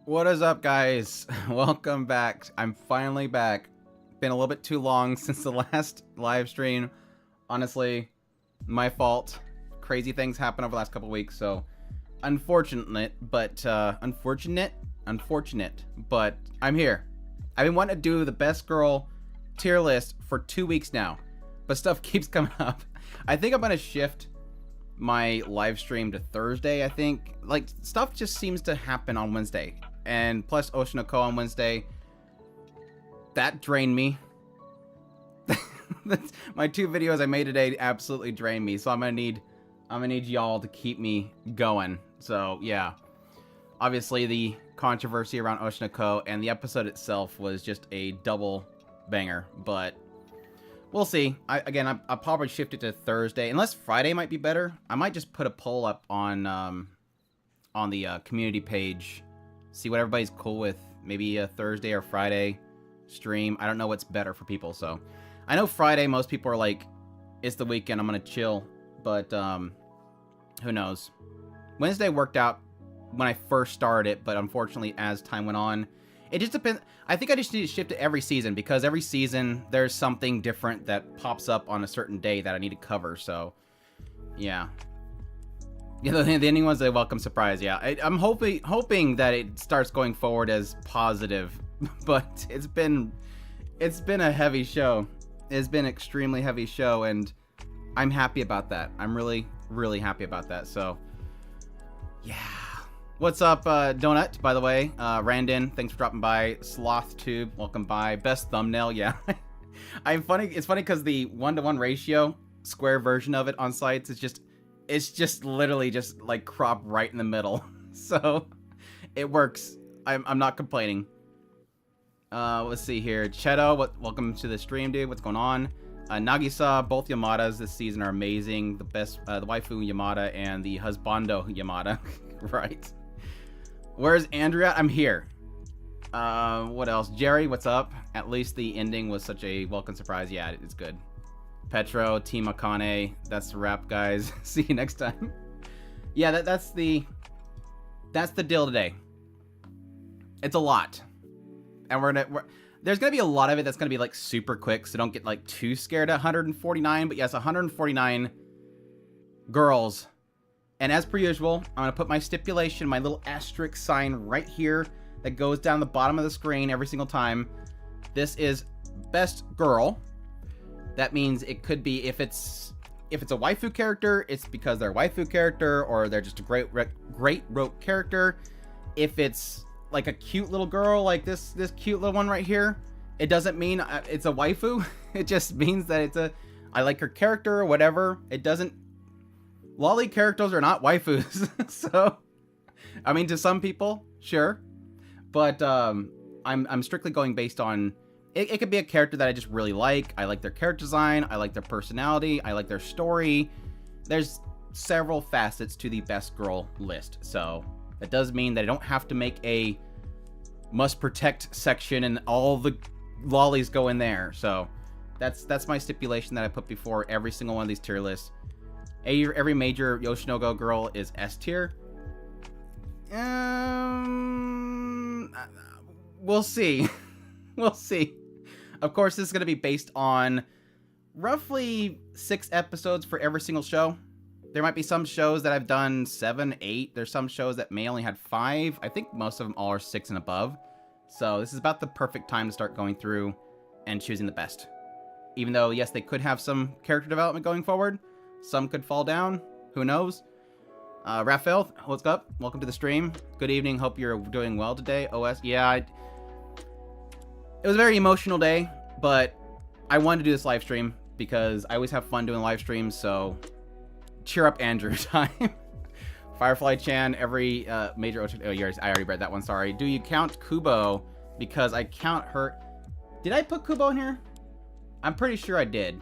What is up, guys? Welcome back. I'm finally back. Been a little bit too long since the last live stream. Honestly, my fault. Crazy things happen over the last couple weeks, so unfortunate, but unfortunate, but I'm here. I've been wanting to do the best girl tier list for 2 weeks now, but stuff keeps coming up. I think I'm gonna shift my live stream to Thursday. I think like stuff just seems to happen on Wednesday, and plus Oshinoko on Wednesday, that drained me. My 2 videos I made today absolutely drained me, so I'm gonna need y'all to keep me going. So yeah, obviously the controversy around Oshinoko and the episode itself was just a double banger, but we'll see. I'll probably shift it to Thursday, unless Friday might be better. I might just put a poll up on the community page, see what everybody's cool with. Maybe a Thursday or Friday stream. I don't know what's better for people. So I know Friday, most people are like, it's the weekend, I'm gonna chill. But who knows? Wednesday worked out when I first started it, but unfortunately, as time went on, it just depends. I think I just need to shift it every season, because every season there's something different that pops up on a certain day that I need to cover. So, yeah. Yeah, the ending was a welcome surprise. Yeah, I'm hoping that it starts going forward as positive, but it's been a heavy show. It's been an extremely heavy show, and I'm happy about that. I'm really happy about that. So, yeah. What's up, Donut, by the way? Randon, thanks for dropping by. SlothTube, welcome by. Best thumbnail, yeah. It's funny because the 1-to-1 ratio, square version of it on sites, it's just literally just like cropped right in the middle. So, it works. I'm not complaining. Let's see here. Cheto, welcome to the stream, dude. What's going on? Nagisa, both Yamadas this season are amazing. The best, the waifu Yamada and the husbando Yamada. Right. Where's Andrea? I'm here. What else? Jerry, what's up? At least the ending was such a welcome surprise. Yeah, it's good. Petro, Team Akane. That's the wrap, guys. See you next time. Yeah, that's the deal today. It's a lot. And there's going to be a lot of it that's going to be like super quick, so don't get like too scared at 149. But yes, 149 girls. And as per usual, I'm going to put my stipulation, my little asterisk sign right here that goes down the bottom of the screen every single time. This is best girl. That means it could be, if it's a waifu character, it's because they're a waifu character, or they're just a great rote character. If it's like a cute little girl, like this cute little one right here, it doesn't mean it's a waifu. It just means that I like her character or whatever. It doesn't. Lolly characters are not waifus. So, I mean, to some people, sure. But I'm strictly going based on, it could be a character that I just really like. I like their character design. I like their personality. I like their story. There's several facets to the best girl list. So, that does mean that I don't have to make a must protect section and all the lollies go in there. So, that's my stipulation that I put before every single one of these tier lists. Every major Oshinoko girl is S tier. We'll see. We'll see. Of course, this is going to be based on roughly 6 episodes for every single show. There might be some shows that I've done 7, 8. There's some shows that may only had 5. I think most of them all are 6 and above. So this is about the perfect time to start going through and choosing the best. Even though, yes, they could have some character development going forward. Some could fall down. Who knows? Raphael, what's up? Welcome to the stream. Good evening. Hope you're doing well today. OS, yeah. It was a very emotional day, but I wanted to do this live stream because I always have fun doing live streams, so cheer up, Andrew time. Firefly-chan, every major... Oh, yours. I already read that one, sorry. Do you count Kubo? Because I count her... Did I put Kubo in here? I'm pretty sure I did.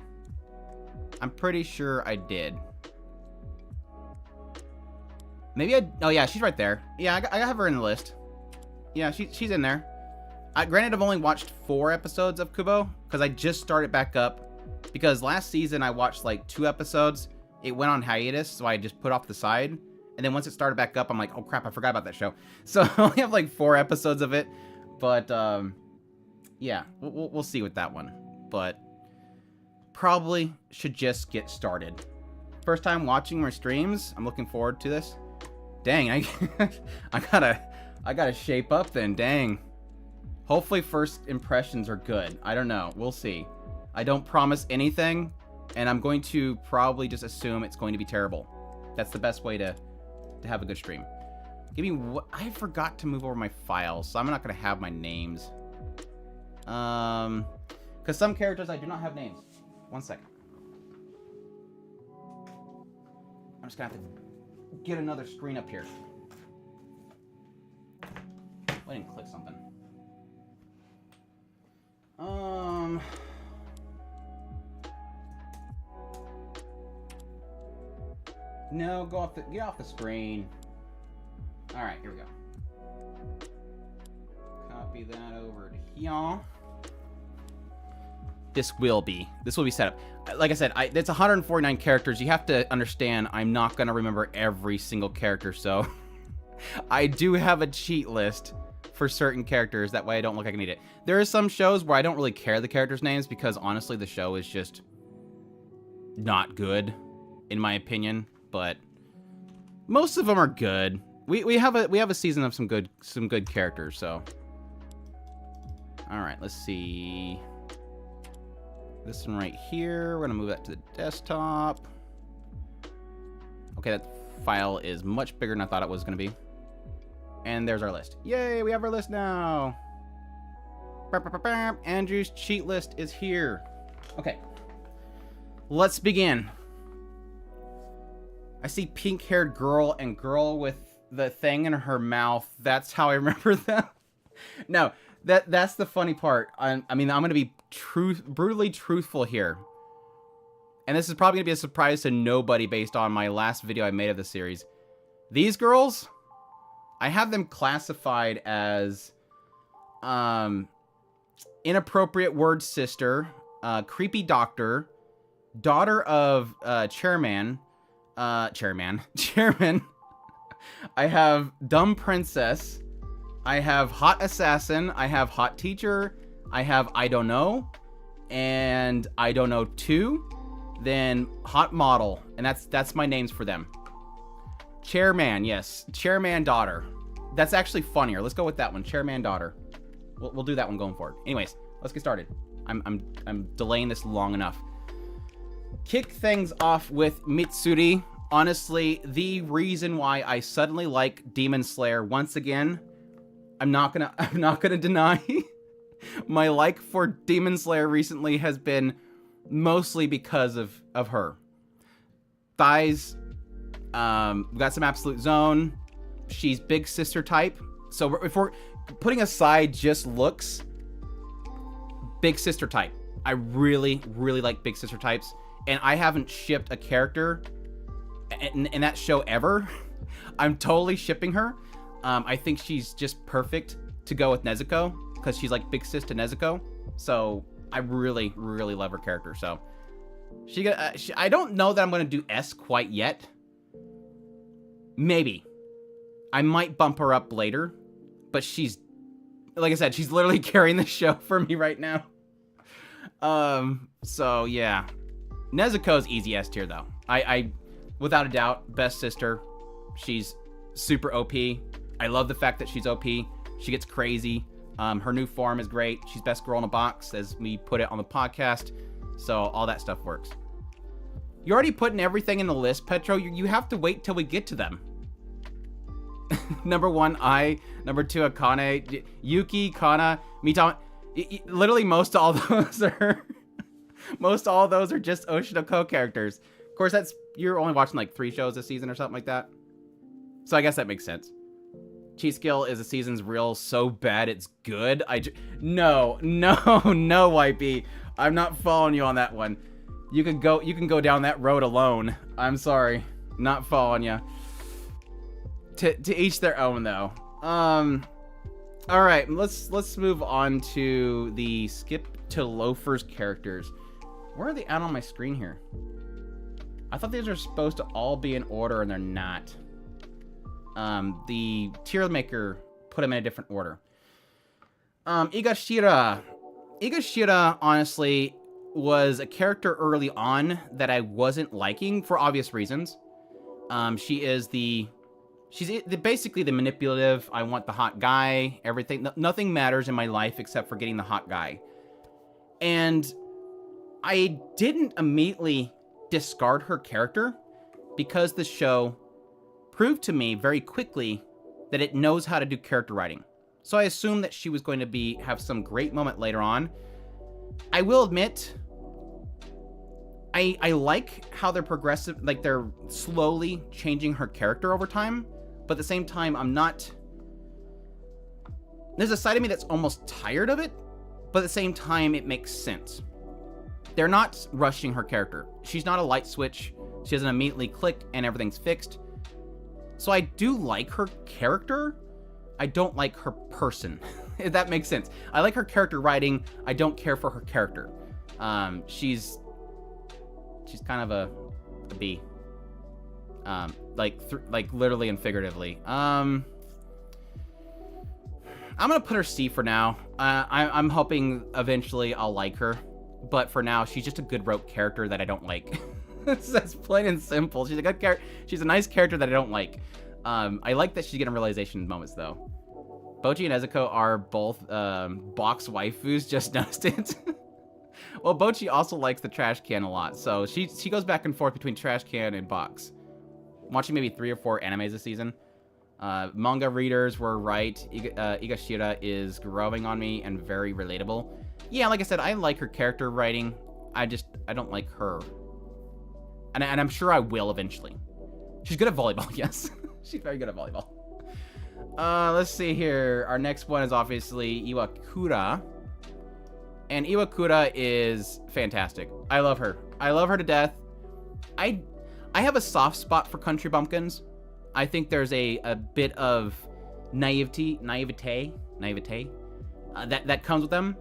Maybe oh yeah, she's right there. Yeah, I have her in the list. Yeah, she's in there. Granted, I've only watched 4 episodes of Kubo, because I just started back up. Because last season I watched like 2 episodes. It went on hiatus, so I just put off the side. And then once it started back up, I'm like, oh crap, I forgot about that show. So I only have like 4 episodes of it. But yeah, we'll see with that one. But probably should just get started. First time watching my streams. I'm looking forward to this. Dang, I gotta shape up then. Dang. Hopefully first impressions are good. I don't know. We'll see. I don't promise anything, and I'm going to probably just assume it's going to be terrible. That's the best way to have a good stream. Give me what I forgot to move over my files, so I'm not gonna have my names. Because some characters I do not have names. 1 second. I'm just gonna have to get another screen up here. I didn't click something. No, get off the screen. All right, here we go. Copy that over to here. This will be set up. Like I said, it's 149 characters. You have to understand, I'm not gonna remember every single character, so I do have a cheat list for certain characters. That way I don't look like I need it. There are some shows where I don't really care the characters' names because honestly the show is just not good, in my opinion. But most of them are good. We have a season of some good characters. So, all right, let's see. This one right here. We're gonna move that to the desktop. Okay, that file is much bigger than I thought it was gonna be. And there's our list. Yay, we have our list now. Andrew's cheat list is here. Okay, let's begin. I see pink-haired girl and girl with the thing in her mouth. That's how I remember them. No, that's the funny part. I mean, I'm gonna be brutally truthful here. And this is probably gonna be a surprise to nobody based on my last video I made of the series. These girls, I have them classified as inappropriate word sister, creepy doctor, daughter of chairman. I have dumb princess. I have hot assassin. I have hot teacher. I have I don't know, and I don't know 2. Then hot model, and that's my names for them. Chairman, yes, chairman daughter. That's actually funnier. Let's go with that one. Chairman daughter. We'll do that one going forward. Anyways, let's get started. I'm delaying this long enough. Kick things off with Mitsuri. Honestly, the reason why I suddenly like Demon Slayer once again, I'm not gonna deny my like for Demon Slayer recently has been mostly because of her. Thighs, we got some Absolute Zone. She's big sister type. So if we're putting aside just looks, big sister type. I really, really like big sister types. And I haven't shipped a character in that show ever. I'm totally shipping her. I think she's just perfect to go with Nezuko because she's like big sis to Nezuko. So I really, really love her character. So I don't know that I'm going to do S quite yet. Maybe. I might bump her up later. But she's, like I said, she's literally carrying the show for me right now. So yeah. Nezuko's easy S tier though. I without a doubt, best sister. She's super OP. I love the fact that she's OP. She gets crazy. Her new form is great. She's best girl in a box, as we put it on the podcast. So all that stuff works. You're already putting everything in the list, Petro. You have to wait till we get to them. Number 1, I. Number 2, Akane. Yuki, Kana, Mitama. Literally most all those are just Oshinoko characters. Of course, you're only watching like 3 shows this season or something like that. So I guess that makes sense. Cheat skill is a season's real so bad it's good. No, YP. I'm not following you on that one. You can go down that road alone. I'm sorry. Not following you. To each their own though. All right, let's move on to the skip to loafers characters. Where are they at on my screen here? I thought these are supposed to all be in order and they're not. The tier maker put them in a different order. Igashira. Igashira, honestly, was a character early on that I wasn't liking for obvious reasons. She's basically the manipulative, I want the hot guy, everything. Nothing matters in my life except for getting the hot guy. And I didn't immediately discard her character because the show proved to me very quickly that it knows how to do character writing. So I assumed that she was going to have some great moment later on. I will admit, I like how they're progressive, like they're slowly changing her character over time, but at the same time, there's a side of me that's almost tired of it, but at the same time, it makes sense. They're not rushing her character. She's not a light switch. She doesn't immediately click and everything's fixed. So I do like her character. I don't like her person, if that makes sense. I like her character writing. I don't care for her character. She's kind of a B. Like literally and figuratively. I'm gonna put her C for now. I'm hoping eventually I'll like her, but for now she's just a good rope character that I don't like. That's plain and simple. She's a good character. She's a nice character that I don't like. I like that she's getting realization moments though. Bochi and Ezuko are both box waifus. Just noticed it. Well, Bochi also likes the trash can a lot, so she goes back and forth between trash can and box. I'm watching maybe 3 or 4 animes this season. Manga readers were right. Igashira is growing on me and very relatable. Yeah, like I said, I like her character writing. I don't like her. And I'm sure I will eventually. She's good at volleyball, yes. She's very good at volleyball. Let's see here. Our next one is obviously Iwakura. And Iwakura is fantastic. I love her. I love her to death. I have a soft spot for country bumpkins. I think there's a bit of naivete that comes with them.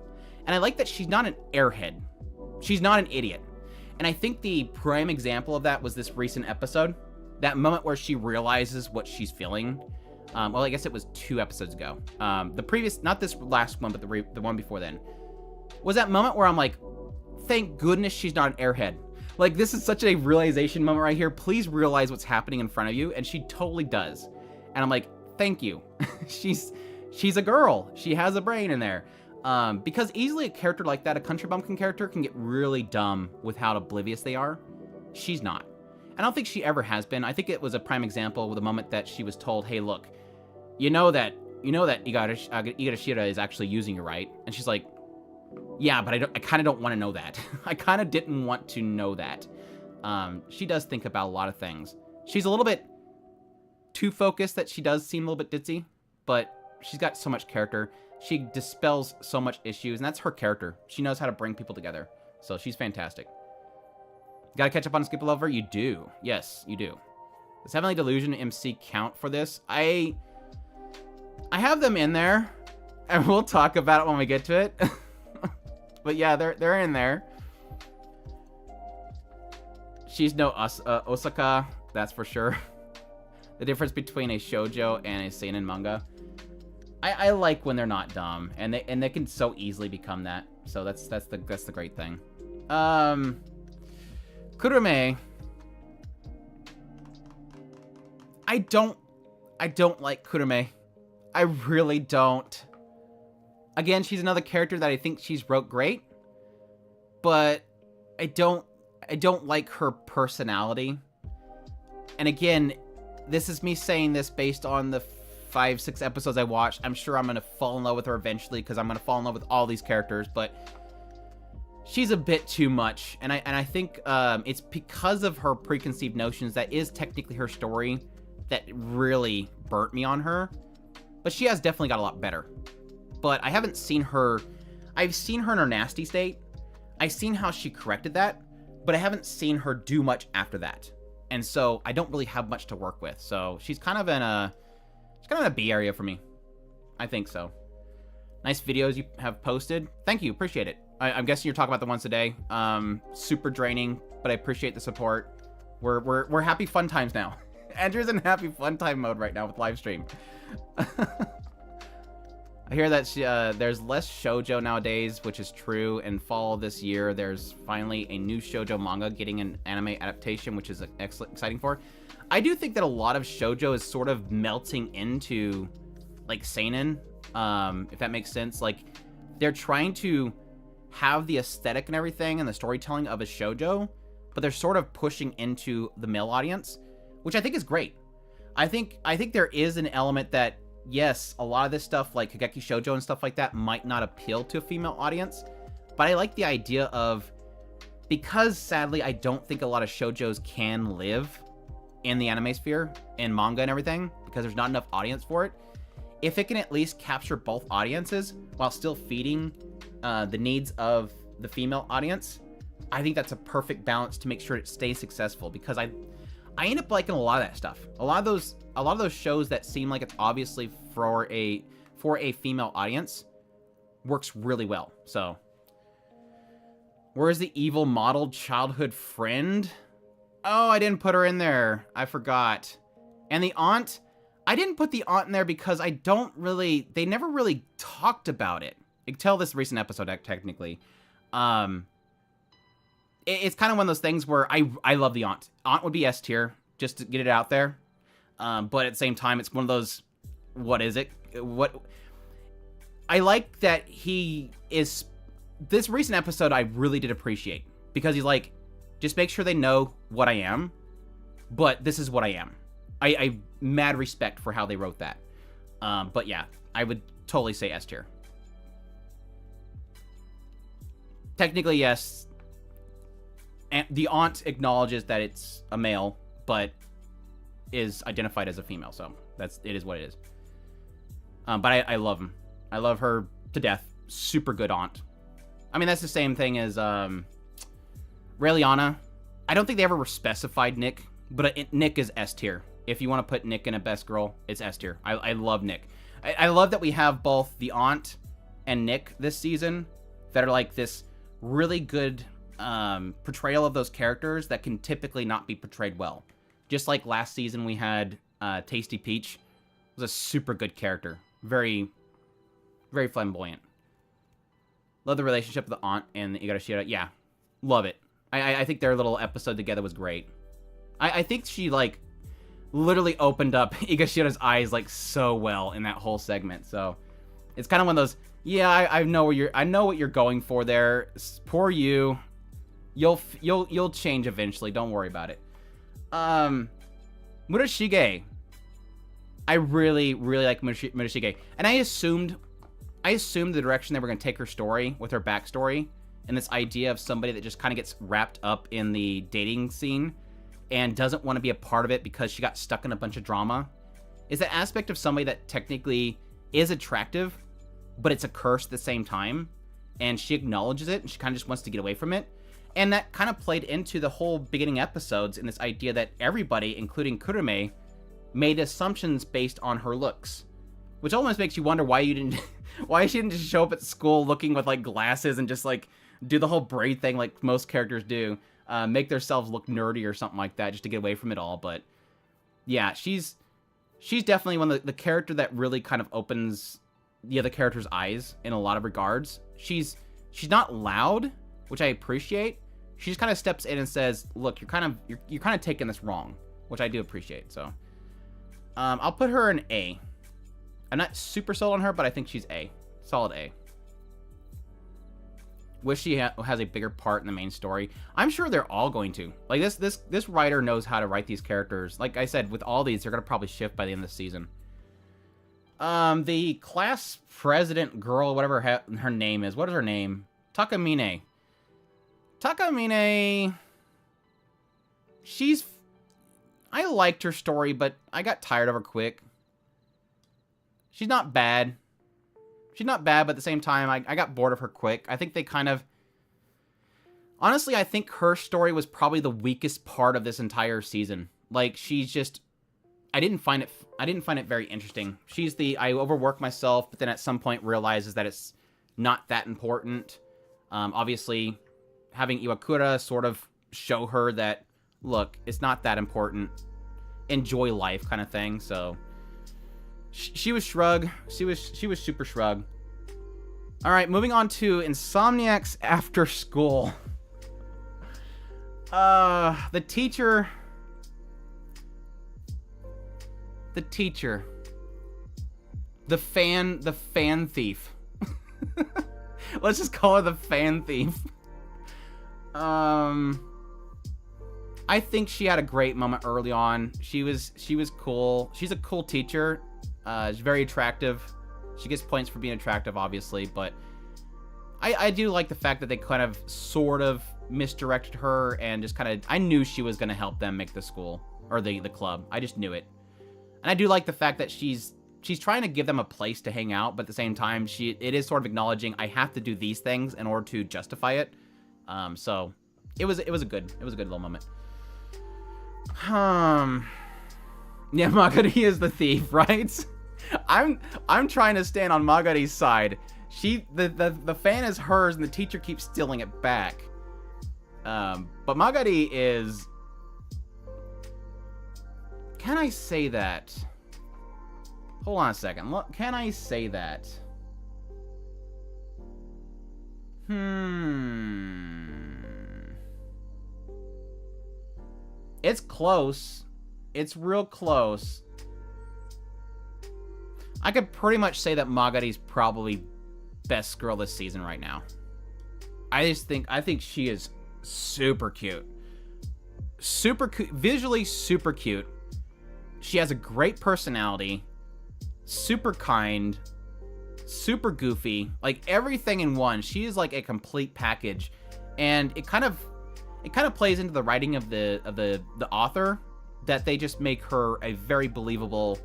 And I like that she's not an airhead. She's not an idiot. And I think the prime example of that was this recent episode. That moment where she realizes what she's feeling. Well, I guess it was 2 episodes ago. The previous, not this last one, but the one before then. Was that moment where I'm like, thank goodness she's not an airhead. Like, this is such a realization moment right here. Please realize what's happening in front of you. And she totally does. And I'm like, thank you. She's a girl. She has a brain in there. Because easily a character like that, a country bumpkin character, can get really dumb with how oblivious they are. She's not. I don't think she ever has been. I think it was a prime example with the moment that she was told, hey, look, you know that Igashira is actually using you, right? And she's like, yeah, but I kind of don't want to know that. I kind of didn't want to know that. She does think about a lot of things. She's a little bit too focused that she does seem a little bit ditzy, but she's got so much character. She dispels so much issues, and that's her character. She knows how to bring people together. So she's fantastic. Gotta catch up on Skip Lover? You do. Yes, you do. Does Heavenly Delusion MC count for this? I have them in there, and we'll talk about it when we get to it. But yeah, they're in there. She's no Osaka, that's for sure. The difference between a shoujo and a seinen manga. I like when they're not dumb, and they can so easily become that. So that's the great thing. Kurume. I don't like Kurume. I really don't. Again, she's another character that I think she's wrote great, but I don't like her personality. And again, this is me saying this based on the 5-6 episodes I watched. I'm sure I'm gonna fall in love with her eventually because I'm gonna fall in love with all these characters, but she's a bit too much. And I think it's because of her preconceived notions that is technically her story that really burnt me on her. But she has definitely got a lot better. But I haven't seen her. I've seen her in her nasty state. I've seen how she corrected that, but I haven't seen her do much after that. And so I don't really have much to work with. So she's kind of in a B area for me. I think so. Nice videos you have posted. Thank you. Appreciate it. I'm guessing you're talking about the ones today. Super draining, but I appreciate the support. We're happy fun times now. Andrew's in happy fun time mode right now with live stream. I hear that there's less shoujo nowadays, which is true. In fall this year, there's finally a new shoujo manga getting an anime adaptation, which is exciting for. I do think that a lot of shoujo is sort of melting into, like, seinen, if that makes sense. Like, they're trying to have the aesthetic and everything and the storytelling of a shoujo, but they're sort of pushing into the male audience, which I think is great. I think there is an element that, yes, a lot of this stuff, like Kageki Shoujo and stuff like that, might not appeal to a female audience, but I like the idea of, because sadly I don't think a lot of shoujos can live in the anime sphere, in manga and everything, because there's not enough audience for it. If it can at least capture both audiences while still feeding the needs of the female audience, I think that's a perfect balance to make sure it stays successful, because I end up liking a lot of that stuff. A lot of those shows that seem like it's obviously for a female audience works really well. So, where's the evil modeled childhood friend? Oh, I didn't put her in there. I forgot. And the aunt, I didn't put the aunt in there because they never really talked about it until this recent episode, technically. It's kind of one of those things where I love the aunt. Aunt would be S tier, just to get it out there. But at the same time, it's one of those, what is it? I like that he is, this recent episode I really did appreciate, because he's like, just make sure they know what I am, but this is what I am. I mad respect for how they wrote that. But yeah, I would totally say S tier. Technically, yes. And the aunt acknowledges that it's a male, but is identified as a female, so it is what it is. But I love him. I love her to death. Super good aunt. I mean, that's the same thing as Raeliana. I don't think they ever specified Nick, but Nick is S tier. If you want to put Nick in a best girl, it's S tier. I love Nick. I love that we have both the aunt and Nick this season that are like this really good portrayal of those characters that can typically not be portrayed well. Just like last season we had Tasty Peach. It was a super good character. Very, very flamboyant. Love the relationship of the aunt and Igarashi. Yeah, love it. I think their little episode together was great. I think she, like, literally opened up Igashira's eyes, like, so well in that whole segment. So it's kind of one of those, yeah, I know what you're going for there. Poor you. You'll change eventually. Don't worry about it. Murashige. I really, really like Murashige. And I assumed the direction they were going to take her story with her backstory and this idea of somebody that just kind of gets wrapped up in the dating scene and doesn't want to be a part of it because she got stuck in a bunch of drama, is that aspect of somebody that technically is attractive, but it's a curse at the same time, and she acknowledges it, and she kind of just wants to get away from it. And that kind of played into the whole beginning episodes in this idea that everybody, including Kurume, made assumptions based on her looks, which almost makes you wonder why she didn't just show up at school looking with, like, glasses and just, like, do the whole braid thing like most characters do, make themselves look nerdy or something like that just to get away from it all. But yeah, she's definitely one of the character that really kind of opens the other character's eyes in a lot of regards. She's not loud, which I appreciate. She just kind of steps in and says, "Look, you're kind of taking this wrong," which I do appreciate. So, I'll put her an A. I'm not super sold on her, but I think she's A. Solid A. Wish she has a bigger part in the main story. I'm sure they're all going to. Like, this writer knows how to write these characters. Like I said, with all these, they're going to probably shift by the end of the season. The class president girl, whatever her name is. What is her name? Takamine. I liked her story, but I got tired of her quick. She's not bad. But at the same time, I got bored of her quick. I think they kind of... Honestly, I think her story was probably the weakest part of this entire season. Like, she's just... I didn't find it very interesting. She's the, I overwork myself, but then at some point realizes that it's not that important. Obviously, having Iwakura sort of show her that, look, it's not that important. enjoy life kind of thing. So she was Shrug. She was super Shrug. All right, moving on to Insomniac's After School. The teacher. The fan thief. Let's just call her the fan thief. I think she had a great moment early on. She was cool. She's a cool teacher. She's very attractive. She gets points for being attractive, obviously, but I do like the fact that they kind of sort of misdirected her and just kind of, I knew she was going to help them make the school or the club. I just knew it. And I do like the fact that she's trying to give them a place to hang out, but at the same time, it is sort of acknowledging I have to do these things in order to justify it. So it was a good little moment. Yeah, Magari is the thief, right? I'm trying to stand on Magari's side. The fan is hers and the teacher keeps stealing it back. But Magari is... Can I say that? Hold on a second. Look, can I say that? It's close. It's real close. I could pretty much say that Magari's probably best girl this season right now. I think she is super cute. Super cute. Visually super cute. She has a great personality. Super kind. Super goofy. Like everything in one. She is like a complete package. And it kind of plays into the writing of the author that they just make her a very believable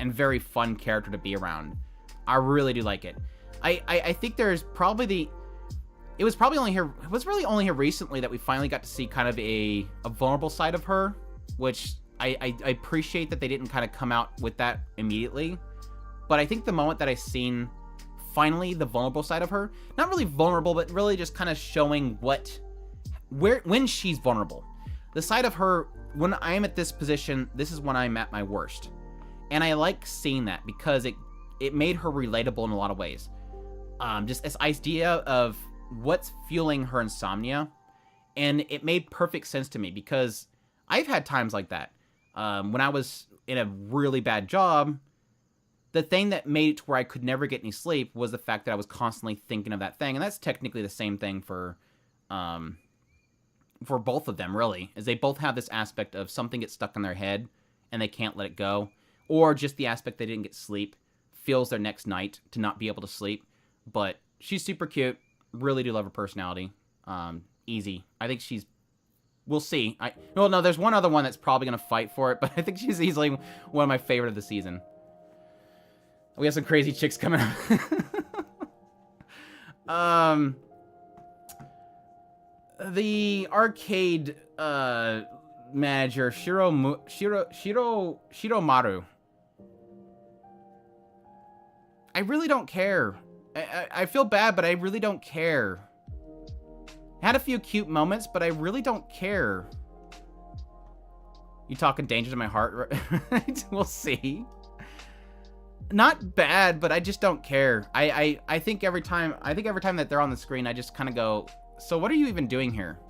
and very fun character to be around. I really do like it. I think there's probably it was really only here recently that we finally got to see kind of a vulnerable side of her, which I appreciate that they didn't kind of come out with that immediately. But I think the moment that I seen finally the vulnerable side of her, not really vulnerable, but really just kind of showing when she's vulnerable. The side of her, when I'm at this position, this is when I'm at my worst. And I like seeing that because it made her relatable in a lot of ways. Just this idea of what's fueling her insomnia. And it made perfect sense to me because I've had times like that. When I was in a really bad job, the thing that made it to where I could never get any sleep was the fact that I was constantly thinking of that thing. And that's technically the same thing for both of them, really, is they both have this aspect of something gets stuck in their head and they can't let it go. Or just the aspect they didn't get sleep feels their next night to not be able to sleep. But she's super cute. Really do love her personality. Easy. I think she's... We'll see. No, there's one other one that's probably going to fight for it, but I think she's easily one of my favorite of the season. We have some crazy chicks coming up. The arcade manager, Shiromaru. I really don't care. I feel bad, but I really don't care. Had a few cute moments, but I really don't care. You talking danger to my heart, right? We'll see. Not bad, but I just don't care. I think every time that they're on the screen, I just kind of go, so what are you even doing here?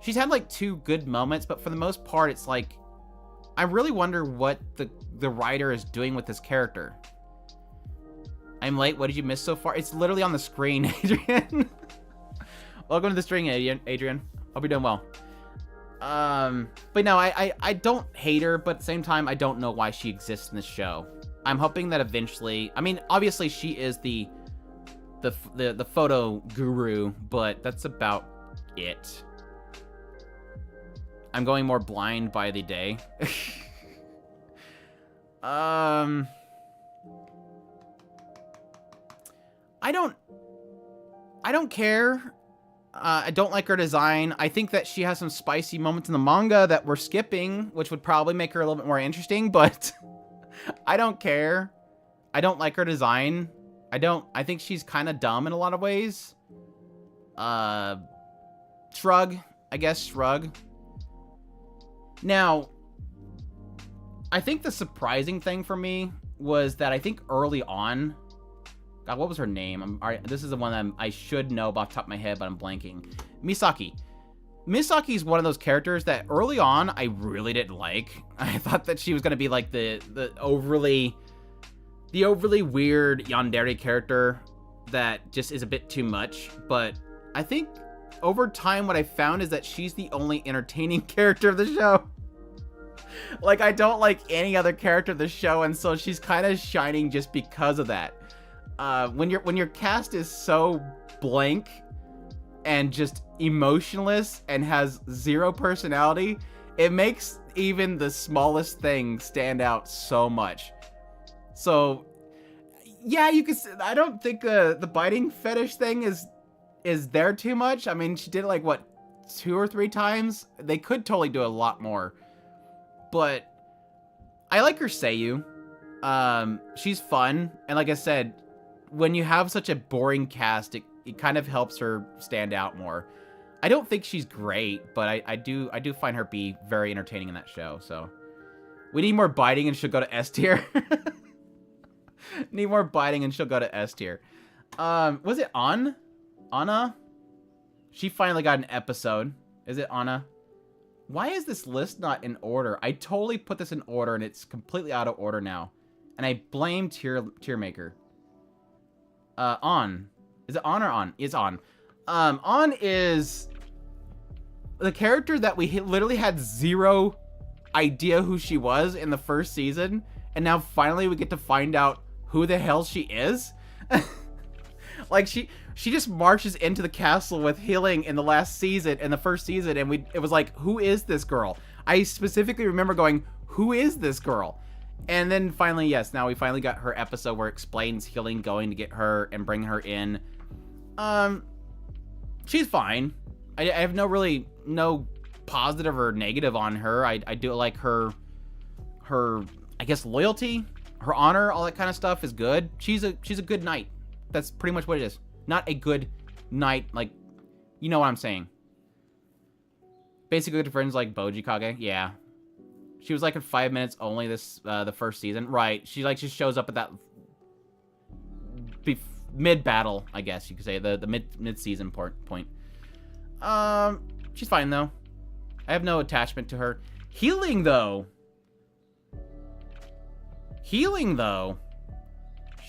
She's had like 2 good moments, but for the most part, it's like, I really wonder what the writer is doing with this character. I'm late. What did you miss so far? It's literally on the screen, Adrian. Welcome to the stream, Adrian. Hope you're doing well. But no, I don't hate her, but at the same time, I don't know why she exists in this show. I'm hoping that eventually, I mean, obviously she is the photo guru, but that's about it. I'm going more blind by the day. I don't care. I don't like her design. I think that she has some spicy moments in the manga that we're skipping, which would probably make her a little bit more interesting, but I don't care. I don't like her design. I think she's kind of dumb in a lot of ways. Shrug. I guess shrug. Now, I think the surprising thing for me was that I think early on, God, what was her name? This is the one that I should know off the top of my head, but I'm blanking. Misaki. Misaki is one of those characters that early on I really didn't like. I thought that she was gonna be like the overly weird yandere character that just is a bit too much. But I think over time what I found is that she's the only entertaining character of the show. Like, I don't like any other character of the show, and so she's kind of shining just because of that. When your cast is so blank and just emotionless and has zero personality, it makes even the smallest thing stand out so much. So, yeah, you could. I don't think the biting fetish thing is there too much. I mean, she did it like what, 2 or 3 times. They could totally do a lot more. But I like her Seiyu. She's fun, and like I said, when you have such a boring cast, it kind of helps her stand out more. I don't think she's great, but I do find her be very entertaining in that show. So we need more biting, and she'll go to S tier. Need more biting, and she'll go to S tier. Was it Anna? She finally got an episode. Is it Anna? Why is this list not in order? I totally put this in order, and it's completely out of order now. And I blame tier maker. On. Is it on or on? It's on. On is the character that we literally had zero idea who she was in the first season, and now finally we get to find out who the hell she is. Like, she just marches into the castle with healing in the last season, in the first season, and it was like, who is this girl? I specifically remember going, who is this girl? And then finally, yes, now we finally got her episode where it explains healing going to get her and bring her in. She's fine. I have no positive or negative on her. I do like her, I guess, loyalty, her honor, all that kind of stuff is good. She's a good knight. That's pretty much what it is. Not a good knight, like, you know what I'm saying. Basically good friends like Boji Kage, yeah. She was like in 5 minutes only the first season. Right, she like just shows up at that mid-battle, I guess you could say, the mid-season point. She's fine though. I have no attachment to her. Healing though. She's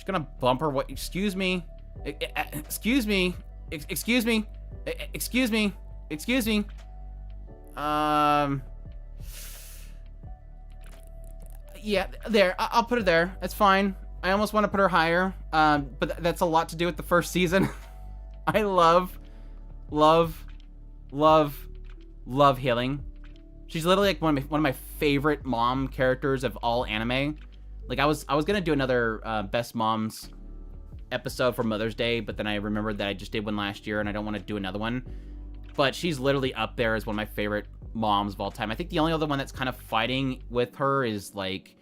gonna bump her. What? Excuse me. Excuse me. Excuse me. Excuse me. Excuse me. Yeah, there. I'll put her there. That's fine. I almost want to put her higher, but that's a lot to do with the first season. I love healing. She's literally like one of my favorite mom characters of all anime. Like, I was gonna do another best moms episode for Mother's Day, but then I remembered that I just did one last year and I don't want to do another one. But she's literally up there as one of my favorite moms of all time. I think the only other one that's kind of fighting with her is like,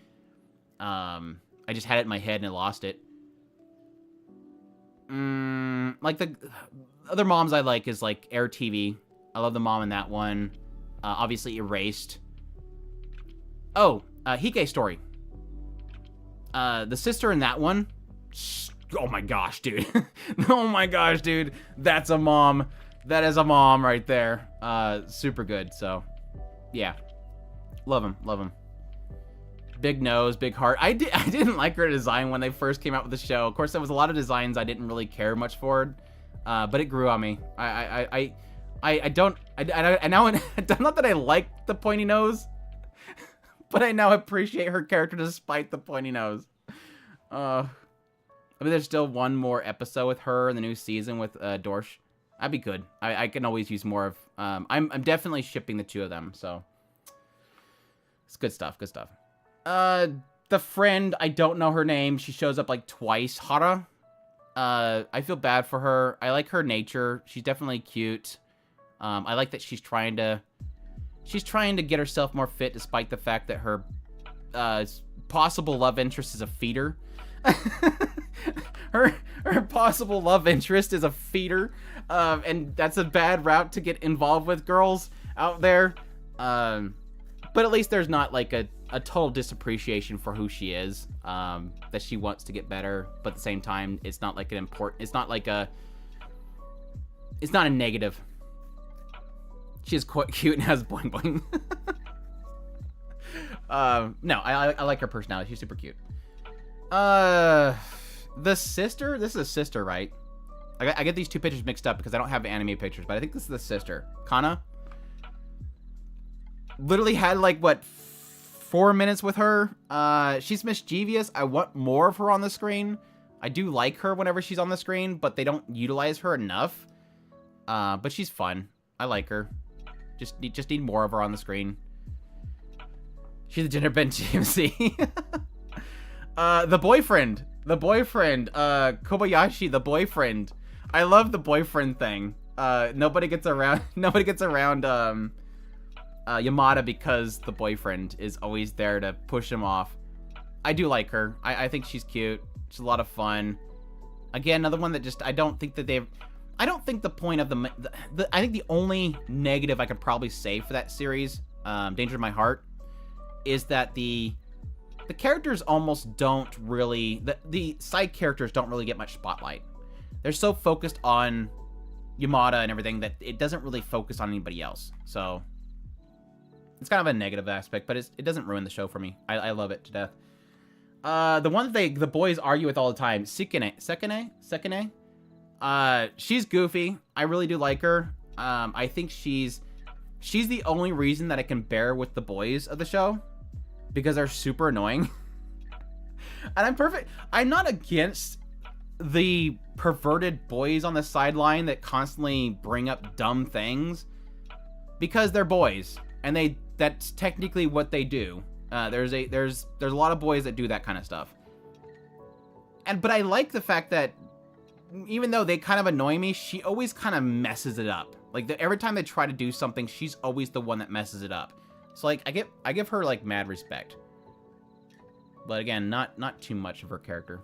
I just had it in my head and I lost it. Like the other moms I like is like Air TV. I love the mom in that one. Obviously Erased. Oh, Hike Story. The sister in that one. Oh my gosh, dude. Oh my gosh, dude. That's a mom. That is a mom right there. Super good. So, yeah. Love him. Big nose, big heart. I didn't like her design when they first came out with the show. Of course, there was a lot of designs I didn't really care much for. But it grew on me. I now, not that I like the pointy nose, but I now appreciate her character despite the pointy nose. I mean, there's still one more episode with her in the new season with Dorsch. That'd be good. I can always use more of. I'm definitely shipping the two of them. So it's good stuff. Good stuff. The friend, I don't know her name. She shows up like twice. Hara. I feel bad for her. I like her nature. She's definitely cute. I like that she's trying to get herself more fit, despite the fact that her possible love interest is a feeder. her possible love interest is a feeder, and that's a bad route to get involved with girls out there. But at least there's not like a total disappreciation for who she is, that she wants to get better, but at the same time, it's not like it's not a negative. She is quite cute and has boing boing. No, I like her personality. She's super cute. The sister? This is a sister, right? I get these two pictures mixed up because I don't have anime pictures, but I think this is the sister. Kana? Literally had, like, what, 4 minutes with her. She's mischievous. I want more of her on the screen. I do like her whenever she's on the screen, but they don't utilize her enough. But she's fun. I like her. Just need more of her on the screen. She's the gender bent GMC. The boyfriend, Kobayashi, the boyfriend. I love the boyfriend thing. Nobody gets around Yamada because the boyfriend is always there to push him off. I do like her. I think she's cute. She's a lot of fun. Again, another one that just, I don't think the point of I think the only negative I could probably say for that series, Danger to My Heart, is that the characters almost don't really, the side characters don't really get much spotlight. They're so focused on Yamada and everything that it doesn't really focus on anybody else. So it's kind of a negative aspect, but it doesn't ruin the show for me. I love it to death. The one that the boys argue with all the time, Sekine. She's goofy. I really do like her. I think she's the only reason that I can bear with the boys of the show, because they're super annoying. And I'm not against the perverted boys on the sideline that constantly bring up dumb things, because they're boys and that's technically what they do. There's a lot of boys that do that kind of stuff. But I like the fact that even though they kind of annoy me, she always kind of messes it up. Like, every time they try to do something, she's always the one that messes it up. So, like, I give her, like, mad respect. But again, not too much of her character.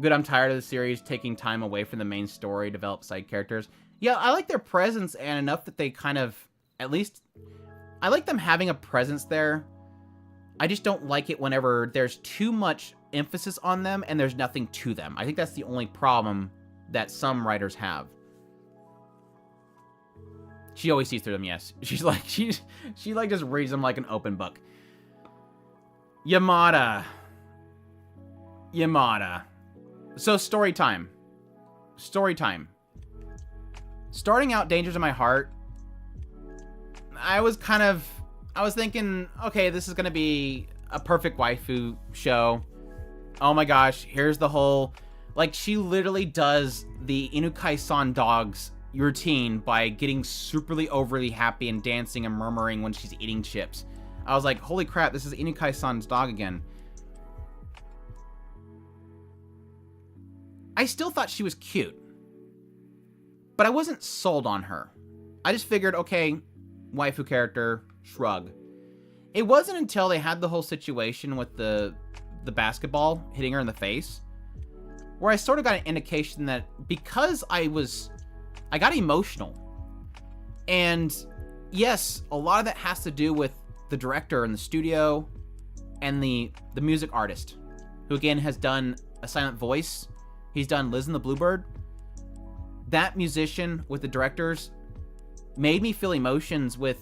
Good, I'm tired of the series taking time away from the main story, develop side characters. Yeah, I like their presence, and enough that they kind of, at least, I like them having a presence there. I just don't like it whenever there's too much emphasis on them and there's nothing to them. I think that's the only problem that some writers have. She always sees through them, yes. She like just reads them like an open book. Yamada. So story time. Starting out Dangers in My Heart, I was thinking, okay, this is gonna be a perfect waifu show. Oh my gosh, here's the whole, like, she literally does the Inukai-san dog's routine by getting superly overly happy and dancing and murmuring when she's eating chips. I was like, holy crap, this is Inukai-san's dog again. I still thought she was cute, but I wasn't sold on her. I just figured, okay, waifu character, shrug. It wasn't until they had the whole situation with the basketball hitting her in the face where I sort of got an indication that, because I got emotional. And yes, a lot of that has to do with the director and the studio and the music artist, who again has done A Silent Voice. He's done Liz and the Bluebird. That musician with the directors made me feel emotions with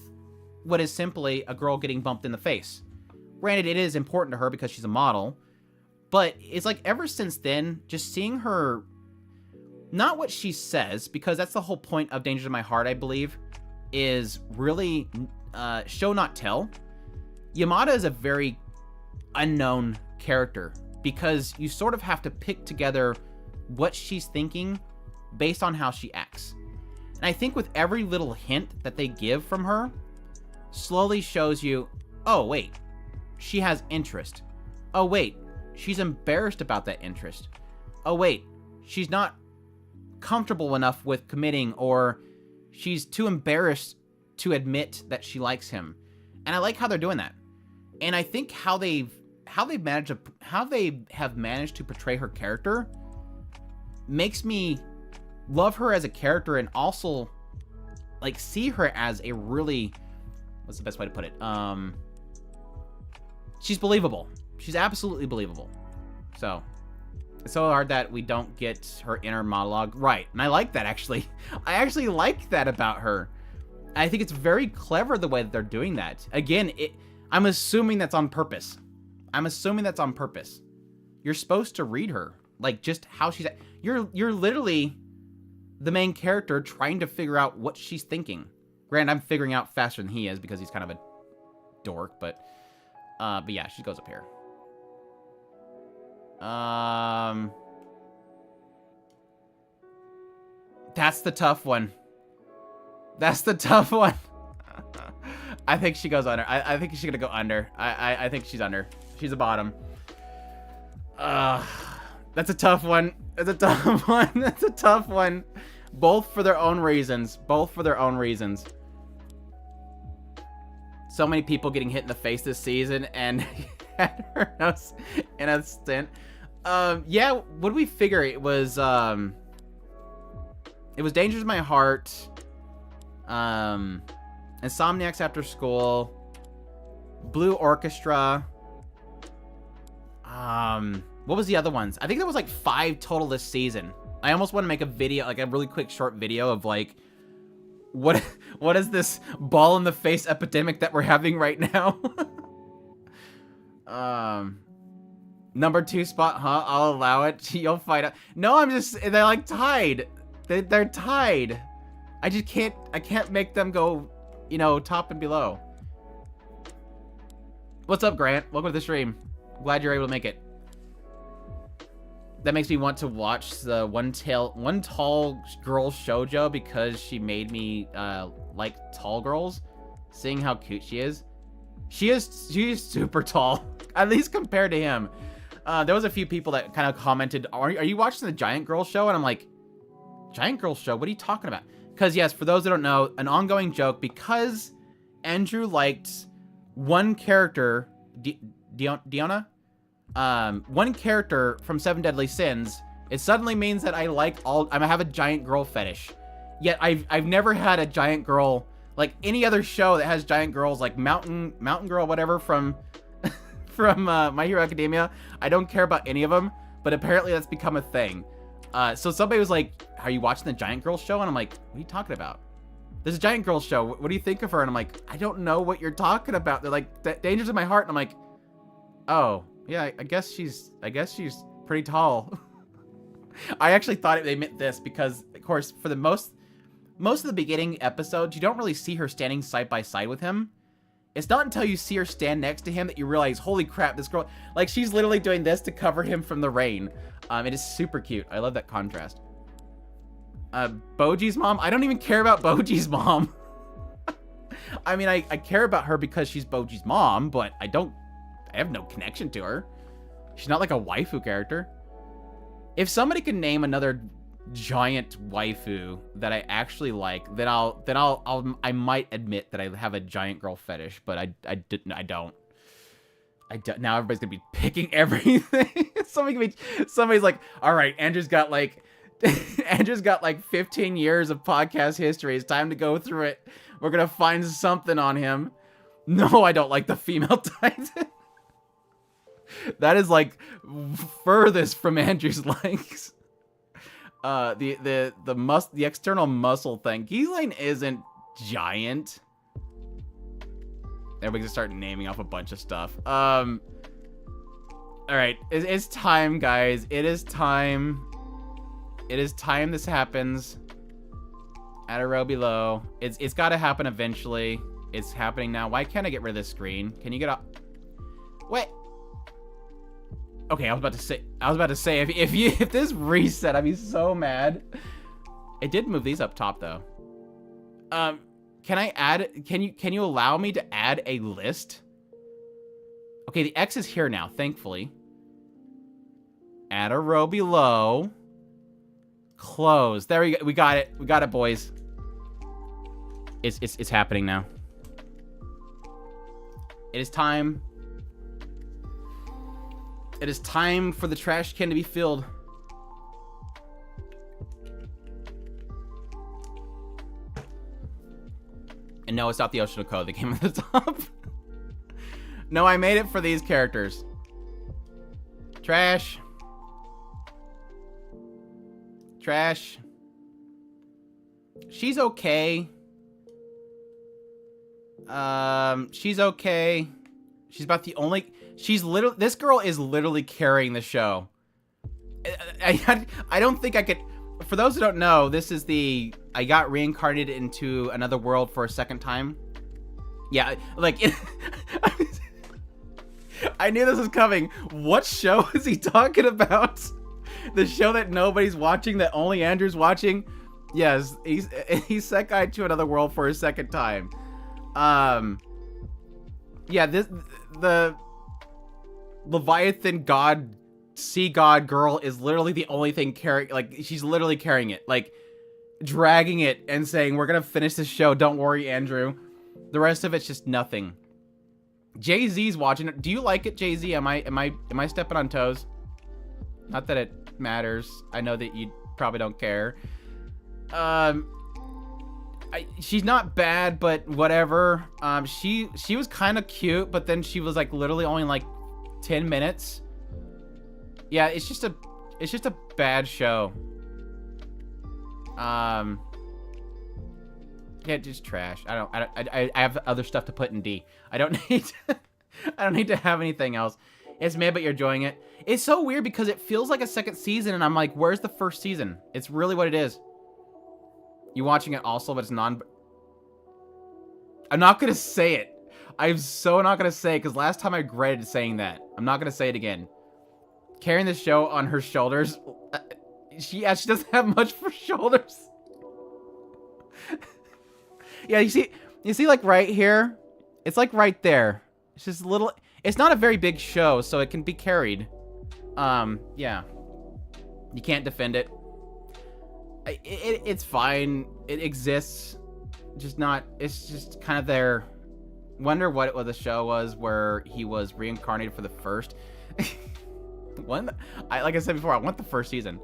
what is simply a girl getting bumped in the face. Granted, it is important to her because she's a model, but it's like ever since then, just seeing her, not what she says, because that's the whole point of Danger to My Heart, I believe, is really show not tell. Yamada is a very unknown character because you sort of have to pick together what she's thinking based on how she acts. And I think with every little hint that they give from her, slowly shows you, oh wait, she has interest. Oh wait, she's embarrassed about that interest. Oh wait, she's not comfortable enough with committing, or she's too embarrassed to admit that she likes him. And I like how they're doing that. And I think how they have managed to portray her character makes me love her as a character, and also like see her as a really what's the best way to put it? She's believable. She's absolutely believable. So, it's so hard that we don't get her inner monologue right. And I like that, actually. I actually like that about her. I think it's very clever the way that they're doing that. Again, I'm assuming that's on purpose. I'm assuming that's on purpose. You're supposed to read her. Like, just how she's... You're literally the main character trying to figure out what she's thinking. Granted, I'm figuring out faster than he is because he's kind of a dork, but yeah, she goes up here. That's the tough one. That's the tough one. I think she goes under. I think she's gonna go under. I think she's under. She's a bottom. That's a tough one. That's a tough one. That's a tough one. Both for their own reasons. Both for their own reasons. So many people getting hit in the face this season and had her nose in a stint. Yeah, what did we figure? It was Dangers in My Heart. Insomniacs After School. Blue Orchestra. What was the other ones? I think there was like 5 total this season. I almost want to make a video, like a really quick short video of like, what is this ball in the face epidemic that we're having right now? Number 2 spot, huh? I'll allow it. You'll fight out. No, they're like tied. They're tied. I can't make them go, you know, top and below. What's up, Grant? Welcome to the stream. Glad you're able to make it. That makes me want to watch the One Tall Girl shoujo because she made me like tall girls. Seeing how cute she is. She's super tall, at least compared to him. There was a few people that kind of commented, are you watching the Giant Girl show? And I'm like, Giant Girl show? What are you talking about? Because yes, for those that don't know, an ongoing joke, because Andrew liked one character, Diona? One character from 7 Deadly Sins, it suddenly means that I have a giant girl fetish. Yet I've never had a giant girl, like any other show that has giant girls, like Mountain Girl, whatever, from My Hero Academia. I don't care about any of them, but apparently that's become a thing. So somebody was like, are you watching the Giant Girl show? And I'm like, what are you talking about? There's a Giant Girl show. What do you think of her? And I'm like, I don't know what you're talking about. They're like, Dangers in My Heart. And I'm like, oh, yeah, I guess she's pretty tall. I actually thought they meant this because, of course, for the most of the beginning episodes, you don't really see her standing side by side with him. It's not until you see her stand next to him that you realize, holy crap, this girl, like, she's literally doing this to cover him from the rain. It is super cute. I love that contrast. Boji's mom? I don't even care about Boji's mom. I mean, I care about her because she's Boji's mom, but I have no connection to her. She's not like a waifu character. If somebody can name another giant waifu that I actually like, then I might admit that I have a giant girl fetish, but I don't. Now everybody's gonna be picking everything. Somebody's like, all right, Andrew's got like 15 years of podcast history. It's time to go through it. We're gonna find something on him. No, I don't like the female Titan. That is like furthest from Andrew's likes. The external muscle thing. Ghislaine isn't giant. Everybody's gonna start naming off a bunch of stuff. All right, it's time, guys. It is time. It is time this happens. At a row below. It's got to happen eventually. It's happening now. Why can't I get rid of this screen? Can you get up? Wait. Okay, I was about to say if this reset, I'd be so mad. It did move these up top though. Can I add? Can you allow me to add a list? Okay, the X is here now, thankfully. Add a row below. Close. There we go. We got it. We got it, boys. It's happening now. It is time. It is time for the trash can to be filled. And No, it's not the Oshinoko that came at the top. No, I made it for these characters. Trash. Trash. She's okay. She's okay. She's about the only... This girl is literally carrying the show. I don't think I could... For those who don't know, this is the... I got reincarnated into another world for a second time. Yeah, like... I knew this was coming. What show is he talking about? The show that nobody's watching, that only Andrew's watching? Yes, he's Sekai to another world for a second time. Yeah, the Leviathan god, sea god girl is literally the only thing carrying, like, she's literally carrying it, like, dragging it and saying, we're gonna finish this show, don't worry, Andrew. The rest of it's just nothing. Jay-Z's watching it. Do you like it, Jay-Z? Am I stepping on toes? Not that it matters. I know that you probably don't care. She's not bad, but whatever. She was kind of cute, but then she was like literally only like 10 minutes. Yeah, it's just a bad show. Yeah, just trash. I have other stuff to put in D. I don't need to have anything else. It's mad, but you're enjoying it. It's so weird because it feels like a second season, and I'm like, where's the first season? It's really what it is. You watching it also, but it's non... I'm not gonna say it. I'm so not gonna say it, because last time I regretted saying that. I'm not gonna say it again. Carrying the show on her shoulders. She doesn't have much for shoulders. Yeah, you see like right here? It's like right there. It's just a little... It's not a very big show, so it can be carried. Yeah. You can't defend it. It's fine. It exists. Just not... It's just kind of there. Wonder what the show was where he was reincarnated for the first. Like I said before, I want the first season.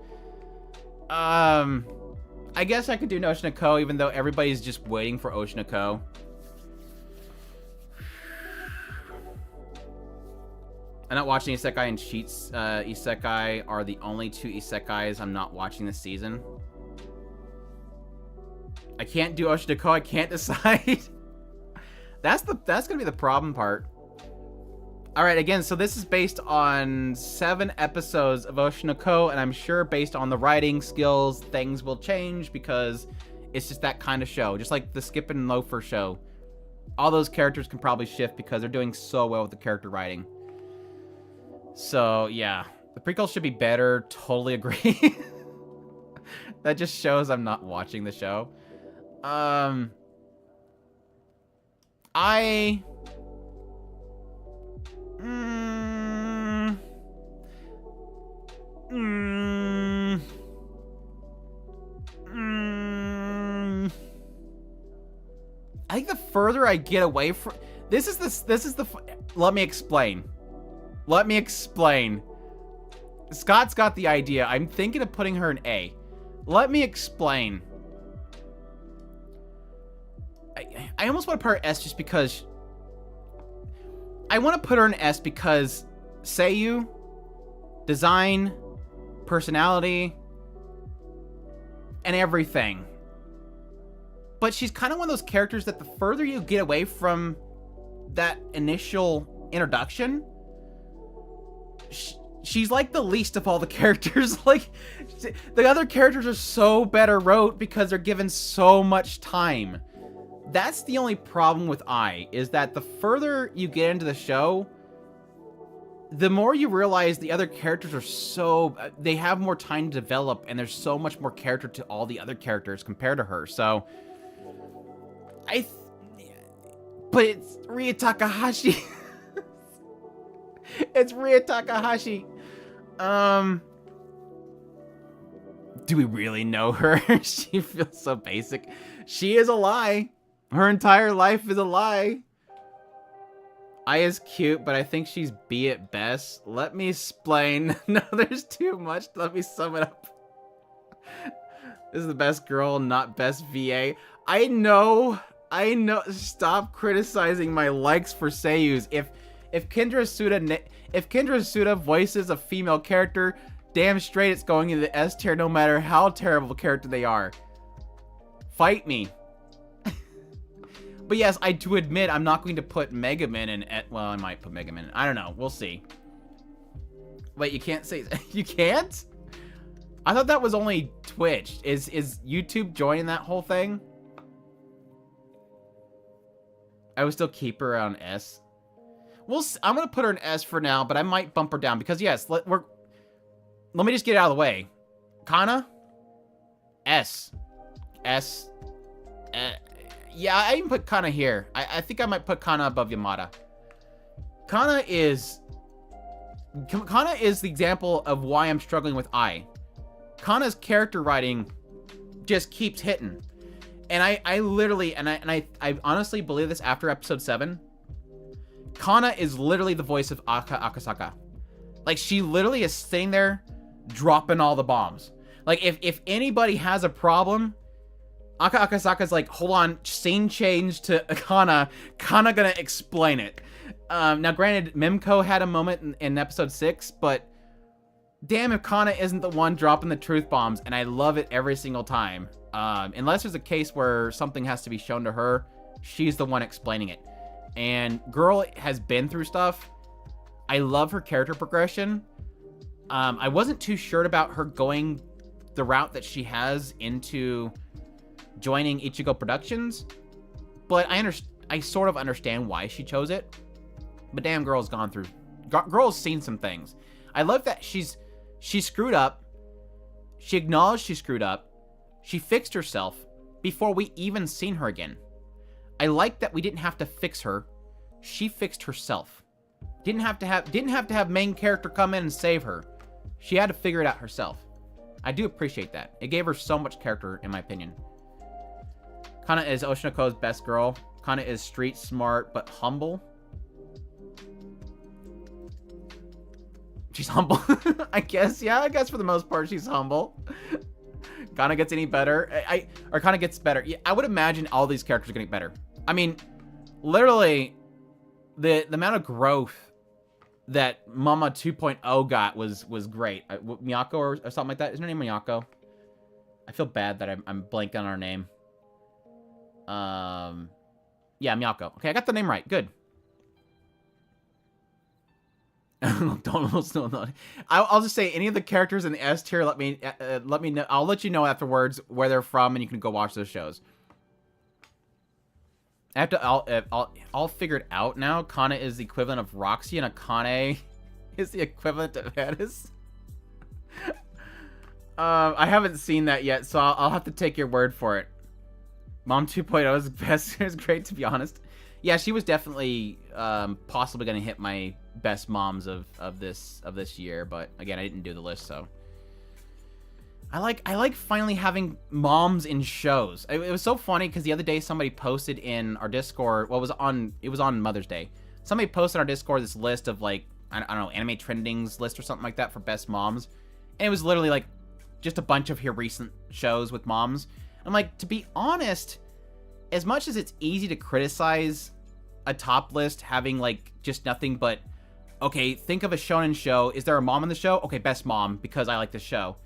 I guess I could do Oshinoko, even though everybody's just waiting for Oshinoko. I'm not watching Isekai and Cheats. Isekai are the only two Isekais I'm not watching this season. I can't do Oshinoko. I can't decide. That's gonna be the problem part. All right, again, so this is based on 7 episodes of Oshinoko, and I'm sure based on the writing skills, things will change because it's just that kind of show. Just like the Skip and Loafer show. All those characters can probably shift because they're doing so well with the character writing. So, yeah. The prequel should be better. Totally agree. That just shows I'm not watching the show. I think the further I get away from... Let me explain. Let me explain. Scott's got the idea. I'm thinking of putting her in A. Let me explain. I almost want to put her S just because... I want to put her in S because Seiyu, design, personality, and everything. But she's kind of one of those characters that the further you get away from that initial introduction, she's like the least of all the characters. Like, the other characters are so better wrote because they're given so much time. That's the only problem with is that the further you get into the show, the more you realize the other characters are they have more time to develop, and there's so much more character to all the other characters compared to her. So, but it's Ria Takahashi. It's Ria Takahashi. Do we really know her? She feels so basic. She is a lie. Her entire life is a lie. I is cute, but I think she's B at best. Let me explain. No, there's too much. Let me sum it up. This is the best girl, not best VA. I know. I know. Stop criticizing my likes for seiyus. If Kendra Suda voices a female character, damn straight it's going into the S tier no matter how terrible a character they are. Fight me. But yes, I do admit I'm not going to put Megaman in. Well, I might put Megaman in. I don't know. We'll see. Wait, you can't say... You can't? I thought that was only Twitch. Is YouTube joining that whole thing? I would still keep her on S. I'm going to put her in S for now, but I might bump her down. Because, yes, let me just get it out of the way. Kana? S. S. Yeah, I even put Kana here. I think I might put Kana above Yamada. Kana is the example of why I'm struggling with Ai. Kana's character writing just keeps hitting. And I literally, and I honestly believe this after episode 7. Kana is literally the voice of Akasaka. Like, she literally is sitting there dropping all the bombs. Like, if anybody has a problem, Akasaka's like, hold on, scene change to Kana gonna explain it. Now, granted, Mimko had a moment in episode 6, but damn if Kana isn't the one dropping the truth bombs, and I love it every single time. Unless there's a case where something has to be shown to her, she's the one explaining it. And girl has been through stuff. I love her character progression. I wasn't too sure about her going the route that she has into joining Ichigo Productions, but I sort of understand why she chose it. But damn, girl's girl's seen some things. I love that she screwed up. She acknowledged she screwed up. She fixed herself before we even seen her again. I like that we didn't have to fix her. She fixed herself. Didn't have to have main character come in and save her. She had to figure it out herself. I do appreciate that. It gave her so much character, in my opinion. Kana is Oshinoko's best girl. Kana is street smart but humble. She's humble. I guess, yeah, I guess for the most part she's humble. Kana gets any better? Or Kana gets better. Yeah, I would imagine all these characters are getting better. I mean, literally, the amount of growth that Mama 2.0 got was great. Miyako or something like that. Isn't her name Miyako? I feel bad that I'm blanking on her name. Yeah, Miyako. Okay, I got the name right. Good. I'll just say any of the characters in the S tier. Let me know. I'll let you know afterwards where they're from, and you can go watch those shows. I have to. I'll figure it out now. Kana is the equivalent of Roxy, and Akane is the equivalent of Addis. I haven't seen that yet, so I'll have to take your word for it. Mom 2.0 is best. It was great, to be honest. Yeah, she was definitely possibly going to hit my best moms of this year, but again, I didn't do the list, so I like finally having moms in shows. It was so funny because the other day somebody posted in our Discord. Well, it was on Mother's Day. Somebody posted on our Discord this list of like I don't know, anime trendings list or something like that for best moms, and it was literally like just a bunch of here recent shows with moms. I'm like, to be honest, as much as it's easy to criticize a top list having like just nothing but, okay, think of a shonen show. Is there a mom in the show? Okay, best mom because I like the show.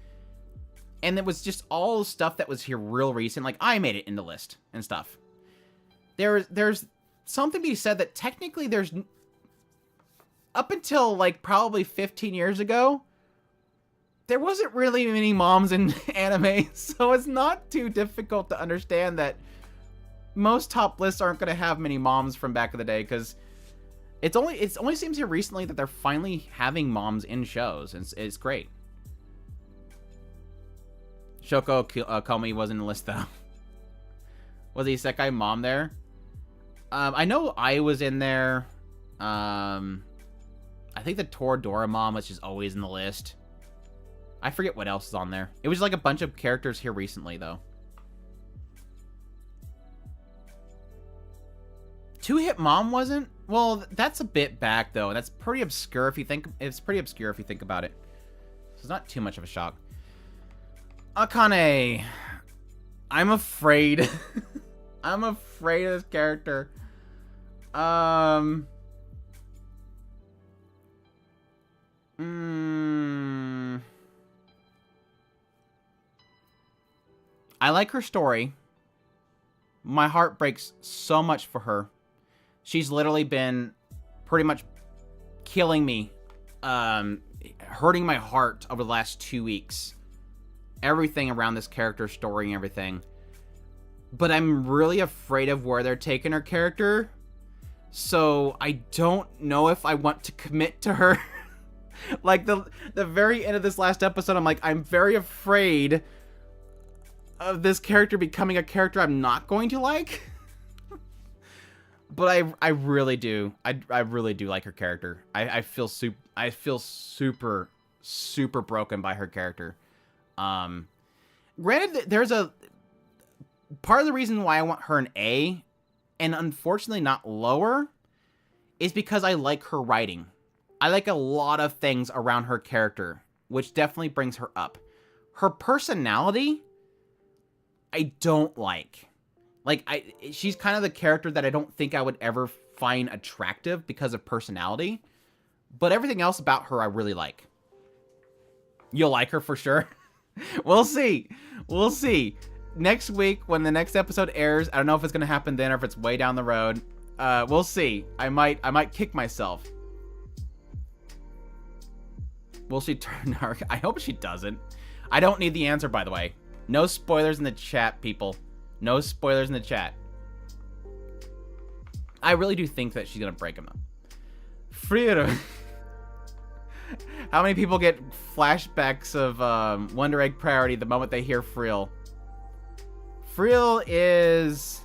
And it was just all stuff that was here real recent. Like, I made it in the list and stuff. There's something to be said that technically there's... Up until, like, probably 15 years ago, there wasn't really many moms in anime. So it's not too difficult to understand that most top lists aren't going to have many moms from back in the day. Because it only seems here recently that they're finally having moms in shows. And it's great. Shoko Komi was in the list, though. Was the Isekai mom there? I know I was in there. I think the Toradora mom was just always in the list. I forget what else is on there. It was like a bunch of characters here recently, though. Two-Hit Mom wasn't? Well, that's a bit back, though. That's pretty obscure if you think... It's pretty obscure if you think about it. So it's not too much of a shock. Akane, I'm afraid I'm afraid of this character. I like her story. My heart breaks so much for her. She's literally been pretty much killing me, hurting my heart over the last 2 weeks. Everything around this character's story and everything. But I'm really afraid of where they're taking her character. So I don't know if I want to commit to her. Like the very end of this last episode, I'm like, I'm very afraid of this character becoming a character I'm not going to like. But I really do. I really do like her character. I feel super broken by her character. Granted, there's a part of the reason why I want her an A, and unfortunately not lower, is because I like her writing. I like a lot of things around her character, which definitely brings her up. Her personality, I don't like. She's kind of the character that I don't think I would ever find attractive because of personality. But everything else about her I really like. You'll like her for sure. We'll see. We'll see. Next week, when the next episode airs, I don't know if it's going to happen then or if it's way down the road. We'll see. I might kick myself. Will she turn dark? I hope she doesn't. I don't need the answer, by the way. No spoilers in the chat, people. No spoilers in the chat. I really do think that she's going to break him up. Friera. How many people get flashbacks of Wonder Egg Priority the moment they hear Friel? Friel is...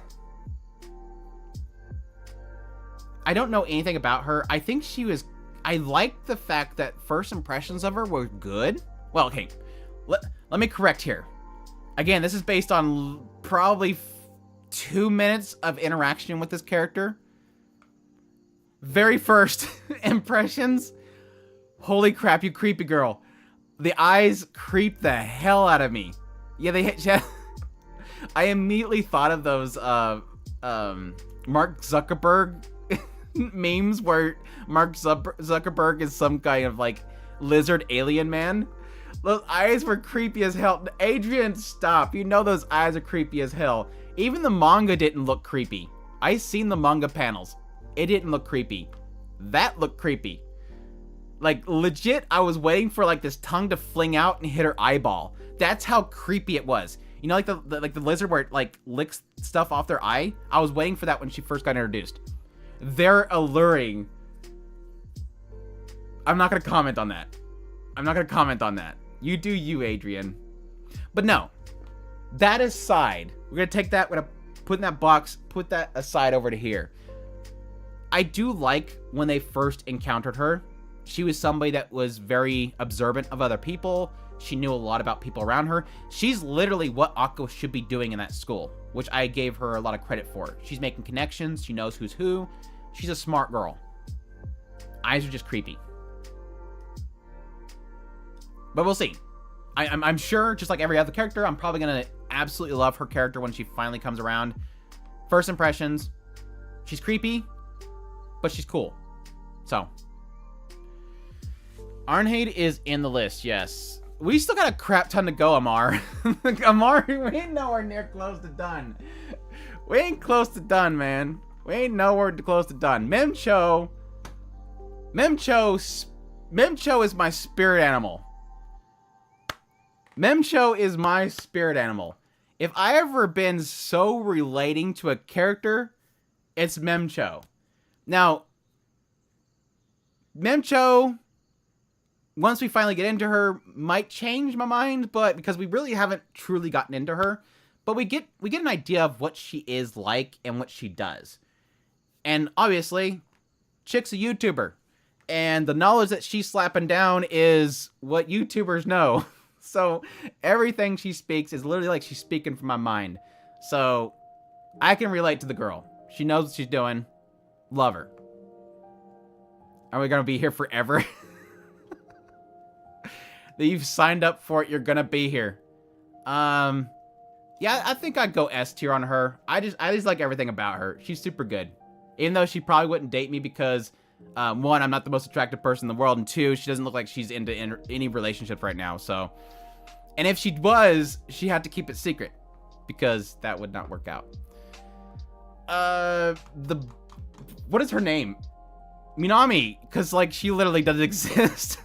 I don't know anything about her. I think she was... I like the fact that first impressions of her were good. Well, okay. Let me correct here. Again, this is based on probably 2 minutes of interaction with this character. Very first impressions. Holy crap, you creepy girl. The eyes creep the hell out of me. Yeah, they hit... I immediately thought of those Mark Zuckerberg memes where Mark Zuckerberg is some kind of like lizard alien man. Those eyes were creepy as hell. Adrian, stop. You know those eyes are creepy as hell. Even the manga didn't look creepy. I seen the manga panels. It didn't look creepy. That looked creepy. Like legit, I was waiting for like this tongue to fling out and hit her eyeball. That's how creepy it was. You know, like the lizard where it like licks stuff off their eye? I was waiting for that when she first got introduced. They're alluring. I'm not going to comment on that. I'm not going to comment on that. You do you, Adrian. But no. That aside, we're going to take that, we're going to put in that box, put that aside over to here. I do like when they first encountered her. She was somebody that was very observant of other people. She knew a lot about people around her. She's literally what Akko should be doing in that school, which I gave her a lot of credit for. She's making connections. She knows who's who. She's a smart girl. Eyes are just creepy. But we'll see. I'm sure, just like every other character, I'm probably going to absolutely love her character when she finally comes around. First impressions, she's creepy, but she's cool. So, Arnheid is in the list, yes. We still got a crap ton to go, Amar. Amar, we ain't nowhere near close to done. We ain't close to done, man. We ain't nowhere close to done. Memcho is my spirit animal. Memcho is my spirit animal. If I ever been so relating to a character, it's Memcho. Now, Memcho, once we finally get into her, might change my mind, but because we really haven't truly gotten into her, but we get an idea of what she is like and what she does. And obviously, chick's a YouTuber, and the knowledge that she's slapping down is what YouTubers know. So everything she speaks is literally like she's speaking from my mind. So I can relate to the girl. She knows what she's doing. Love her. Are we gonna be here forever? That you've signed up for it, you're gonna be here. Yeah, Yeah, I think I'd go S tier on her. I just like everything about her. She's super good. Even though she probably wouldn't date me because, one, I'm not the most attractive person in the world, and two, she doesn't look like she's into any relationships right now, so. And if she was, she had to keep it secret because that would not work out. What is her name? Minami, because, like, she literally doesn't exist.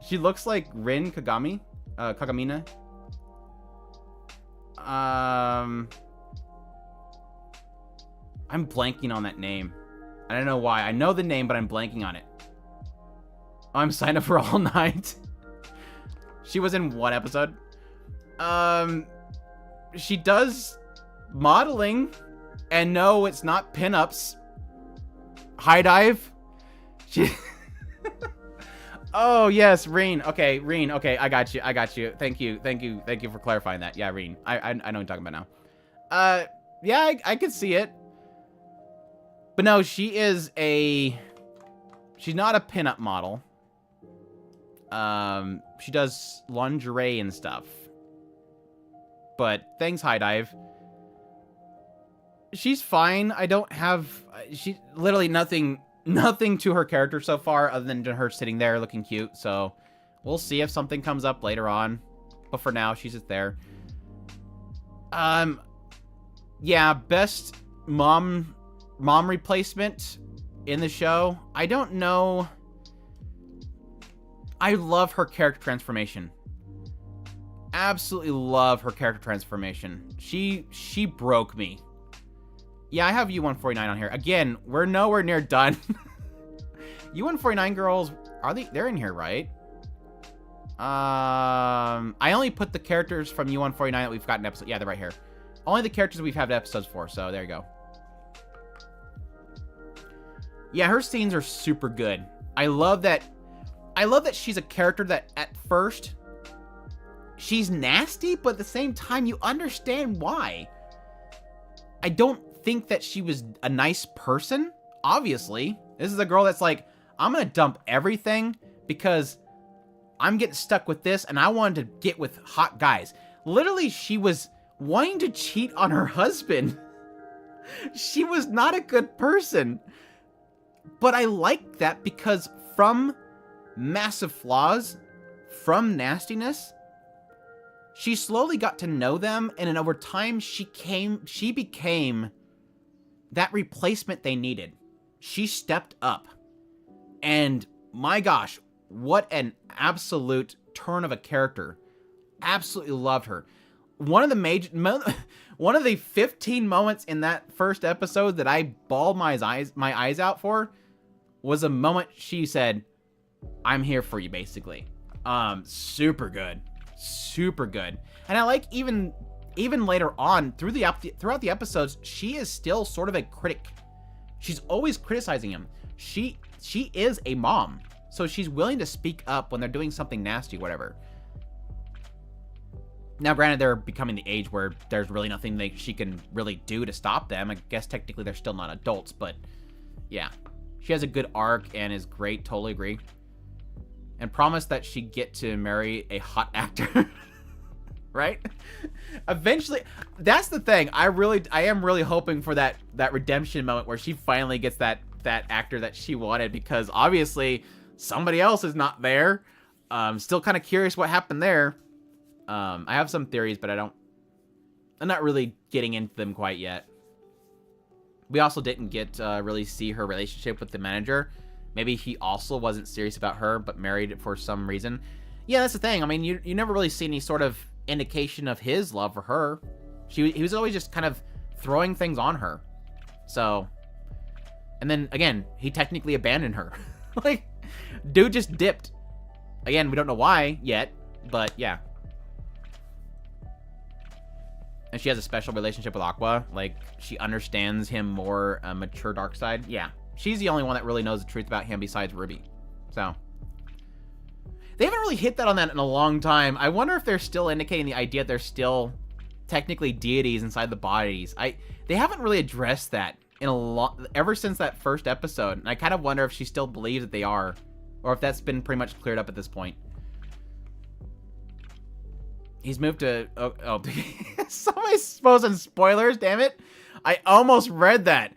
She looks like Rin Kagami. Kagamina. I'm blanking on that name. I don't know why. I know the name, but I'm blanking on it. Oh, I'm signed up for All Night. She was in one episode. She does modeling, and no, it's not pinups. High dive. She. Oh, yes, Reen. Okay, Reen. Okay, I got you. I got you. Thank you. Thank you. Thank you for clarifying that. Yeah, Reen. I know what you're talking about now. Yeah, I could see it. But no, she's not a pinup model. She does lingerie and stuff. But thanks, High Dive. She's fine. I don't have... She literally nothing to her character so far other than her sitting there looking cute. So we'll see if something comes up later on. But for now, she's just there. Yeah, best mom replacement in the show. I don't know. I love her character transformation. Absolutely love her character transformation. She broke me. Yeah, I have U149 on here. Again, we're nowhere near done. U149 girls, they're in here, right? I only put the characters from U149 that we've got in episode. Yeah, they're right here. Only the characters we've had episodes for, so there you go. Yeah, her scenes are super good. I love that she's a character that at first she's nasty, but at the same time you understand why. I don't think that she was a nice person, obviously. This is a girl that's like, I'm gonna dump everything because I'm getting stuck with this and I wanted to get with hot guys. Literally, she was wanting to cheat on her husband. She was not a good person. But I like that because from massive flaws, from nastiness, she slowly got to know them, and then over time, she became that replacement they needed. She stepped up. And my gosh, what an absolute turn of a character. Absolutely loved her. One of the 15 moments in that first episode that I bawled my eyes out for was a moment she said, I'm here for you, basically. Super good. Super good. And I like even later on throughout the episodes, she is still sort of a critic. She's always criticizing him. She is a mom, so she's willing to speak up when they're doing something nasty, whatever. Now, granted, they're becoming the age where there's really nothing she can really do to stop them. I guess technically they're still not adults, but yeah. She has a good arc and is great, totally agree. And promised that she'd get to marry a hot actor. Right? Eventually, that's the thing. I am really hoping for that redemption moment where she finally gets that actor that she wanted, because obviously somebody else is not there. Still kind of curious what happened there. I have some theories, but I'm not really getting into them quite yet. We also didn't get really see her relationship with the manager. Maybe he also wasn't serious about her, but married for some reason. Yeah, that's the thing. I mean, you never really see any sort of indication of his love for her. He was always just kind of throwing things on her. So, and then again, he technically abandoned her. Like, dude just dipped. Again, we don't know why yet, but yeah. And she has a special relationship with Aqua. Like, she understands him more, mature dark side. Yeah. She's the only one that really knows the truth about him besides Ruby. So. They haven't really hit that on that in a long time. I wonder if they're still indicating the idea that they're still technically deities inside the bodies. They haven't really addressed that in ever since that first episode. And I kind of wonder if she still believes that they are. Or if that's been pretty much cleared up at this point. He's moved to... Oh. Somebody's posting spoilers, damn it. I almost read that.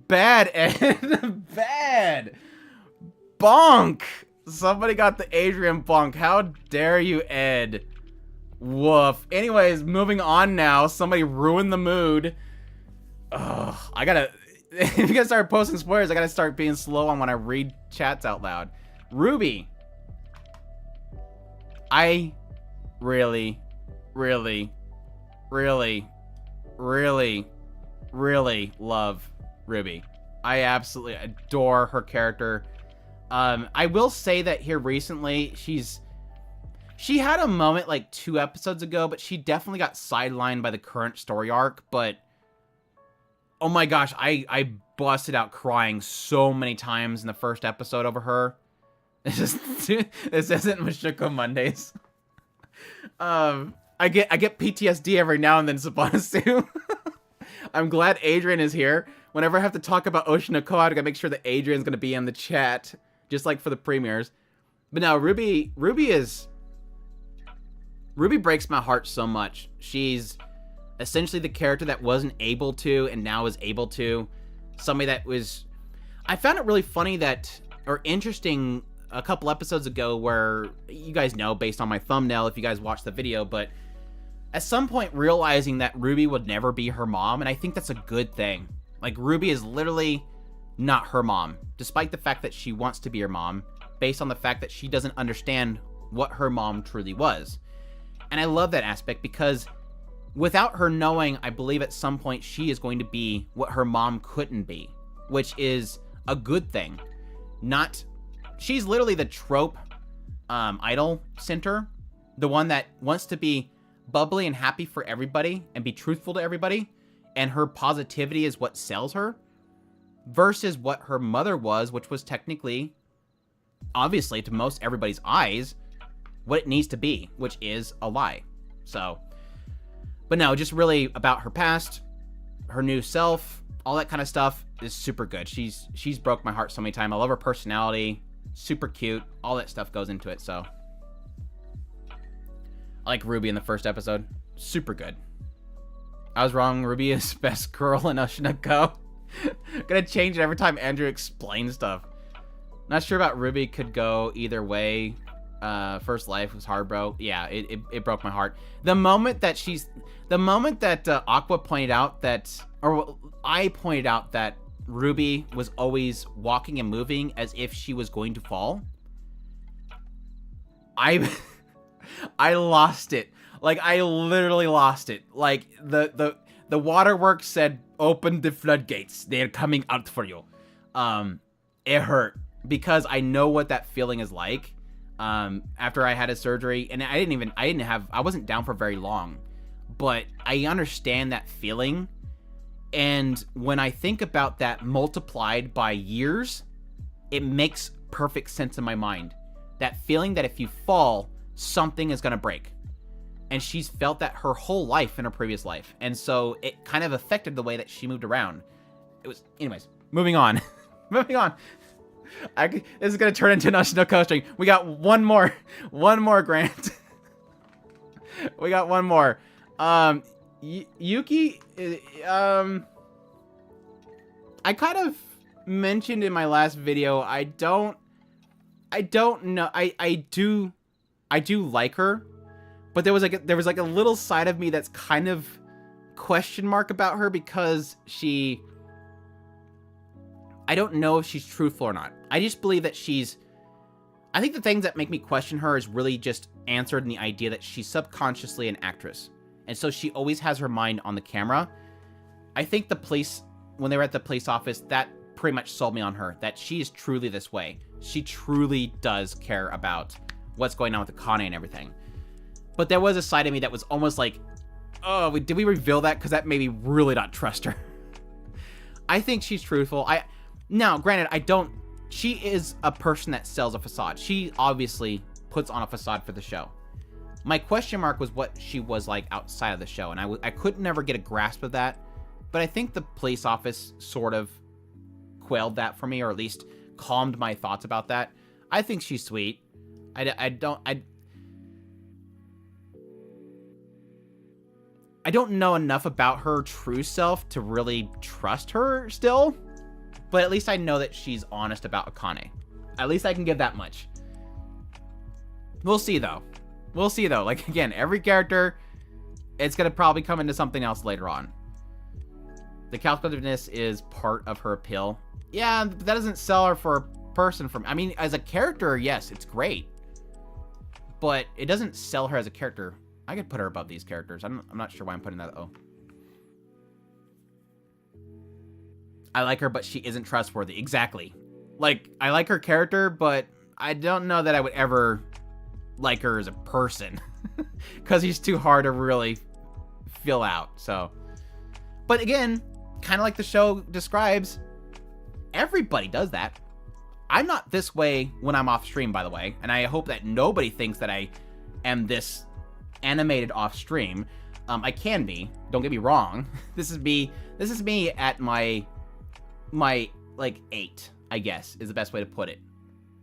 Bad, Ed. Bad. Bonk. Somebody got the Adrian bonk. How dare you, Ed. Woof. Anyways, moving on now. Somebody ruined the mood. Ugh. I gotta... If you guys start posting spoilers, I gotta start being slow on when I read chats out loud. Ruby. I really, really, really, really, really love Ruby. I absolutely adore her character. I will say that here recently, she had a moment like 2 episodes ago, but she definitely got sidelined by the current story arc. But oh my gosh, I busted out crying so many times in the first episode over her. This isn't Mashiko Mondays. I get PTSD every now and then, Sabasu. I'm glad Adrian is here. Whenever I have to talk about Oshinoko, I gotta make sure that Adrian's gonna be in the chat, just like for the premieres. But now Ruby breaks my heart so much. She's essentially the character that wasn't able to and now is able to. Somebody that was... I found it really funny that, or interesting, a couple episodes ago where, you guys know based on my thumbnail if you guys watched the video, but at some point realizing that Ruby would never be her mom, and I think that's a good thing. Like, Ruby is literally not her mom, despite the fact that she wants to be her mom, based on the fact that she doesn't understand what her mom truly was. And I love that aspect because without her knowing, I believe at some point she is going to be what her mom couldn't be, which is a good thing. She's literally the trope idol center, the one that wants to be bubbly and happy for everybody and be truthful to everybody, and her positivity is what sells her, versus what her mother was, which was technically, obviously to most everybody's eyes, what it needs to be, which is a lie. So, but no, just really about her past, her new self, all that kind of stuff is super good. She's broke my heart so many times. I love her personality, super cute, all that stuff goes into it. So I like Ruby in the first episode, super good. I was wrong. Ruby is best girl in Oshinoko. Gonna change it every time Andrew explains stuff. Not sure about Ruby, could go either way. First life was hard, bro. Yeah, it broke my heart. The moment that Aqua pointed out that, or I pointed out that Ruby was always walking and moving as if she was going to fall, I lost it. Like, I literally lost it. Like, the waterworks said, open the floodgates. They're coming out for you. It hurt because I know what that feeling is like. After I had a surgery, and I wasn't down for very long, but I understand that feeling. And when I think about that multiplied by years, it makes perfect sense in my mind. That feeling that if you fall, something is going to break. And she's felt that her whole life in her previous life. And so it kind of affected the way that she moved around. Anyways, moving on. Moving on. This is going to turn into an Oshinoko string. We got one more Grant. We got one more. Yuki, I kind of mentioned in my last video, I don't know. I do like her, but there was like a little side of me that's kind of question mark about her because I don't know if she's truthful or not. I just believe that I think the things that make me question her is really just answered in the idea that she's subconsciously an actress. And so she always has her mind on the camera. I think the police, when they were at the police office, that pretty much sold me on her, that she is truly this way. She truly does care about what's going on with Akane and everything. But there was a side of me that was almost like, oh, did we reveal that? Because that made me really not trust her. I think she's truthful. Now, granted, she is a person that sells a facade. She obviously puts on a facade for the show. My question mark was what she was like outside of the show, and I couldn't never get a grasp of that. But I think the police office sort of quelled that for me, or at least calmed my thoughts about that. I think she's sweet. I don't know enough about her true self to really trust her still, but at least I know that she's honest about Akane. At least I can give that much. We'll see, though. We'll see, though. Like, again, every character, it's going to probably come into something else later on. The calculativeness is part of her appeal. Yeah, that doesn't sell her for a person from... I mean, as a character, yes, it's great. But it doesn't sell her as a character. I could put her above these characters. I'm not sure why I'm putting that. Oh. I like her, but she isn't trustworthy. Exactly. Like, I like her character, but I don't know that I would ever like her as a person. Because he's too hard to really fill out, so... But again, kind of like the show describes, everybody does that. I'm not this way when I'm off stream, by the way, and I hope that nobody thinks that I am this animated off stream. I can be. Don't get me wrong. This is me at my like 8, I guess, is the best way to put it.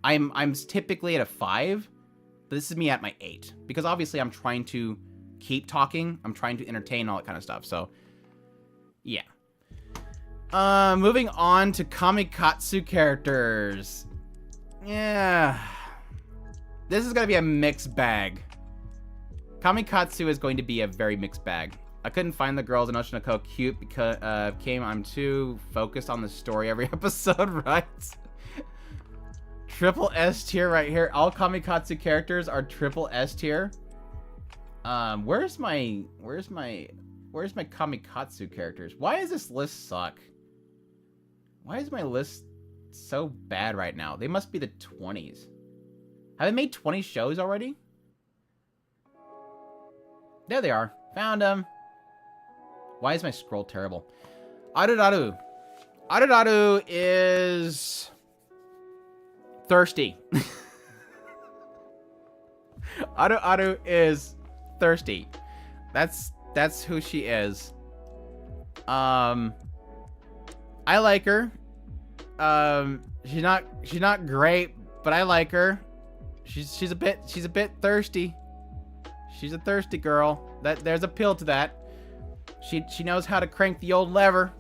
I'm typically at a 5, but this is me at my 8 because obviously I'm trying to keep talking. I'm trying to entertain, all that kind of stuff. So, yeah. Moving on to Kamikatsu characters. Yeah. This is going to be a mixed bag. Kamikatsu is going to be a very mixed bag. I couldn't find the girls in Oshinoko cute because I'm too focused on the story every episode, right? Triple S tier right here. All Kamikatsu characters are triple S tier. Where's my Kamikatsu characters? Why does this list suck? Why is my list so bad right now? They must be the 20s. Have they made 20 shows already? There they are. Found them. Why is my scroll terrible? Arudaru. Arudaru is thirsty. Aru is thirsty. That's who she is. I like her. She's not great, but I like her. She's a bit thirsty. She's a thirsty girl. There's appeal to that. She knows how to crank the old lever.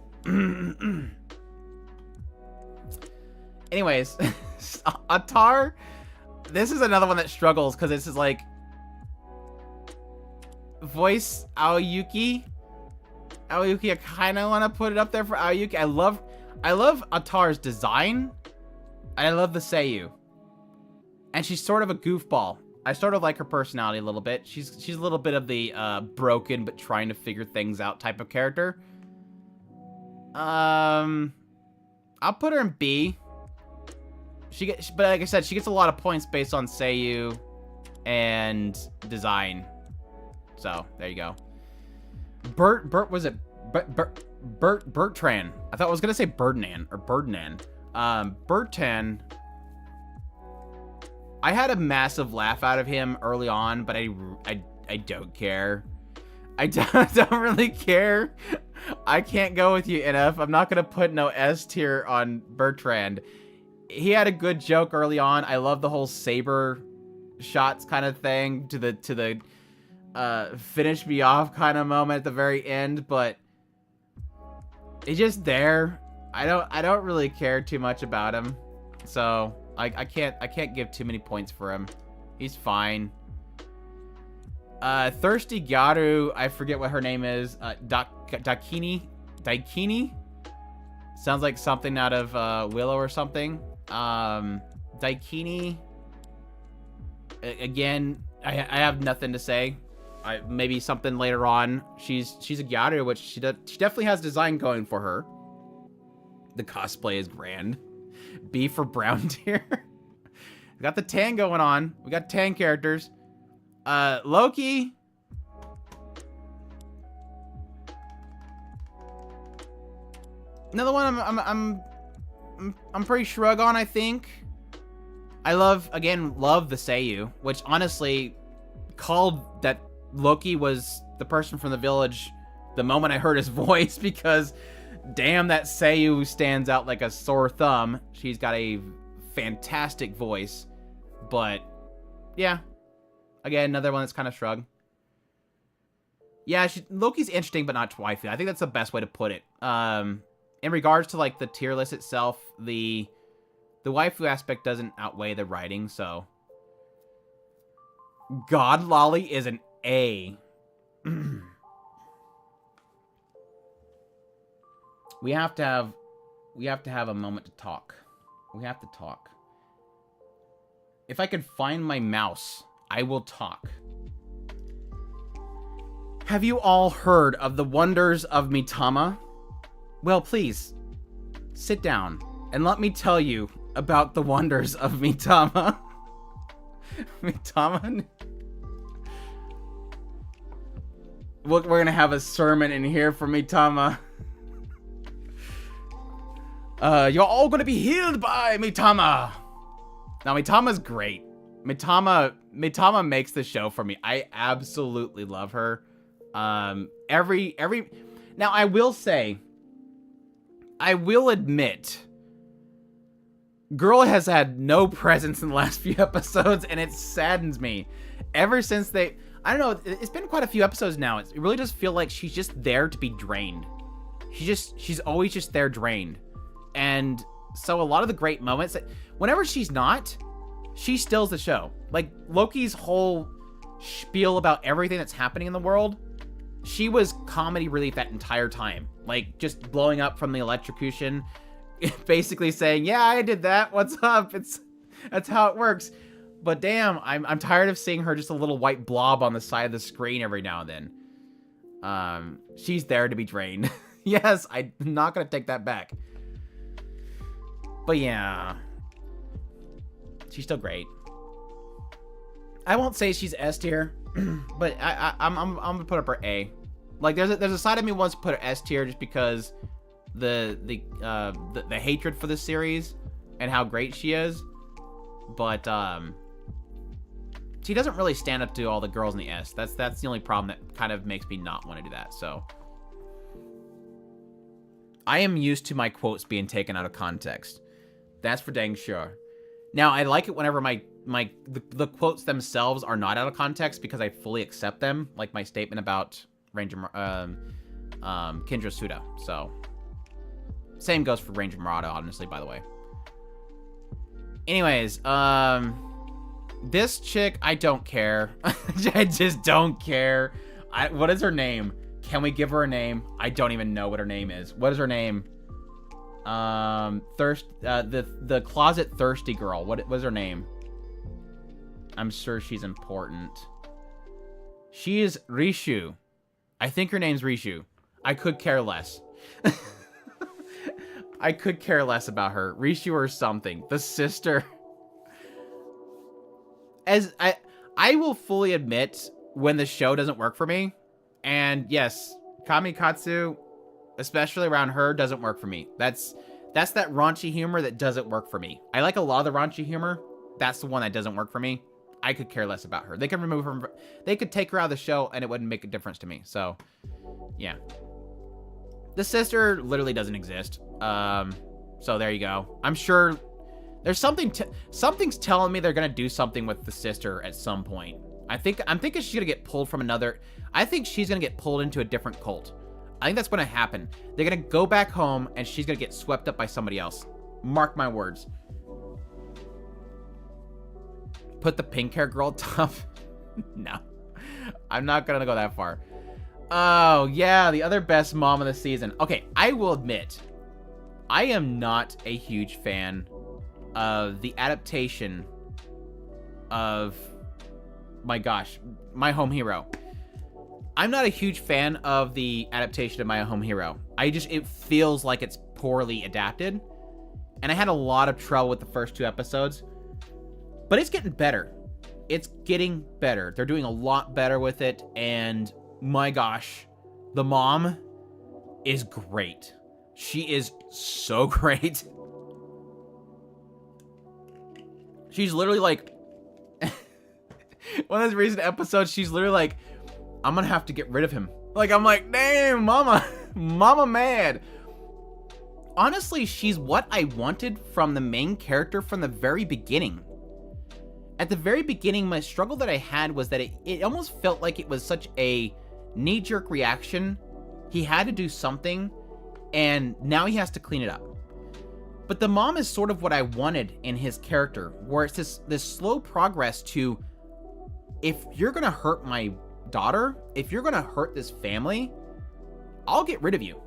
Anyways, Atar, this is another one that struggles because this is like voice Aoyuki. Aoyuki, I kind of want to put it up there for Aoyuki. I love Atar's design. And I love the Seiyu. And she's sort of a goofball. I sort of like her personality a little bit. She's a little bit of the broken but trying to figure things out type of character. I'll put her in B. But like I said, she gets a lot of points based on Seiyu and design. So there you go. Bertrand. I thought I was gonna say Birdnan or Birdnan. Bertrand. I had a massive laugh out of him early on, but I don't care. I don't really care. I can't go with you, NF. I'm not gonna put no S tier on Bertrand. He had a good joke early on. I love the whole saber shots kind of thing to the finish me off kind of moment at the very end, but he's just there. I don't really care too much about him, so I can't give too many points for him. He's fine. Thirsty Gyaru, I forget what her name is. Daikini? Sounds like something out of Willow or something. Daikini. Again, I have nothing to say. Maybe something later on. She's a Gyaru, which she definitely has design going for her. The cosplay is grand. B for brown tier. We got the tan going on. We got tan characters. Loki. Another one I'm pretty shrug on, I think. I love the Seiyu, which honestly called that Loki was the person from the village the moment I heard his voice, because damn, that Seiyu stands out like a sore thumb. She's got a fantastic voice, but yeah, again, another one that's kind of shrug. Yeah, Loki's interesting, but not waifu. I think that's the best way to put it. In regards to, like, the tier list itself, the waifu aspect doesn't outweigh the writing, so... God Lolly is an A. We have to have a moment to talk. We have to talk. If I could find my mouse, I will talk. Have you all heard of the wonders of Mitama? Well, please, sit down and let me tell you about the wonders of Mitama. Mitama? We're gonna have a sermon in here for Mitama. You're all gonna be healed by Mitama. Now, Mitama's great. Mitama makes the show for me. I absolutely love her. Now, I will admit, girl has had no presence in the last few episodes, and it saddens me. Ever since I don't know, it's been quite a few episodes now. It really does feel like she's just there to be drained. She's always just there drained. And so a lot of the great moments, whenever she's not, she steals the show. Like, Loki's whole spiel about everything that's happening in the world, she was comedy relief that entire time. Like, just blowing up from the electrocution, basically saying, yeah, I did that, what's up? That's how it works. But damn, I'm tired of seeing her just a little white blob on the side of the screen every now and then. She's there to be drained. Yes, I'm not gonna take that back. But yeah, she's still great. I won't say she's S tier, but I'm gonna put up her A. Like, there's a side of me wants to put her S tier just because the hatred for this series and how great she is, but she doesn't really stand up to all the girls in the S. That's the only problem that kind of makes me not want to do that. So I am used to my quotes being taken out of context. That's for dang sure. Now, I like it whenever the quotes themselves are not out of context because I fully accept them, like my statement about Kendra Suda. So, same goes for Ranger Murata, honestly, by the way. Anyways, this chick, I don't care. I just don't care. What is her name? Can we give her a name? I don't even know what her name is. What is her name? The closet thirsty girl. What was her name? I'm sure she's important. She is Rishu. I think her name's Rishu. I could care less. I could care less about her. Rishu or something. The sister. As I will fully admit when the show doesn't work for me. And yes, Kamikatsu, especially around her, doesn't work for me. That's that raunchy humor that doesn't work for me. I like a lot of the raunchy humor. That's the one that doesn't work for me. I could care less about her. They can remove her. They could take her out of the show and it wouldn't make a difference to me. So, yeah. The sister literally doesn't exist. So there you go. I'm sure there's something's telling me they're going to do something with the sister at some point. I'm thinking she's going to get pulled from another. I think she's going to get pulled into a different cult. I think that's going to happen. They're going to go back home and she's going to get swept up by somebody else. Mark my words. Put the pink hair girl top. No. I'm not going to go that far. Oh, yeah. The other best mom of the season. Okay. I will admit, I am not a huge fan of the adaptation of, my gosh, My Home Hero. I'm not a huge fan of the adaptation of My Home Hero. It feels like it's poorly adapted. And I had a lot of trouble with the first 2 episodes. But it's getting better. It's getting better. They're doing a lot better with it. And my gosh, the mom is great. She is so great. She's literally like, one of those recent episodes, she's literally like, I'm gonna have to get rid of him. Like, I'm like, damn, mama, mama mad. Honestly, she's what I wanted from the main character from the very beginning. At the very beginning, my struggle that I had was that it almost felt like it was such a knee-jerk reaction. He had to do something, and now he has to clean it up. But the mom is sort of what I wanted in his character, where it's this slow progress to, if you're gonna hurt my daughter, if you're gonna hurt this family, I'll get rid of you.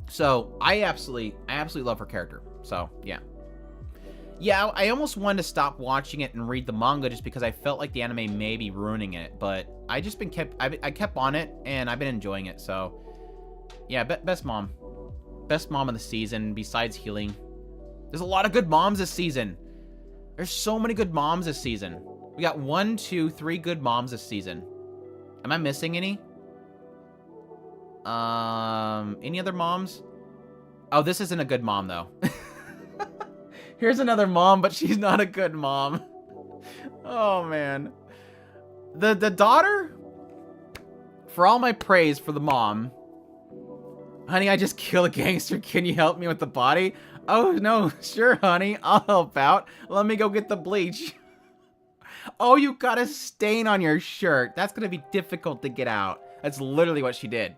So I absolutely love her character. So yeah. Yeah, I almost wanted to stop watching it and read the manga just because I felt like the anime may be ruining it, but I kept on it and I've been enjoying it. So yeah, best mom of the season besides healing. There's a lot of good moms this season. There's so many good moms this season. We got 1, 2, 3 good moms this season. Am I missing any? Any other moms? Oh, this isn't a good mom though. Here's another mom, but she's not a good mom. Oh man. The daughter, for all my praise for the mom, honey, I just killed a gangster. Can you help me with the body? Oh no, sure honey, I'll help out. Let me go get the bleach. Oh, you got a stain on your shirt. That's gonna be difficult to get out. That's literally what she did.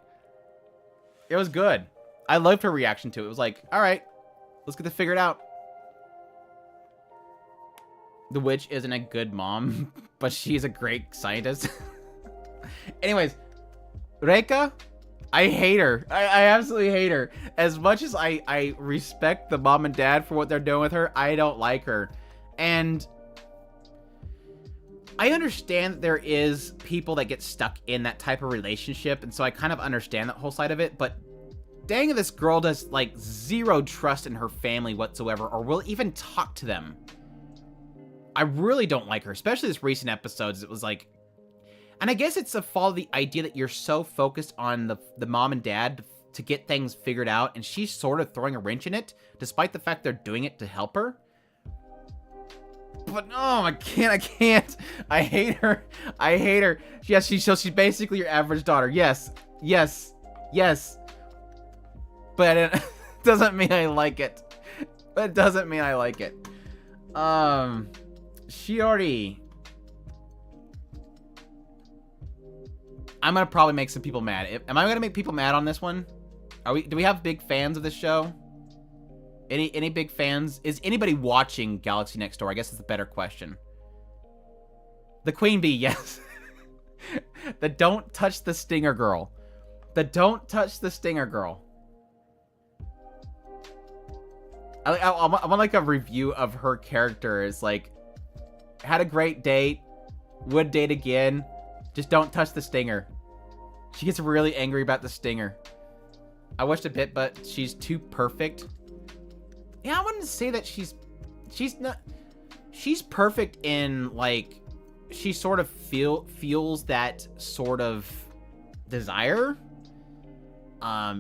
It was good. I loved her reaction to it. It was like, all right, let's get this figured out. The witch isn't a good mom, but she's a great scientist. Anyways, Reika, I hate her. I absolutely hate her. As much as I respect the mom and dad for what they're doing with her, I don't like her. And I understand that there is people that get stuck in that type of relationship, and so I kind of understand that whole side of it, but dang, this girl does, like, zero trust in her family whatsoever, or will even talk to them. I really don't like her, especially this recent episodes. It was like, and I guess it's a fall of the idea that you're so focused on the mom and dad to get things figured out, and she's sort of throwing a wrench in it, despite the fact they're doing it to help her. But no, I can't. I hate her. I hate her. Yes, she's basically your average daughter. Yes. But it doesn't mean I like it. She already... I'm gonna probably make some people mad. Am I gonna make people mad on this one? Do we have big fans of this show? Any big fans? Is anybody watching Galaxy Next Door? I guess it's a better question. The Queen Bee, yes. The don't touch the stinger girl. The don't touch the stinger girl. I want like a review of her character. It's like, had a great date, would date again, just don't touch the stinger. She gets really angry about the stinger. I watched a bit, but she's too perfect. Yeah, I wouldn't say that she's not... She's perfect in, like, she sort of feels that sort of desire.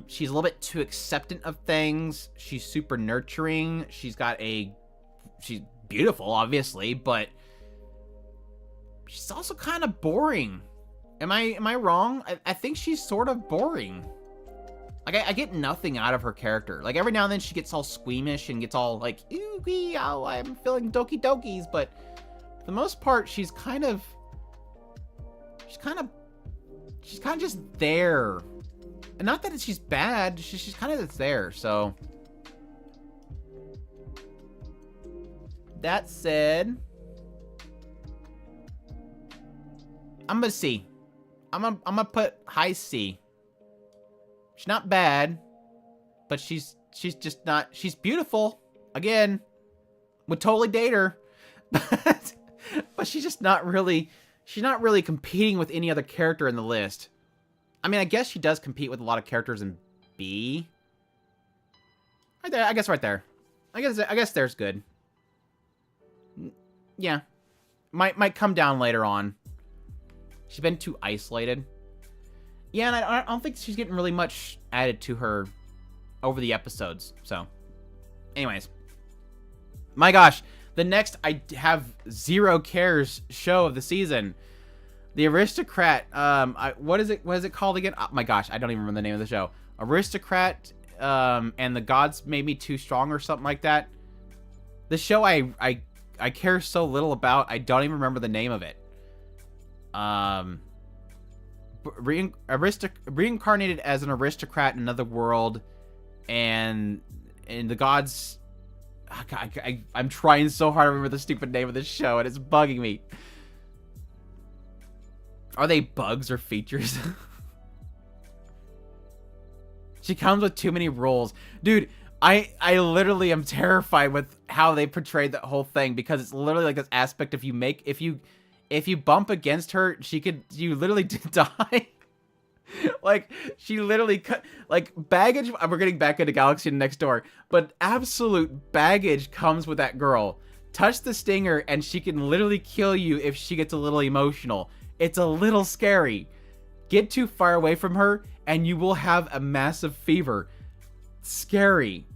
She's a little bit too acceptant of things. She's super nurturing. She's beautiful, obviously, but she's also kind of boring. Am I wrong? I think she's sort of boring. Like, I get nothing out of her character. Like, every now and then she gets all squeamish and gets all like, ooh, wee, ow, I'm feeling doki dokis, but for the most part, she's kind of just there. And not that she's bad, she's kind of just there, so. That said, I'm gonna C. I'm gonna put high C. She's not bad, but she's just not, she's beautiful. Again, would totally date her. But she's just not really, she's not really competing with any other character in the list. I mean, I guess she does compete with a lot of characters in B. Right there, I guess right there. I guess there's good. Yeah. Might come down later on. She's been too isolated. Yeah, and I don't think she's getting really much added to her over the episodes. So, anyways. My gosh. The next, I have zero cares show of the season. The Aristocrat, what is it called again? Oh my gosh, I don't even remember the name of the show. Aristocrat, and the Gods Made Me Too Strong or something like that. The show I care so little about, I don't even remember the name of it. reincarnated as an aristocrat in another world, and the gods. I'm trying so hard to remember the stupid name of this show, and it's bugging me. Are they bugs or features? She comes with too many rules. Dude, I literally am terrified with how they portrayed that whole thing, because it's literally like this aspect if you bump against her, you literally die. Like, she literally cut, like, baggage. We're getting back into Galaxy Next Door, but absolute baggage comes with that girl. Touch the stinger and she can literally kill you if she gets a little emotional. It's a little scary. Get too far away from her and you will have a massive fever. Scary.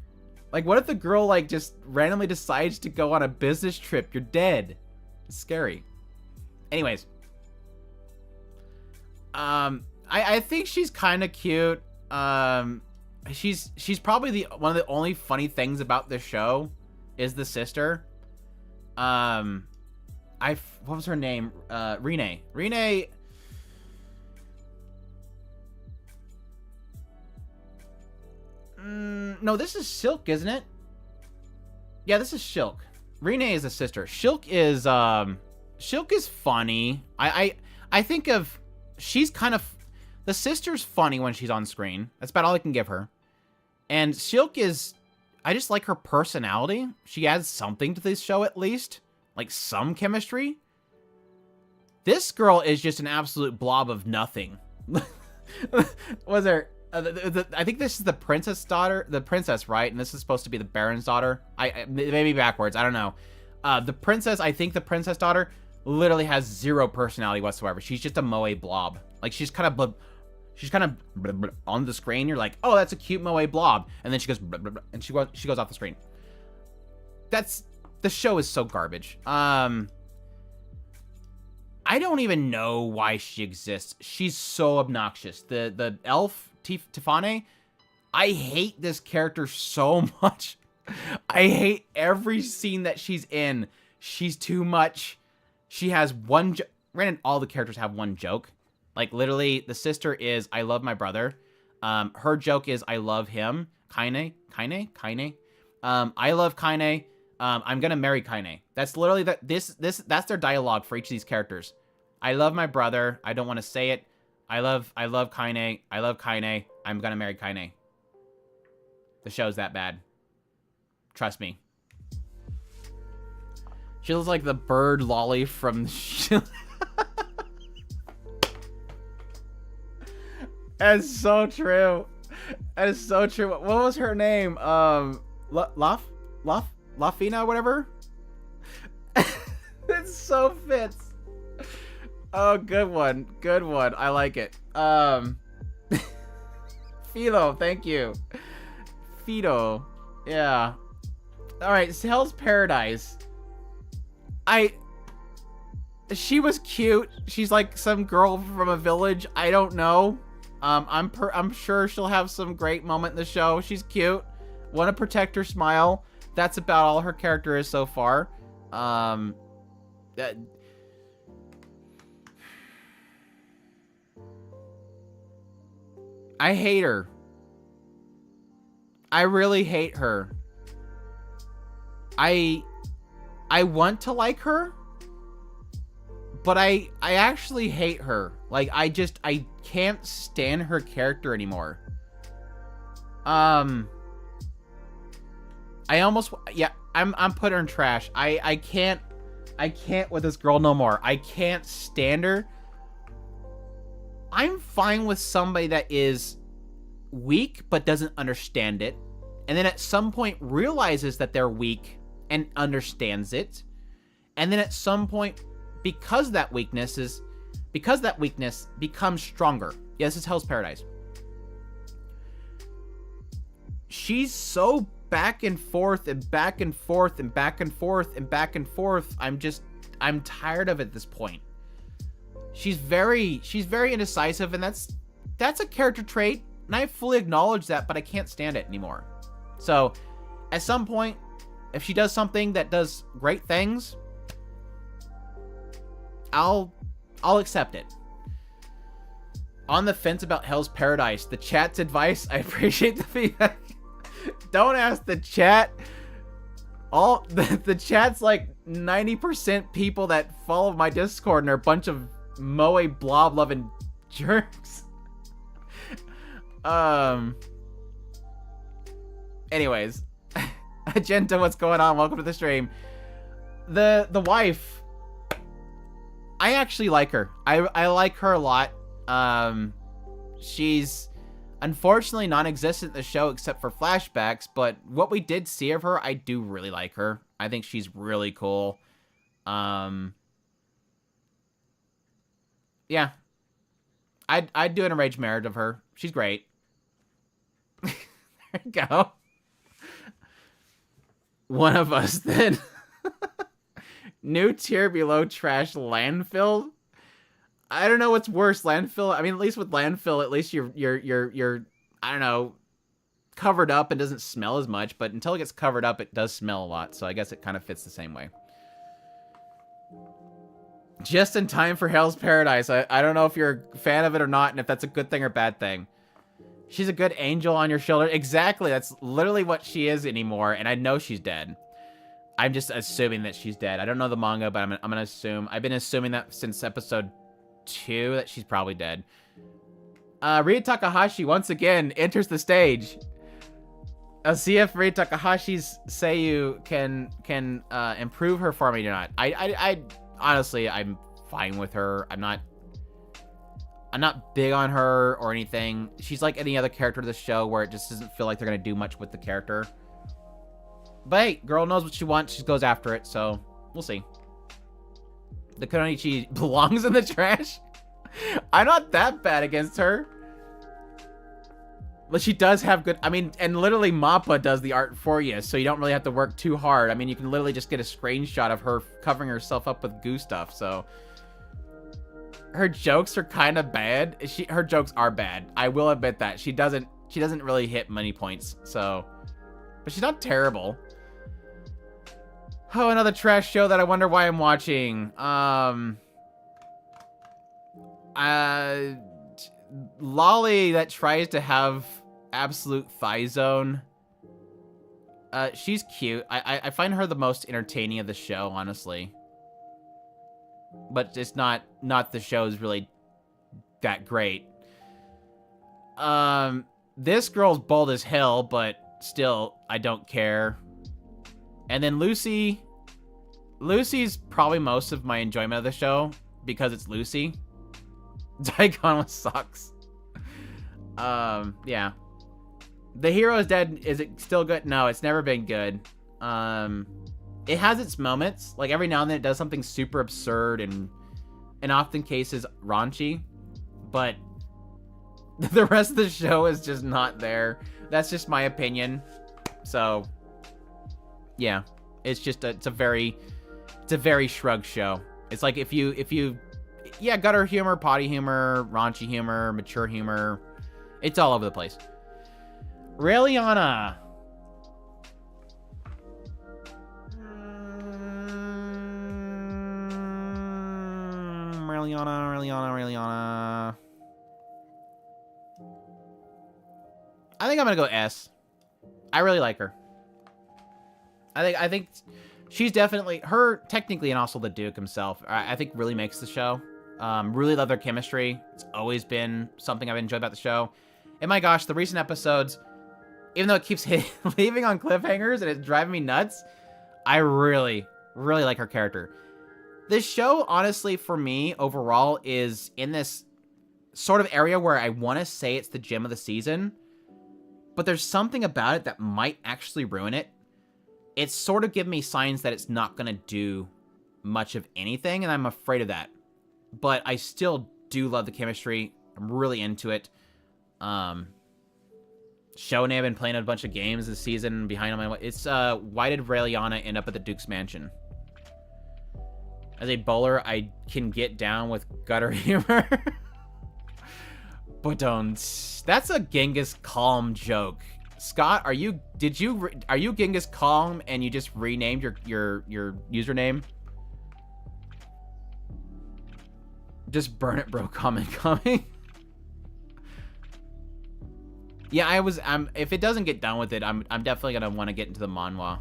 Like, what if the girl, like, just randomly decides to go on a business trip? You're dead. It's scary. Anyways. I think she's kind of cute. She's probably one of the only funny things about this show is the sister. What was her name? Rene. No, this is Silk, isn't it? Yeah, this is Silk. Rene is a sister. Silk is funny. I think of, she's kind of, the sister's funny when she's on screen. That's about all I can give her. And Silk is, I just like her personality. She adds something to this show at least. Like some chemistry. This girl is just an absolute blob of nothing. Was there, I think this is the princess daughter, the princess, right? And this is supposed to be the baron's daughter. Maybe backwards, I don't know. The princess, I think the princess daughter literally has zero personality whatsoever. She's just a moe blob. Like, she's kind of on the screen. You're like, oh, that's a cute moe blob, and then she goes and she goes off the screen. The show is so garbage. I don't even know why she exists. She's so obnoxious. The elf Tifane, I hate this character so much. I hate every scene that she's in. She's too much. She has one joke. Granted, all the characters have one joke. Like, literally, the sister is, I love my brother. Her joke is, I love him. Kaine. I love Kaine. I'm gonna marry Kaine. That's literally that's their dialogue for each of these characters. I love my brother. I don't want to say it. I love Kaine. I love Kaine. I'm gonna marry Kaine. The show's that bad. Trust me. She looks like the bird Lolly from That's so true. That is so true. What was her name? Lafina, whatever. It so fits. Oh, good one. Good one. I like it. Philo, thank you. Fido. Yeah. Alright, Hell's Paradise. She was cute. She's like some girl from a village. I don't know. I'm sure she'll have some great moment in the show. She's cute. Want to protect her smile. That's about all her character is so far. I hate her. I really hate her. I want to like her, but I actually hate her. Like, I can't stand her character anymore. I'm putting her in trash. I can't with this girl no more. I can't stand her. I'm fine with somebody that is weak but doesn't understand it, and then at some point realizes that they're weak and understands it, and then at some point, because that weakness becomes stronger. Yeah, this is Hell's Paradise. She's so back and forth and back and forth and back and forth and back and forth. I'm tired of it at this point. She's very indecisive, and that's a character trait, and I fully acknowledge that, but I can't stand it anymore. So, at some point, if she does something that does great things, I'll accept it. On the fence about Hell's Paradise. The chat's advice. I appreciate the feedback. Don't ask the chat. All the chat's like 90% people that follow my Discord and are a bunch of moe blob loving jerks. Anyways, Agenta, what's going on? Welcome to the stream. The wife, I actually like her. I like her a lot. She's unfortunately non-existent in the show except for flashbacks, but what we did see of her, I do really like her. I think she's really cool. Yeah. I'd do an arranged marriage of her. She's great. There you go. One of us then. New tier below trash landfill. I don't know what's worse, landfill. I mean, at least with landfill, at least you're I don't know, covered up and doesn't smell as much. But until it gets covered up, it does smell a lot. So I guess it kind of fits the same way. Just in time for Hell's Paradise. I don't know if you're a fan of it or not, and if that's a good thing or bad thing. She's a good angel on your shoulder. Exactly. That's literally what she is anymore. And I know she's dead. I'm just assuming that she's dead. I don't know the manga, but I'm going to assume. I've been assuming that since episode 2 that she's probably dead. Rie Takahashi once again enters the stage. I'll see if Rie Takahashi's Seiyu can improve her for me or not. I honestly, I'm fine with her. I'm not big on her or anything. She's like any other character of the show where it just doesn't feel like they're going to do much with the character. But hey, girl knows what she wants. She goes after it, so we'll see. The Kunoichi belongs in the trash? I'm not that bad against her. But she does have good... I mean, and literally Mappa does the art for you, so you don't really have to work too hard. I mean, you can literally just get a screenshot of her covering herself up with goo stuff, so... Her jokes are kind of bad. Her jokes are bad. I will admit that. She doesn't really hit many points, so... But she's not terrible. Oh, another trash show that I wonder why I'm watching. Lolly that tries to have absolute thigh zone. She's cute. I find her the most entertaining of the show, honestly. But it's not the show's really that great. This girl's bold as hell, but still, I don't care. And then Lucy's probably most of my enjoyment of the show because it's Lucy. Daikon sucks. Yeah. The Hero is Dead, is it still good? No, it's never been good. It has its moments. Like, every now and then it does something super absurd and in often cases raunchy. But the rest of the show is just not there. That's just my opinion. So... yeah, it's just it's a very shrug show. It's like if you gutter humor, potty humor, raunchy humor, mature humor, it's all over the place. Raeliana. Raeliana. I think I'm gonna go S. I really like her. I think she's definitely her technically, and also the Duke himself. I think really makes the show. Really love their chemistry. It's always been something I've enjoyed about the show. And my gosh, the recent episodes, even though it keeps leaving on cliffhangers and it's driving me nuts, I really like her character. This show, honestly, for me overall, is in this sort of area where I want to say it's the gem of the season, but there's something about it that might actually ruin it. It's sort of giving me signs that it's not going to do much of anything, and I'm afraid of that. But I still do love the chemistry. I'm really into it. Show and I've been playing a bunch of games this season behind on my... It's, why did Raeliana end up at the Duke's mansion? As a bowler, I can get down with gutter humor. But that's a Genghis Khan joke. Scott, are you Genghis Khan and you just renamed your username? Just burn it, bro. Comment coming. Yeah, if it doesn't get done with it, I'm definitely gonna want to get into the manhwa.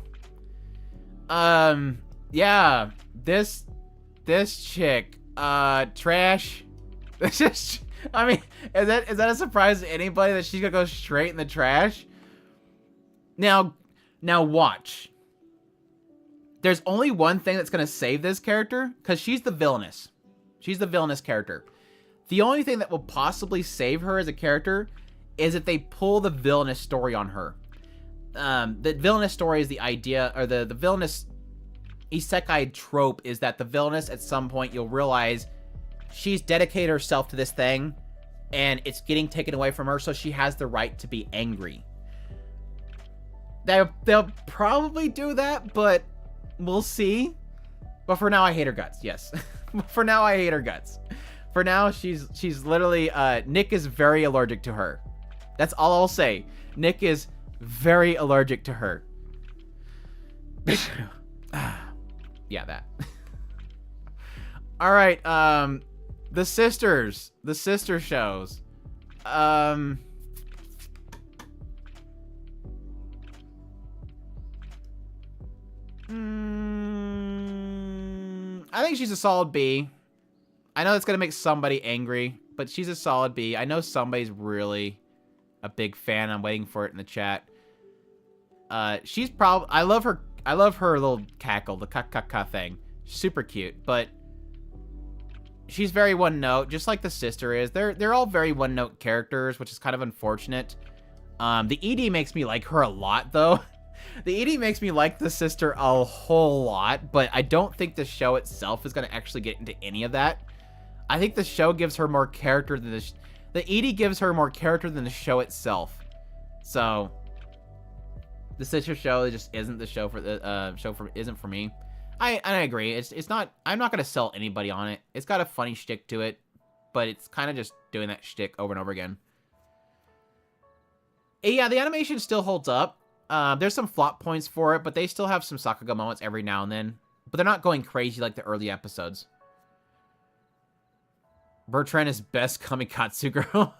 Yeah, this chick, trash. It's just, I mean, is that a surprise to anybody that she's gonna go straight in the trash? Now watch. There's only one thing that's gonna save this character, because she's the villainess. She's the villainous character. The only thing that will possibly save her as a character is if they pull the villainous story on her. The villainous story is the idea, or the villainous isekai trope is that the villainess, at some point, you'll realize she's dedicated herself to this thing, and it's getting taken away from her, so she has the right to be angry. They'll probably do that, but we'll see. But for now, I hate her guts. Yes. For now, I hate her guts. For now, she's literally, Nick is very allergic to her. That's all I'll say. Nick is very allergic to her. Yeah, that. All right, the sisters. The sister shows. I think she's a solid B. I know it's gonna make somebody angry, but she's a solid B. I know somebody's really a big fan. I'm waiting for it in the chat. She's probably... I love her little cackle, the ka thing. Super cute, but she's very one note, just like the sister is. They're all very one note characters, which is kind of unfortunate. The ED makes me like her a lot, though. The ED makes me like the sister a whole lot, but I don't think the show itself is going to actually get into any of that. I think the show gives her more character than the ED gives her more character than the show itself. So the sister show just isn't the show for the isn't for me. I agree. It's not. I'm not gonna sell anybody on it. It's got a funny shtick to it, but it's kind of just doing that shtick over and over again. Yeah, the animation still holds up. There's some flop points for it, but they still have some Sakuga moments every now and then. But they're not going crazy like the early episodes. Bertrand is best Kamikatsu girl.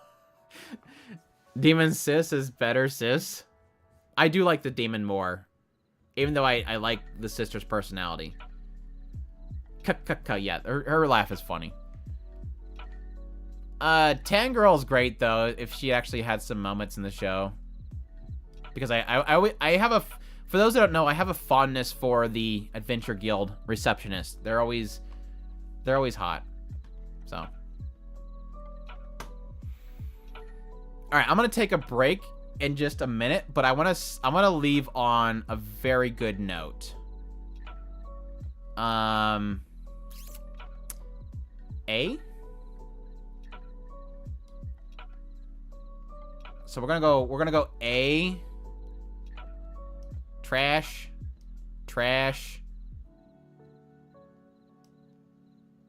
Demon sis is better sis. I do like the demon more. Even though I like the sister's personality. Yeah, her laugh is funny. Tangirl's great, though, if she actually had some moments in the show. Because I have a... For those that don't know, I have a fondness for the Adventure Guild receptionists. They're always hot. So... Alright, I'm gonna take a break in just a minute, but I want to leave on a very good note. A. So we're gonna go A. Trash.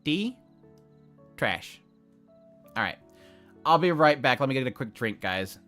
D. Trash. All right. I'll be right back. Let me get a quick drink, guys.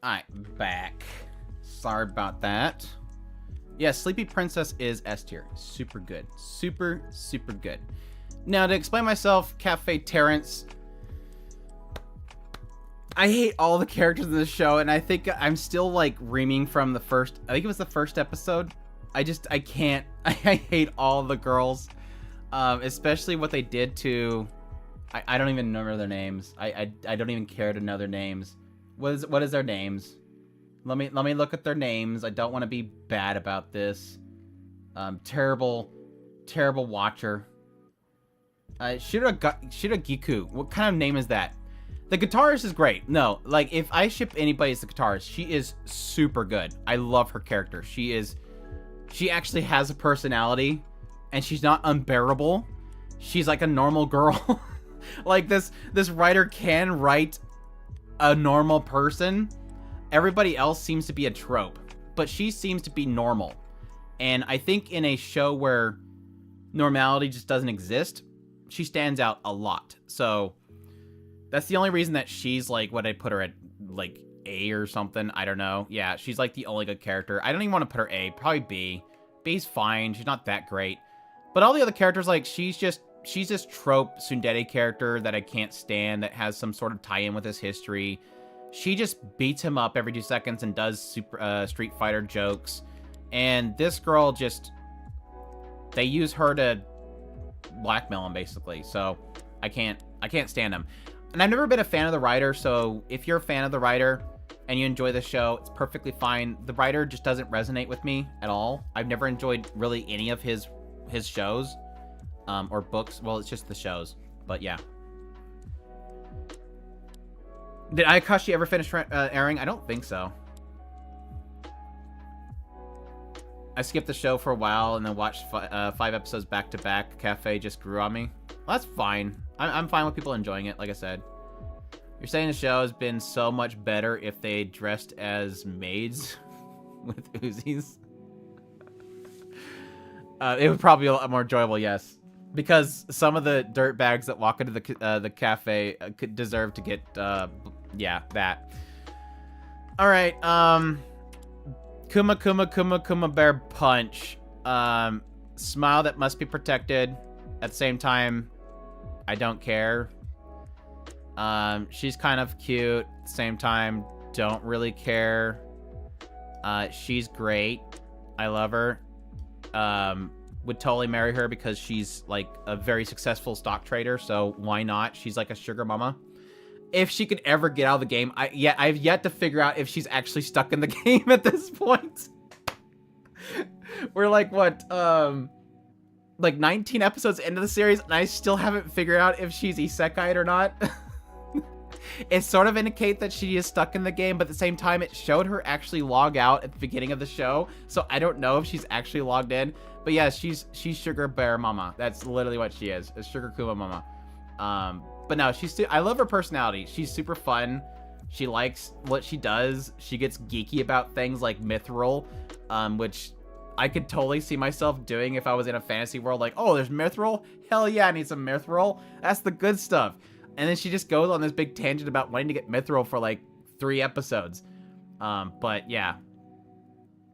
Alright, back. Sorry about that. Yeah, Sleepy Princess is S tier. Super good. Super, super good. Now, to explain myself, Cafe Terrence. I hate all the characters in this show, and I think I'm still, like, reaming from the first... I think it was the first episode. I can't... I hate all the girls. Especially what they did to... I don't even remember their names. I don't even care to know their names. What is their names? Let me look at their names. I don't want to be bad about this. Terrible watcher. Shiragiku. What kind of name is that? The guitarist is great. No, like, if I ship anybody as the guitarist, she is super good. I love her character. She actually has a personality, and she's not unbearable. She's like a normal girl. Like, this writer can write a normal person. Everybody else seems to be a trope, but she seems to be normal. And I think in a show where normality just doesn't exist, she stands out a lot. So that's the only reason that she's, like, what I put her at, like, A or something. I don't know. Yeah, she's, like, the only good character. I don't even want to put her A. Probably B. B's fine. She's not that great. But all the other characters, like, she's this trope tsundere character that I can't stand, that has some sort of tie-in with his history. She just beats him up every 2 seconds and does super Street Fighter jokes. And this girl just... They use her to blackmail him, basically. So I can't stand him. And I've never been a fan of the writer, so if you're a fan of the writer and you enjoy the show, it's perfectly fine. The writer just doesn't resonate with me at all. I've never enjoyed really any of his shows or books. Well, it's just the shows, but yeah. Did Ayakashi ever finish airing? I don't think so. I skipped the show for a while and then watched 5 episodes back to back. Cafe just grew on me. Well, that's fine. I'm fine with people enjoying it, like I said. You're saying the show has been so much better if they dressed as maids with Uzis? It would probably be a lot more enjoyable, yes. Because some of the dirtbags that walk into the cafe could deserve to get, yeah, that. Alright, Kuma Bear Punch. Smile that must be protected. At the same time, I don't care. She's kind of cute. At the same time, don't really care. She's great. I love her. Would totally marry her because she's like a very successful stock trader, so why not? She's like a sugar mama. If she could ever get out of the game, I've yet to figure out if she's actually stuck in the game at this point. We're like, what, like 19 episodes into the series, and I still haven't figured out if she's isekai'd or not. It sort of indicates that she is stuck in the game, but at the same time, it showed her actually log out at the beginning of the show, so I don't know if she's actually logged in. But yeah, she's Sugar Bear Mama. That's literally what she is, a Sugar Kuma Mama. But no, I love her personality. She's super fun. She likes what she does. She gets geeky about things like Mithril, which I could totally see myself doing if I was in a fantasy world. Like, oh, there's Mithril? Hell yeah, I need some Mithril. That's the good stuff. And then she just goes on this big tangent about wanting to get Mithril for like 3 episodes. But yeah,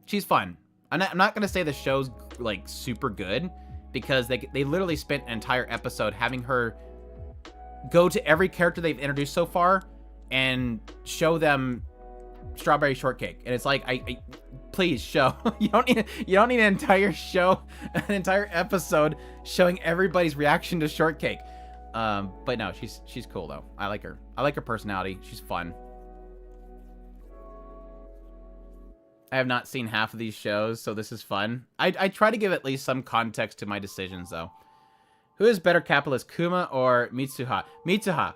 she's fun. I'm not going to say the show's like super good because they literally spent an entire episode having her go to every character they've introduced so far and show them Strawberry Shortcake. And it's like, I please show. You don't need an entire show, an entire episode showing everybody's reaction to Shortcake. But no, she's cool though. I like her. I like her personality. She's fun. I have not seen half of these shows, so this is fun. I try to give at least some context to my decisions though. Who is better capitalist, Kuma or Mitsuha? Mitsuha.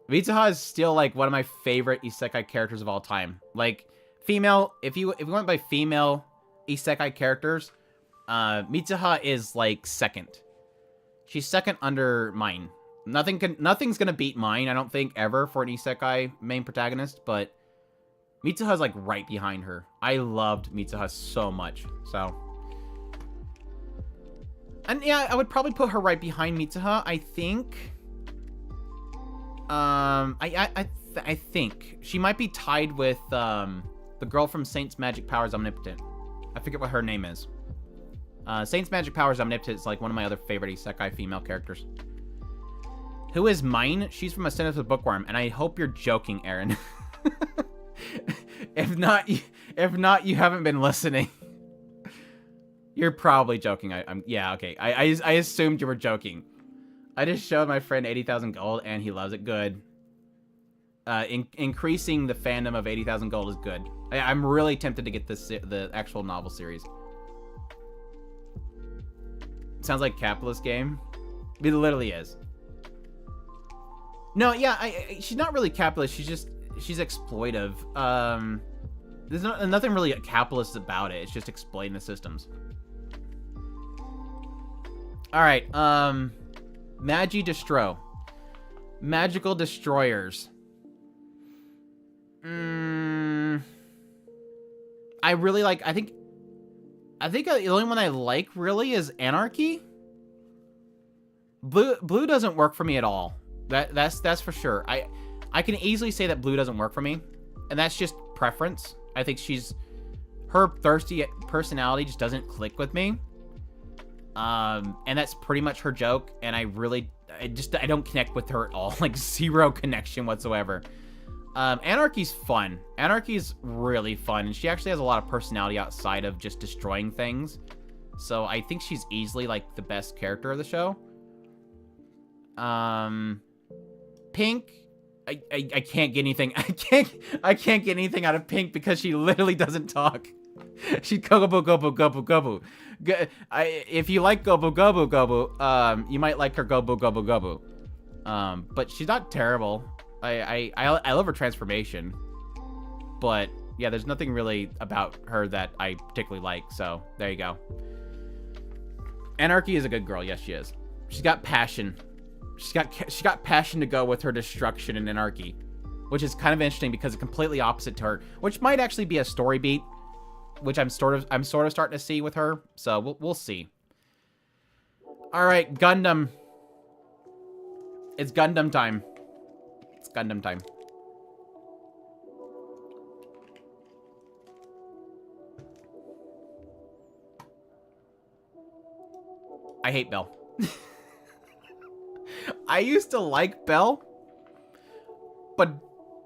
Mitsuha is still like one of my favorite isekai characters of all time. Like female, if you went by female isekai characters, Mitsuha is like second. She's second under mine. Nothing's gonna beat mine, I don't think, ever for an isekai main protagonist, but Mitsuha's like right behind her. I loved Mitsuha so much. So, and yeah, I would probably put her right behind Mitsuha. I think. I I think she might be tied with the girl from Saint's Magic Powers Omnipotent. I forget what her name is. Saint's Magic Powers Omnipotent is like one of my other favorite isekai female characters. Who is mine? She's from Ascendance with Bookworm, and I hope you're joking, Aaron. If not, you haven't been listening. You're probably joking. Yeah, okay. I assumed you were joking. I just showed my friend 80,000 gold, and he loves it. Good. Increasing the fandom of 80,000 gold is good. I'm really tempted to get the actual novel series. Sounds like a capitalist game. It literally is. No, yeah, she's not really capitalist. She's exploitive. There's nothing really capitalist about it. It's just explain the systems. All right, Magi Destro. Magical destroyers. I really like, I think the only one I like really is Anarchy. Blue doesn't work for me at all. That's for sure. I can easily say that Blue doesn't work for me, and that's just preference. I think her thirsty personality just doesn't click with me. And that's pretty much her joke, and I don't connect with her at all. Like, zero connection whatsoever. Anarchy's fun. Anarchy's really fun, and she actually has a lot of personality outside of just destroying things. So I think she's easily, like, the best character of the show. Pink, I can't get anything. I can't get anything out of Pink because she literally doesn't talk. She's gobu gobu gobu gobu. If you like gobu gobu gobu, you might like her gobu gobu gobu. But she's not terrible. I love her transformation, but yeah, there's nothing really about her that I particularly like. So there you go. Anarchy is a good girl. Yes, she is. She's got passion. She got passion to go with her destruction in Anarchy, which is kind of interesting because it's completely opposite to her, which might actually be a story beat, which I'm sort of starting to see with her. So we'll see. All right, Gundam. It's Gundam time. It's Gundam time. I hate Belle. I used to like Belle, but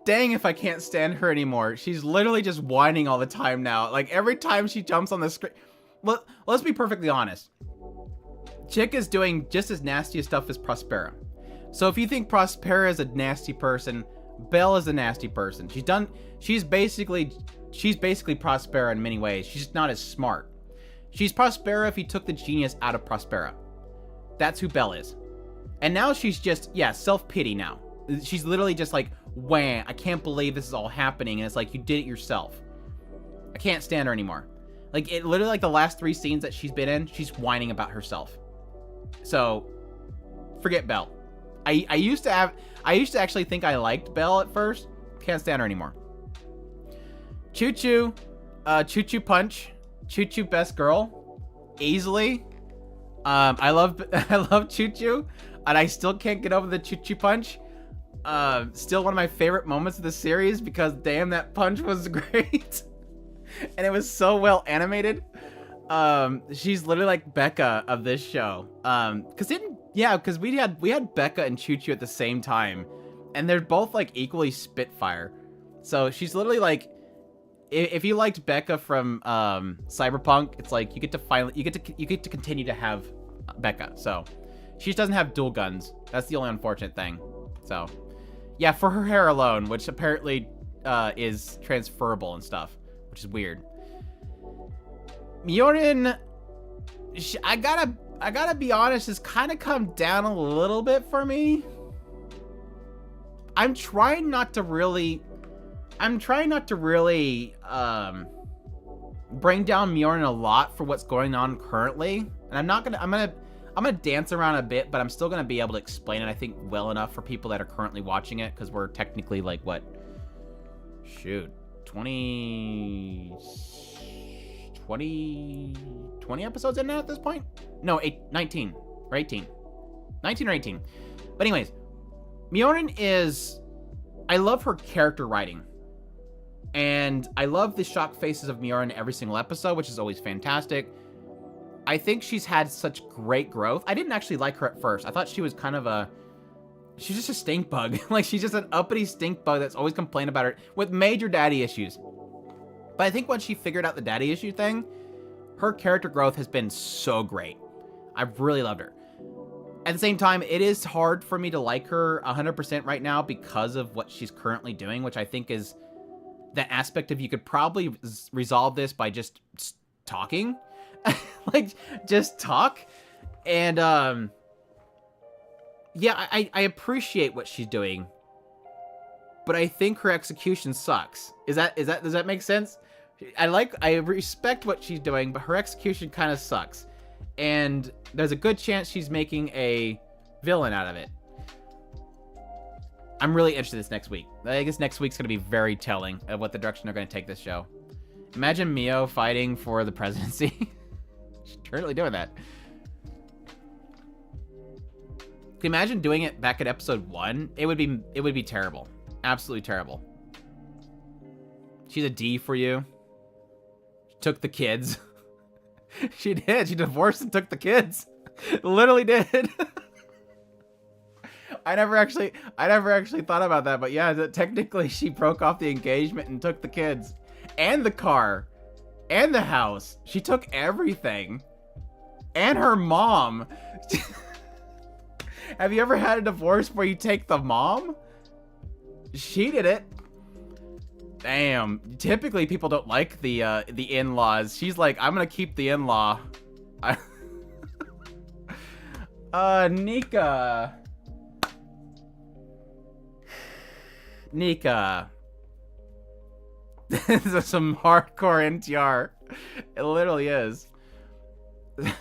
dang if I can't stand her anymore. She's literally just whining all the time now. Like, every time she jumps on the screen... Let's be perfectly honest. Chick is doing just as nasty stuff as Prospera. So if you think Prospera is a nasty person, Belle is a nasty person. She's basically Prospera in many ways. She's just not as smart. She's Prospera if you took the genius out of Prospera. That's who Belle is. And now she's just, yeah, self-pity now. She's literally just like, wham, I can't believe this is all happening. And it's like, you did it yourself. I can't stand her anymore. Like, it literally, like, the last 3 scenes that she's been in, she's whining about herself. So, forget Belle. I used to actually think I liked Belle at first. Can't stand her anymore. Choo Choo. Choo Choo Punch. Choo Choo best girl. Easily. I love Choo Choo. And I still can't get over the Choo Choo Punch. Still one of my favorite moments of the series because damn, that punch was great. And it was so well animated. She's literally like Becca of this show. Because we had Becca and Choo Choo at the same time. And they're both like equally Spitfire. So she's literally like, if you liked Becca from Cyberpunk, it's like you get to continue to have Becca. So she just doesn't have dual guns. That's the only unfortunate thing. So yeah, for her hair alone, which apparently is transferable and stuff, which is weird. Miorin, I gotta be honest, has kind of come down a little bit for me. I'm trying not to really bring down Miorin a lot for what's going on currently, and I'm gonna dance around a bit, but I'm still gonna be able to explain it, I think, well enough for people that are currently watching it, because we're technically like, what? Shoot, 20 episodes in now at this point? No, 19 or 18. 19 or 18. But anyways, Miorin is I love her character writing. And I love the shocked faces of Miura in every single episode, which is always fantastic. I think she's had such great growth. I didn't actually like her at first. I thought she was kind of she's just a stink bug. Like, she's just an uppity stink bug that's always complaining about her with major daddy issues. But I think once she figured out the daddy issue thing, her character growth has been so great. I've really loved her. At the same time, it is hard for me to like her 100% right now because of what she's currently doing, which I think is that aspect of you could probably resolve this by just talking. Like, just talk. And, yeah, I appreciate what she's doing, but I think her execution sucks. Does that make sense? I respect what she's doing, but her execution kind of sucks. And there's a good chance she's making a villain out of it. I'm really interested in this next week. I guess next week's going to be very telling of what the direction they're going to take this show. Imagine Mio fighting for the presidency. She's currently doing that. Can you imagine doing it back at episode 1? It would be terrible. Absolutely terrible. She's a D for you. She took the kids. She did. She divorced and took the kids. Literally did. I never actually thought about that, but yeah, technically she broke off the engagement and took the kids and the car and the house. She took everything. And her mom. Have you ever had a divorce where you take the mom? She did it. Damn. Typically, people don't like the in-laws. She's like, I'm gonna keep the in-law. Nika. Nika. This is some hardcore NTR. It literally is.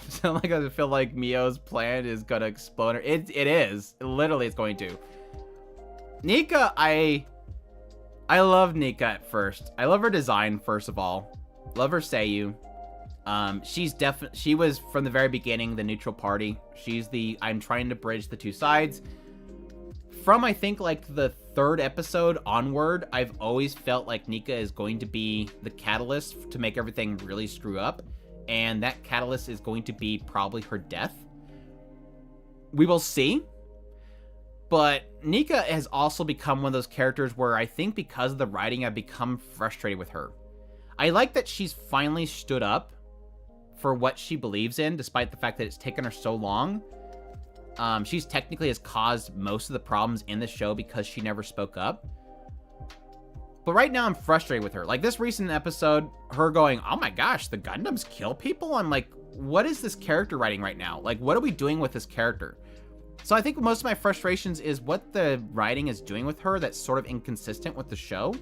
So like, I feel like Mio's plan is gonna explode her. It is. Literally, it's going to. Nika, I love Nika at first. I love her design, first of all. Love her Seiyu. She was from the very beginning the neutral party. She's I'm trying to bridge the two sides. From, I think, like the 3rd episode onward, I've always felt like Nika is going to be the catalyst to make everything really screw up. And that catalyst is going to be probably her death. We will see. But Nika has also become one of those characters where I think because of the writing, I've become frustrated with her. I like that she's finally stood up for what she believes in, despite the fact that it's taken her so long. She's technically has caused most of the problems in the show because she never spoke up. But right now I'm frustrated with her. Like this recent episode, her going, oh my gosh, the Gundams kill people? I'm like, what is this character writing right now? Like, what are we doing with this character? So I think most of my frustrations is what the writing is doing with her that's sort of inconsistent with the show.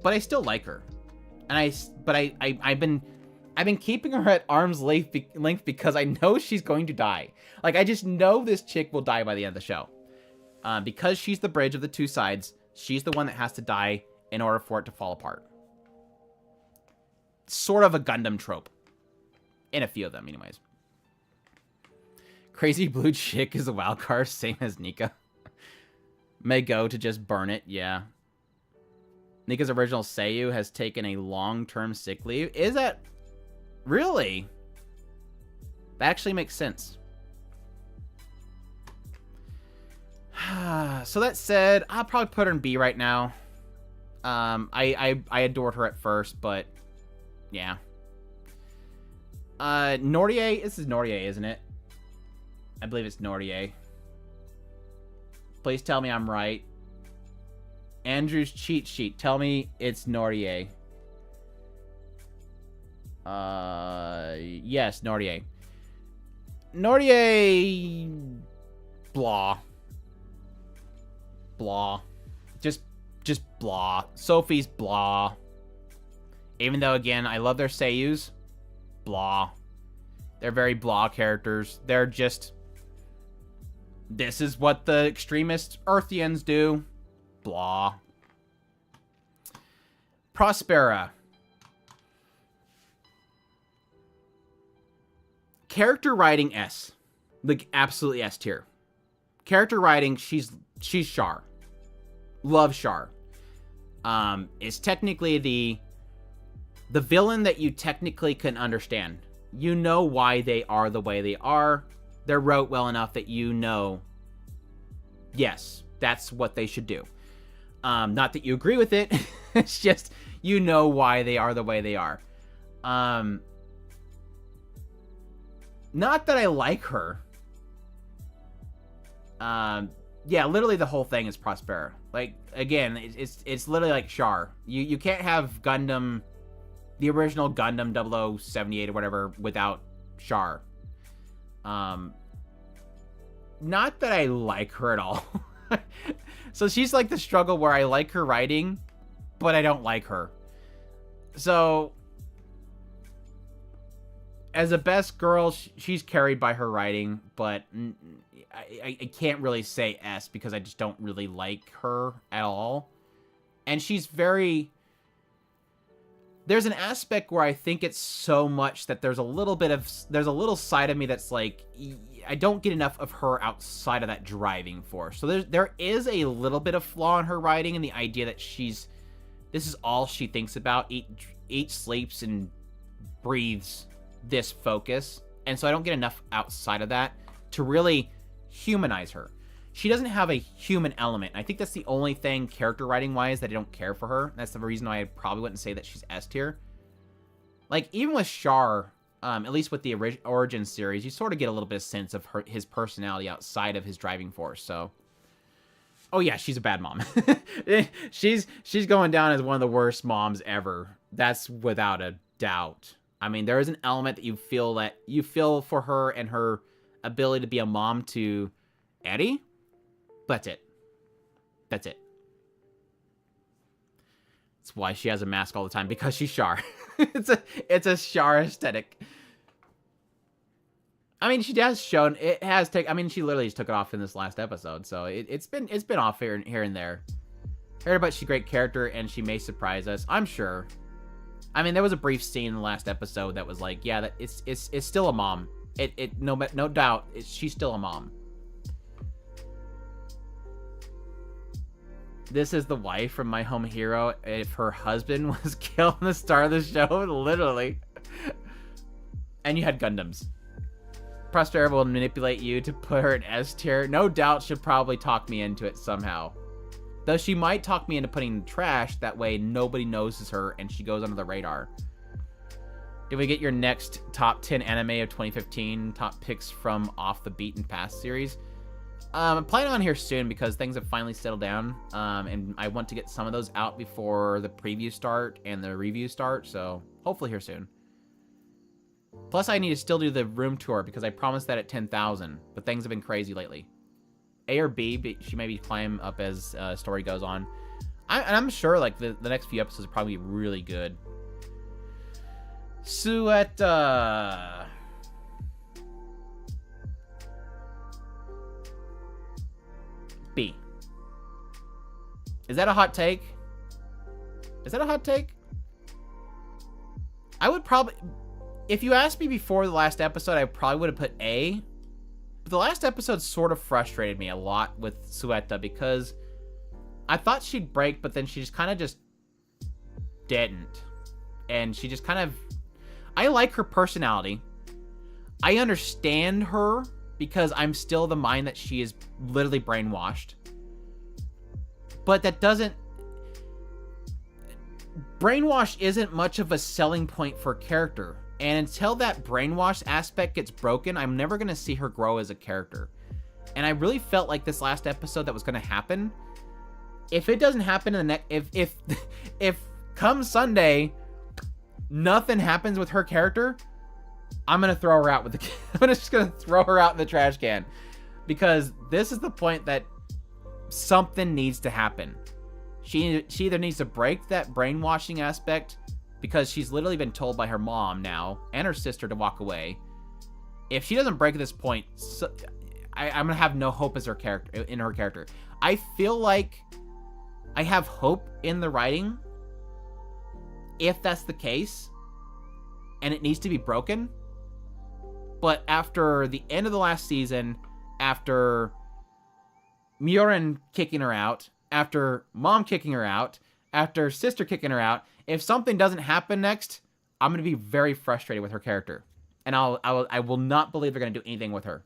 But I still like her. And I've been keeping her at arm's length because I know she's going to die. Like, I just know this chick will die by the end of the show. Because she's the bridge of the two sides, she's the one that has to die in order for it to fall apart. Sort of a Gundam trope. In a few of them, anyways. Crazy Blue Chick is a wild card, same as Nika. May go to just burn it, yeah. Nika's original Seiyu has taken a long-term sick leave. Is that... Really? That actually makes sense. So that said, I'll probably put her in B right now. I adored her at first, but... Yeah. Nordier? This is Nordier, isn't it? I believe it's Nordier. Please tell me I'm right. Andrew's cheat sheet. Tell me it's Nordier. Yes, Nordier. Nordier... Blah. Blah. Just blah. Sophie's blah. Even though, again, I love their seiyus. Blah. They're very blah characters. They're just... This is what the extremist Earthians do. Blah. Prospera. Character writing S. Like, absolutely S tier. Character writing, she's Char. love Char. Is technically the villain that you technically can understand. You know why they are the way they are. They're wrote well enough that you know, yes, that's what they should do. Not that you agree with it. It's just, you know why they are the way they are. Not that I like her. Yeah, literally the whole thing is Prospera. Like, again, it's literally like Char. You can't have Gundam, the original Gundam 0078 or whatever, without Char. Not that I like her at all. So she's like the struggle where I like her writing, but I don't like her. So, as a best girl, she's carried by her writing, but I can't really say S because I just don't really like her at all. And she's very... There's an aspect where I think it's so much that there's a little side of me that's like, I don't get enough of her outside of that driving force. So there is a little bit of flaw in her writing, and the idea that this is all she thinks about, eats, sleeps, and breathes this focus. And so I don't get enough outside of that to really humanize her. She doesn't have a human element. I think that's the only thing character writing wise that I don't care for her. That's the reason why I probably wouldn't say that she's S tier. Like, even with Char, at least with the Origin series, you sort of get a little bit of sense of his personality outside of his driving force. So, oh yeah, she's a bad mom. she's going down as one of the worst moms ever. That's without a doubt. I mean, there is an element that you feel for her and her ability to be a mom to Eddie. That's it. That's why she has a mask all the time, because she's Char. it's a Char aesthetic. I mean, she has shown it has taken. I mean, she literally just took it off in this last episode, so it's been off here and there. Heard about she's a great character and she may surprise us. I'm sure. I mean, there was a brief scene in the last episode that was like, yeah, that it's still a mom. No doubt, she's still a mom. This is the wife from My Home Hero if her husband was killed in the start of the show, literally. And you had Gundams. Prospera will manipulate you to put her in S tier. No doubt she'll probably talk me into it somehow. Though she might talk me into putting in trash, that way nobody notices her and she goes under the radar. Did we get your next top 10 anime of 2015? Top picks from Off the Beaten Path series? I'm planning on here soon because things have finally settled down. And I want to get some of those out before the preview start and the review start. So hopefully here soon. Plus I need to still do the room tour because I promised that at 10,000. But things have been crazy lately. A or B, but she maybe climb up as story goes on. I'm sure like the next few episodes will probably be really good. Sueta. B. Is that a hot take? Is that a hot take? I would probably... If you asked me before the last episode, I probably would have put A. But the last episode sort of frustrated me a lot with Sueta because I thought she'd break, but then she just kind of just didn't. And she just kind of... I like her personality. I understand her because I'm still the mind that she is literally brainwashed. But that doesn't... Brainwash isn't much of a selling point for a character. And until that brainwash aspect gets broken, I'm never going to see her grow as a character. And I really felt like this last episode that was going to happen. If it doesn't happen in the next... If come Sunday, nothing happens with her character, I'm going to throw her out with the... I'm just going to throw her out in the trash can. Because this is the point that something needs to happen. She either needs to break that brainwashing aspect, because she's literally been told by her mom now and her sister to walk away. If she doesn't break at this point, I'm gonna have no hope as her character. I feel like I have hope in the writing if that's the case, and it needs to be broken. But after the end of the last season, after Muren kicking her out, after mom kicking her out, after sister kicking her out. If something doesn't happen next, I'm going to be very frustrated with her character. And I will not believe they're going to do anything with her.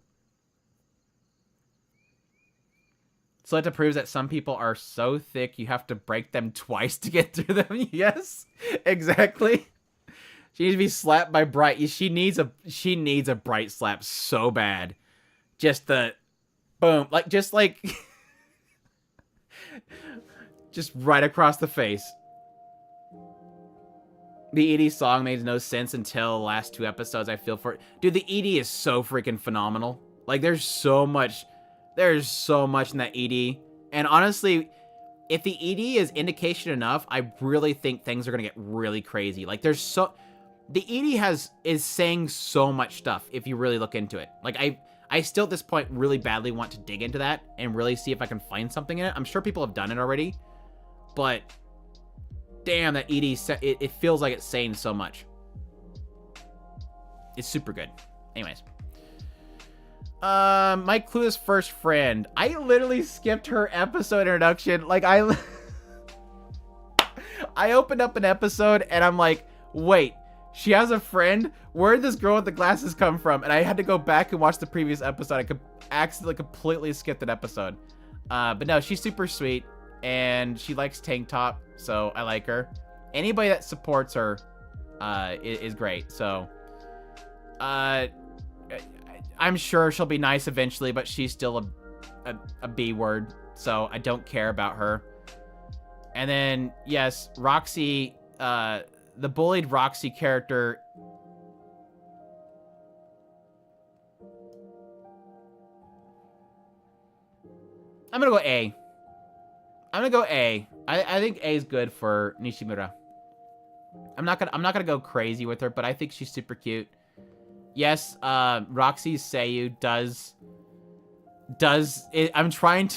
So that proves that some people are so thick you have to break them twice to get through them. Yes, exactly. She needs to be slapped by Bright. She needs a Bright slap so bad. Just the boom, just right across the face. The ED song made no sense until the last 2 episodes, I feel for it. Dude, the ED is so freaking phenomenal. Like, there's so much in that ED. And honestly, if the ED is indication enough, I really think things are going to get really crazy. Like, the ED is saying so much stuff if you really look into it. Like, I still at this point really badly want to dig into that and really see if I can find something in it. I'm sure people have done it already, but damn, that ED, it feels like it's saying so much. It's super good. Anyways. My clueless first friend. I literally skipped her episode introduction. Like, I opened up an episode and I'm like, wait, she has a friend? Where did this girl with the glasses come from? And I had to go back and watch the previous episode. I could accidentally completely skip that episode. But no, she's super sweet. And she likes tank top, so I like her. Anybody that supports her is great. So I'm sure she'll be nice eventually, but she's still a B word, so I don't care about her. And then, yes, Roxy, the bullied Roxy character. I'm gonna go A. I think A is good for Nishimura. I'm not gonna go crazy with her, but I think she's super cute. Yes, Roxy's Seiyu does it. I'm trying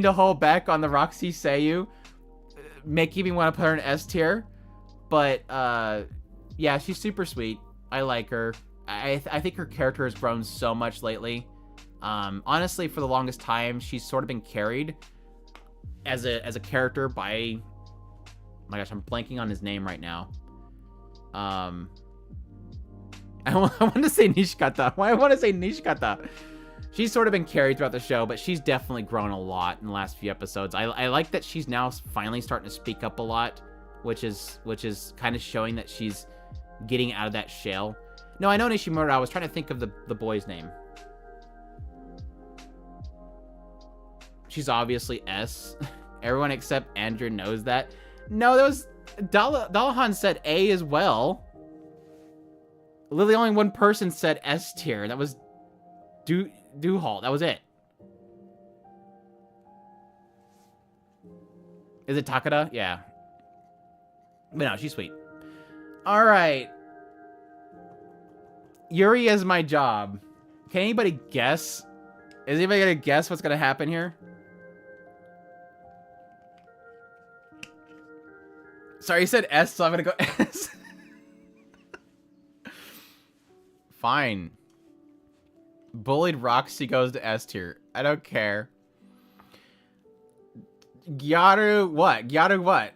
to hold back on the Roxy Seiyu, making me want to put her in S tier. But yeah, she's super sweet. I like her. I think her character has grown so much lately. Honestly, for the longest time, she's sort of been carried as a character by, oh my gosh, I'm blanking on his name right now. I want to say Nishikata. Why I want to say Nishikata? She's sort of been carried throughout the show, but she's definitely grown a lot in the last few episodes. I like that she's now finally starting to speak up a lot, which is kind of showing that she's getting out of that shell. No, I know Nishimura. I was trying to think of the boy's name. She's obviously S. Everyone except Andrew knows that. No, that was Dalahan said A as well. Literally only one person said S tier. That was Duhal. That was it. Is it Takada? Yeah. But no, she's sweet. All right. Yuri is my job. Can anybody guess? Is anybody gonna guess what's gonna happen here? Sorry, you said S, so I'm gonna go S. Fine. Bullied Roxy goes to S tier. I don't care. Gyaru what? Gyaru what?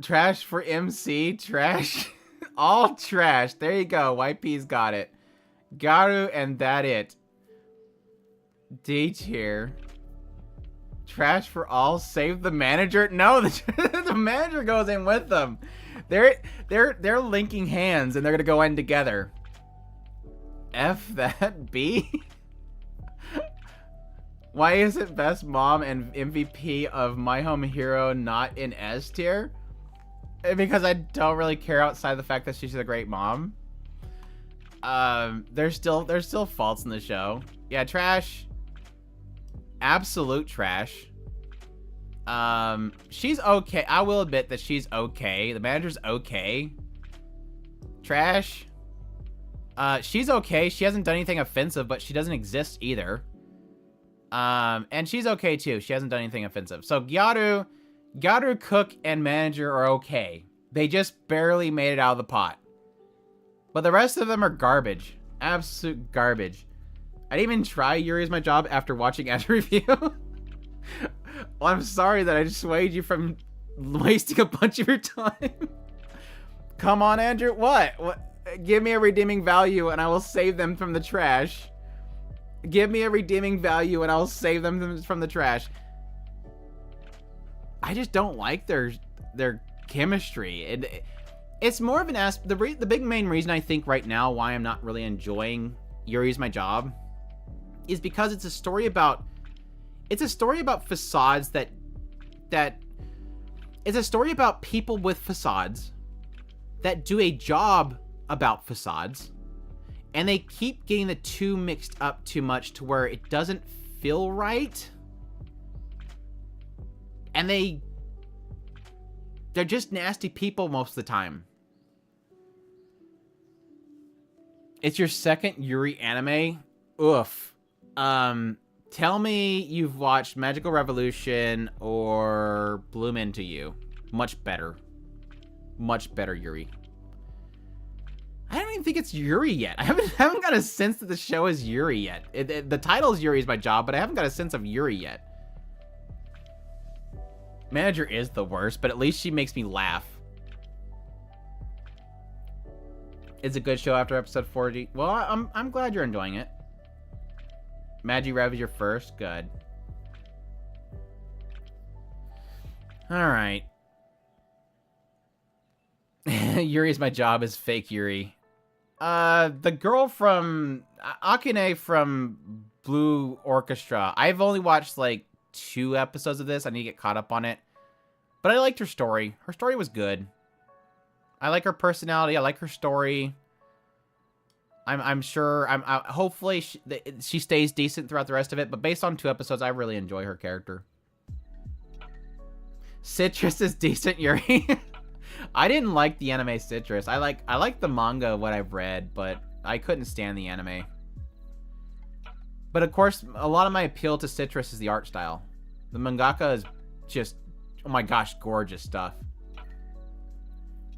Trash for MC? Trash? All trash. There you go. YP's got it. Gyaru and that it. D tier. Trash for all. Save the manager. No, the manager goes in with them. They're linking hands and they're gonna go in together. F that. B. Why is it best mom and MVP of My Home Hero not in S tier? Because I don't really care outside the fact that she's a great mom. There's still faults in the show. Yeah, trash. Absolute trash. She's okay. I will admit that she's okay. The manager's okay. Trash. She's okay. She hasn't done anything offensive, but she doesn't exist either. And she's okay too. She hasn't done anything offensive. So Gyaru, Cook, and manager are okay. They just barely made it out of the pot. But the rest of them are garbage. Absolute garbage. I didn't even try Yuri is my job after watching Ed's review. Well, I'm sorry that I dissuaded you from wasting a bunch of your time. Come on, Andrew. What? Give me a redeeming value and I will save them from the trash. Give me a redeeming value and I'll save them from the trash. I just don't like their chemistry. It's more of an the big main reason I think right now why I'm not really enjoying Yuri's My Job is because it's a story about facades that it's a story about people with facades that do a job about facades, and they keep getting the two mixed up too much to where it doesn't feel right. And they're just nasty people most of the time. It's your second Yuri anime? Oof. Tell me you've watched Magical Revolution or Bloom Into You. Much better. Much better, Yuri. I don't even think it's Yuri yet. I haven't got a sense that the show is Yuri yet. The title is Yuri's My Job, but I haven't got a sense of Yuri yet. Manager is the worst, but at least she makes me laugh. It's a good show after episode 40. Well, I'm glad you're enjoying it. Magi Rev is your first. Good. Alright. Yuri's My Job is fake Yuri. The girl from... Akane from Blue Orchestra. I've only watched, like, 2 episodes of this. I need to get caught up on it. But I liked her story. Her story was good. I like her personality. I like her story. I'm sure... hopefully she stays decent throughout the rest of it. But based on 2 episodes, I really enjoy her character. Citrus is decent, Yuri. I didn't like the anime Citrus. I like the manga, what I've read, but I couldn't stand the anime. But of course, a lot of my appeal to Citrus is the art style. The mangaka is just, oh my gosh, gorgeous stuff.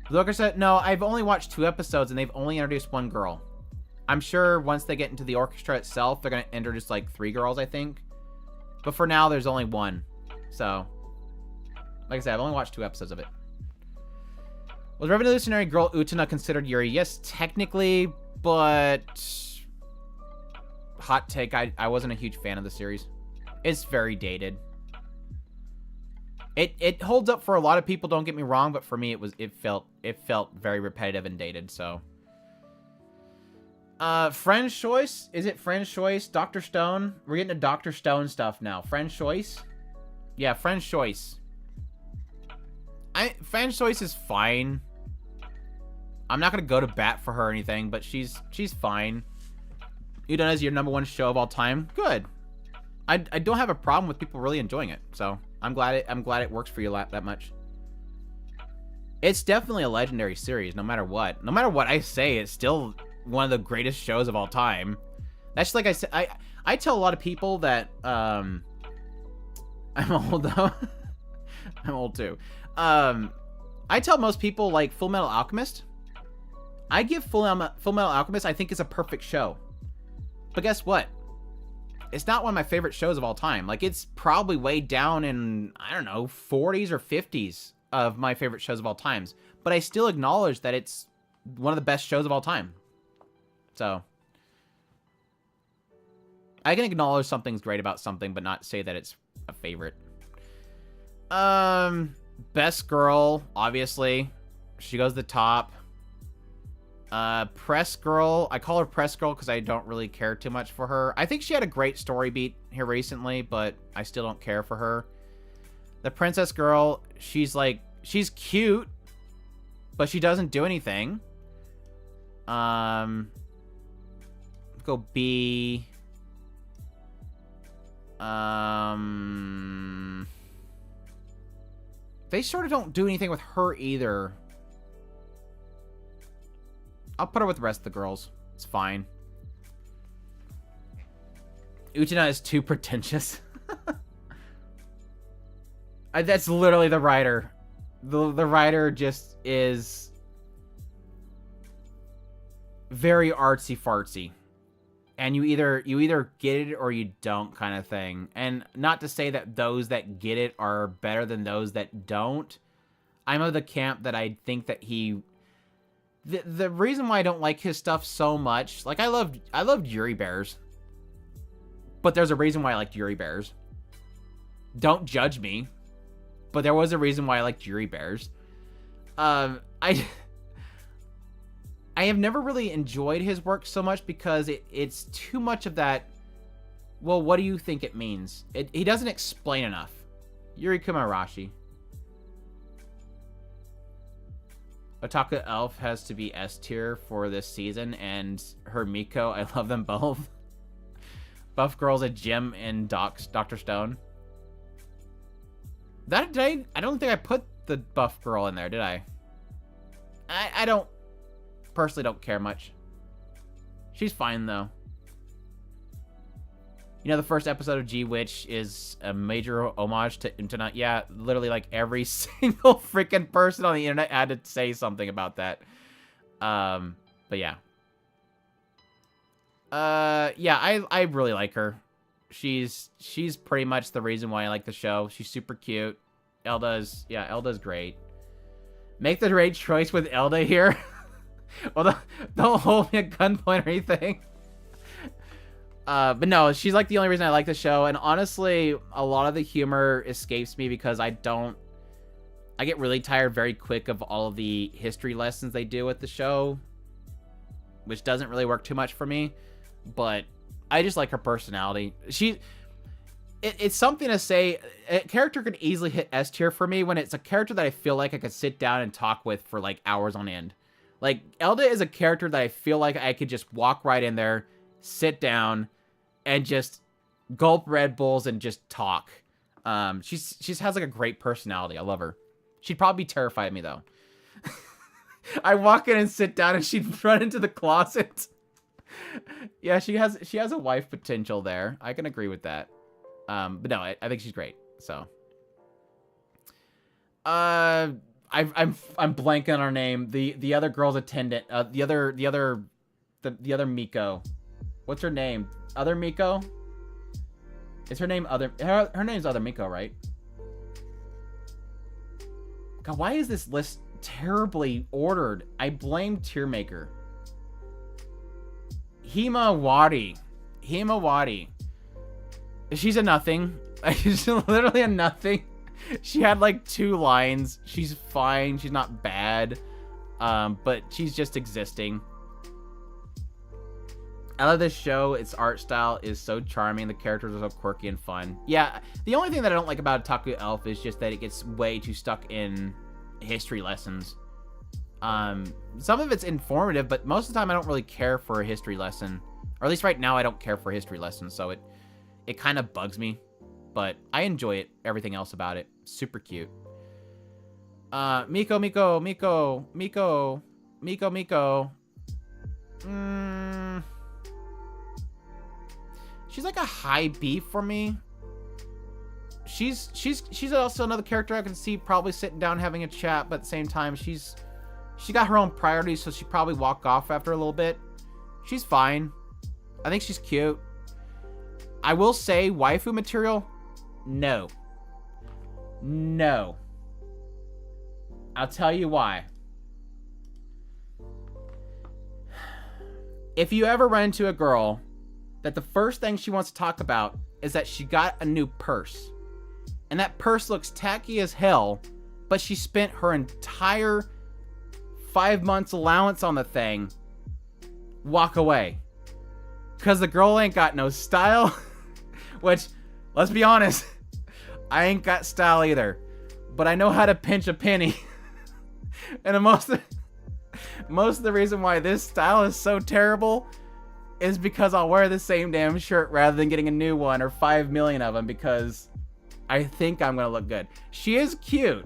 Looker said, no, I've only watched 2 episodes and they've only introduced 1 girl. I'm sure once they get into the orchestra itself, they're going to introduce like 3 girls, I think. But for now, there's only 1. So, like I said, I've only watched 2 episodes of it. Was Revolutionary Girl Utena considered Yuri? Yes, technically, but... Hot take, I wasn't a huge fan of the series. It's very dated. It holds up for a lot of people, don't get me wrong, but for me it felt very repetitive and dated, so. Friend's Choice? Is it Friend's Choice? Dr. Stone? We're getting to Dr. Stone stuff now. Friend's Choice? Yeah, Friend's Choice. Friend's Choice is fine. I'm not gonna go to bat for her or anything, but she's fine. Udon is your #1 show of all time. Good. I don't have a problem with people really enjoying it, so I'm glad it works for you that much. It's definitely a legendary series, no matter what. No matter what I say, it's still one of the greatest shows of all time. That's just like I said. I tell a lot of people that I'm old though. I'm old too. I tell most people like Full Metal Alchemist. I give Full Metal Alchemist, I think, is a perfect show. But guess what? It's not one of my favorite shows of all time. Like, it's probably way down in, I don't know, 40s or 50s of my favorite shows of all times. But I still acknowledge that it's one of the best shows of all time. So, I can acknowledge something's great about something, but not say that it's a favorite. Best girl, obviously. She goes to the top. Press Girl. I call her Press Girl because I don't really care too much for her. I think she had a great story beat here recently, but I still don't care for her. The Princess Girl, she's cute, but she doesn't do anything. Go B. They sort of don't do anything with her either. I'll put her with the rest of the girls. It's fine. Utena is too pretentious. That's literally the writer. The writer just is very artsy-fartsy. And you either get it or you don't, kind of thing. And not to say that those that get it are better than those that don't. I'm of the camp that I think that the reason why I don't like his stuff so much, like I loved Yuri Bears. But there's a reason why I liked Yuri Bears. Don't judge me. But there was a reason why I liked Yuri Bears. I have never really enjoyed his work so much because it's too much of that, well, what do you think it means? He doesn't explain enough. Yuri Kumarashi. Otaku Elf has to be S tier for this season, and her Miko, I love them both. Buff Girl's a gem in Dr. Stone. I don't think I put the Buff Girl in there, did I? I don't... Personally don't care much. She's fine though. You know, the first episode of G-Witch is a major homage to internet. Yeah, literally like every single freaking person on the internet had to say something about that. But yeah. Yeah, I really like her. She's pretty much the reason why I like the show. She's super cute. Elda's great. Make the right choice with Elda here. Well, don't hold me at gunpoint or anything. But no, she's like the only reason I like the show. And honestly, a lot of the humor escapes me because I get really tired very quick of all of the history lessons they do with the show, which doesn't really work too much for me. But I just like her personality. It's something to say. A character could easily hit S tier for me when it's a character that I feel like I could sit down and talk with for like hours on end. Like, Elda is a character that I feel like I could just walk right in there, sit down, and just gulp Red Bulls and just talk. She has like a great personality. I love her. She'd probably terrify me though. I walk in and sit down and she'd run into the closet. Yeah, she has a wife potential there. I can agree with that. But no, I think she's great. So, I'm blanking on her name. The other girl's attendant. The other Miko. What's her name? Other Miko? Is her name Other? Her name's Other Miko, right? God, why is this list terribly ordered? I blame Tiermaker. Himawari. She's a nothing. She's literally a nothing. She had like 2 lines. She's fine. She's not bad. But she's just existing. I love this show. Its art style is so charming. The characters are so quirky and fun. Yeah, the only thing that I don't like about Otaku Elf is just that it gets way too stuck in history lessons. Some of it's informative, but most of the time I don't really care for a history lesson. Or at least right now I don't care for a history lesson, so it kind of bugs me. But I enjoy it. Everything else about it. Super cute. Miko. She's like a high B for me. She's also another character I can see probably sitting down having a chat, but at the same time she got her own priorities, so she'd probably walk off after a little bit. She's fine. I think she's cute. I will say waifu material. No. I'll tell you why. If you ever run into a girl that the first thing she wants to talk about is that she got a new purse, and that purse looks tacky as hell, but she spent her entire 5 months allowance on the thing, walk away. Because the girl ain't got no style. Which, let's be honest, I ain't got style either. But I know how to pinch a penny. And most of the reason why this style is so terrible is because I'll wear the same damn shirt rather than getting a new one or 5 million of them because I think I'm going to look good. She is cute.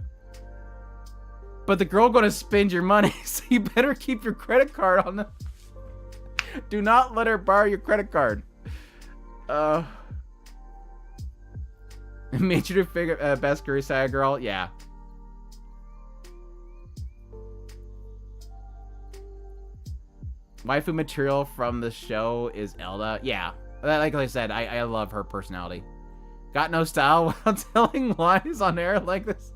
But the girl going to spend your money, so you better keep your credit card on them. Do not let her borrow your credit card. Made you to figure best Gurusaya girl? Yeah. Waifu material from the show is Elda. Yeah, like I said, I love her personality. Got no style while telling lies on air like this.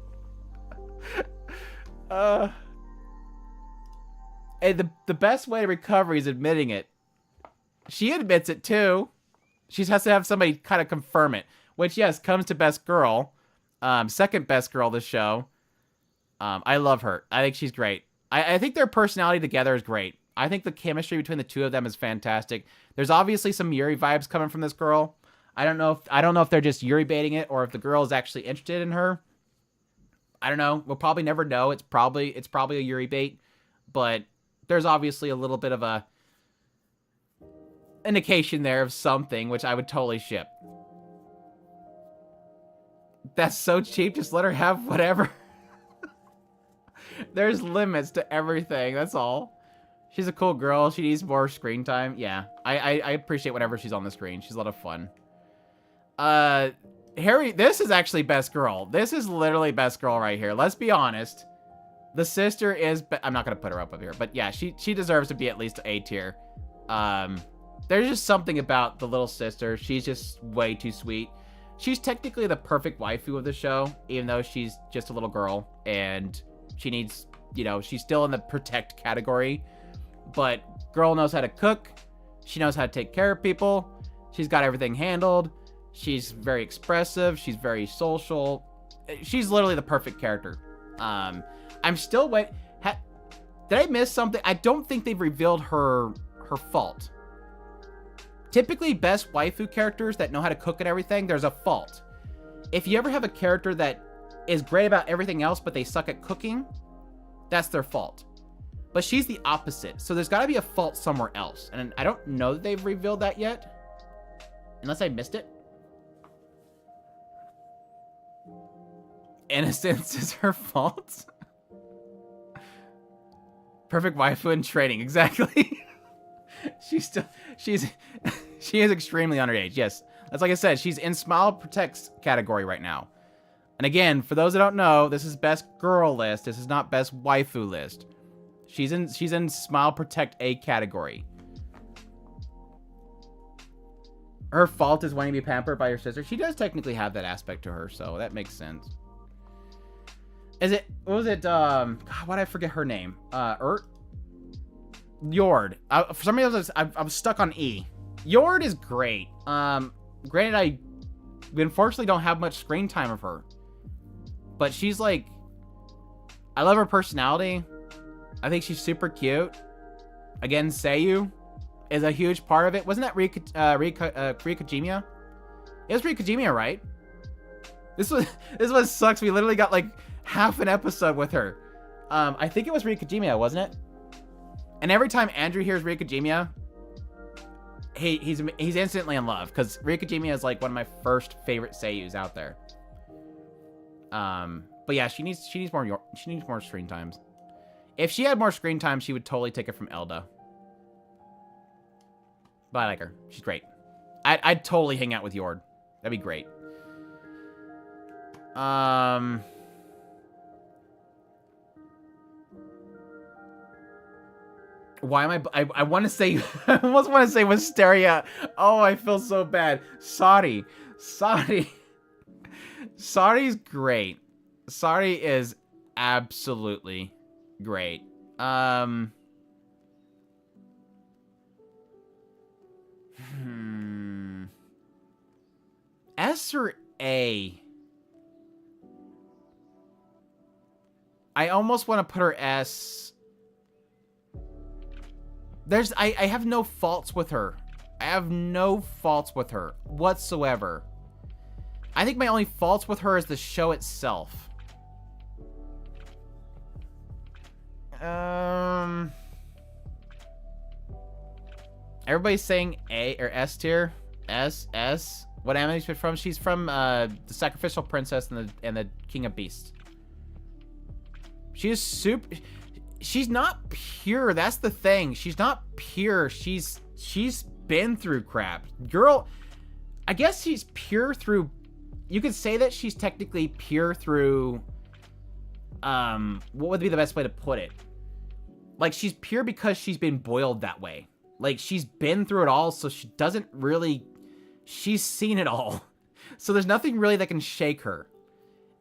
Hey, the best way to recover is admitting it. She admits it too. She has to have somebody kind of confirm it. Which, yes, comes to best girl. Second best girl this show. I love her. I think she's great. I think their personality together is great. I think the chemistry between the two of them is fantastic. There's obviously some Yuri vibes coming from this girl. I don't know if they're just Yuri baiting it or if the girl is actually interested in her. I don't know. We'll probably never know. It's probably a Yuri bait, but there's obviously a little bit of a indication there of something, which I would totally ship. That's so cheap. Just let her have whatever. There's limits to everything. That's all. She's a cool girl. She needs more screen time. Yeah, I appreciate whenever she's on the screen. She's a lot of fun. Harry, this is actually best girl. This is literally best girl right here. Let's be honest. The sister is... I'm not going to put her up here. But yeah, she deserves to be at least A tier. There's just something about the little sister. She's just way too sweet. She's technically the perfect waifu of the show, even though she's just a little girl. And she needs... You know, she's still in the protect category. But girl knows how to cook. She knows how to take care of people. She's got everything handled. She's very expressive. She's very social. She's literally the perfect character. I'm still waiting. Did I miss something? I don't think they've revealed her fault. Typically, best waifu characters that know how to cook and everything, there's a fault. If you ever have a character that is great about everything else, but they suck at cooking, that's their fault. But she's the opposite. So there's got to be a fault somewhere else. And I don't know that they've revealed that yet. Unless I missed it. Innocence is her fault. Perfect waifu in training. Exactly. she is extremely underage. Yes. That's like I said. She's in Smile Protects category right now. And again, for those that don't know, this is best girl list. This is not best waifu list. She's in Smile Protect A category. Her fault is wanting to be pampered by her sister. She does technically have that aspect to her, so that makes sense. Is it... What was it? God, why did I forget her name? Yord. For some reason, I'm stuck on E. Yord is great. Granted, we unfortunately don't have much screen time of her. But she's like... I love her personality. I think she's super cute. Again, Seiyu is a huge part of it. Wasn't that Rikajimiya? It was Rikajimiya, right? This was sucks. We literally got like half an episode with her. I think it was Rikajimiya, wasn't it? And every time Andrew hears Rikajimiya, he's instantly in love because Rikajimiya is like one of my first favorite Seiyus out there. But yeah, she needs more screen times. If she had more screen time, she would totally take it from Elda. But I like her. She's great. I'd totally hang out with Yord. That'd be great. Why am I want to say... I almost want to say Wisteria. Oh, I feel so bad. Sari. Sari's great. Sari is absolutely great. S or A? I almost want to put her S. I have no faults with her. I have no faults with her whatsoever. I think my only faults with her is the show itself. Everybody's saying A or S tier. S. What anime is she from? She's from the Sacrificial Princess and the King of Beasts. She is super. She's not pure. That's the thing. She's not pure. She's been through crap. Girl, I guess she's pure through. You could say that she's technically pure through. What would be the best way to put it? Like, she's pure because she's been boiled that way. Like, she's been through it all, so she doesn't really... She's seen it all. So there's nothing really that can shake her.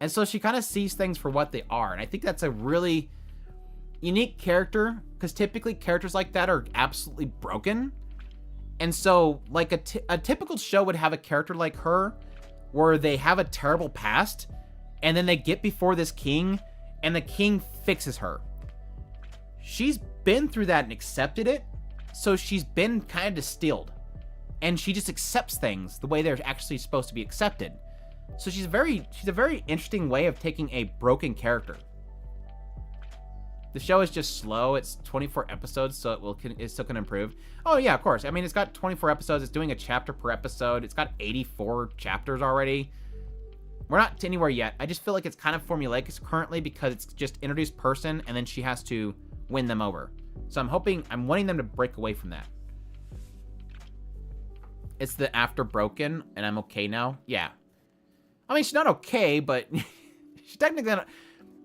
And so she kind of sees things for what they are. And I think that's a really unique character, because typically characters like that are absolutely broken. And so, like, a typical show would have a character like her, where they have a terrible past, and then they get before this king, and the king fixes her. She's been through that and accepted it, so she's been kind of distilled. And she just accepts things the way they're actually supposed to be accepted. So she's a very interesting way of taking a broken character. The show is just slow. It's 24 episodes, so it still can improve. Oh yeah, of course. I mean, it's got 24 episodes. It's doing a chapter per episode. It's got 84 chapters already. We're not anywhere yet. I just feel like it's kind of formulaic currently because it's just introduced person and then she has to win them over. So I'm wanting them to break away from that. It's the after broken and I'm okay now. Yeah. I mean, she's not okay, but she's technically not...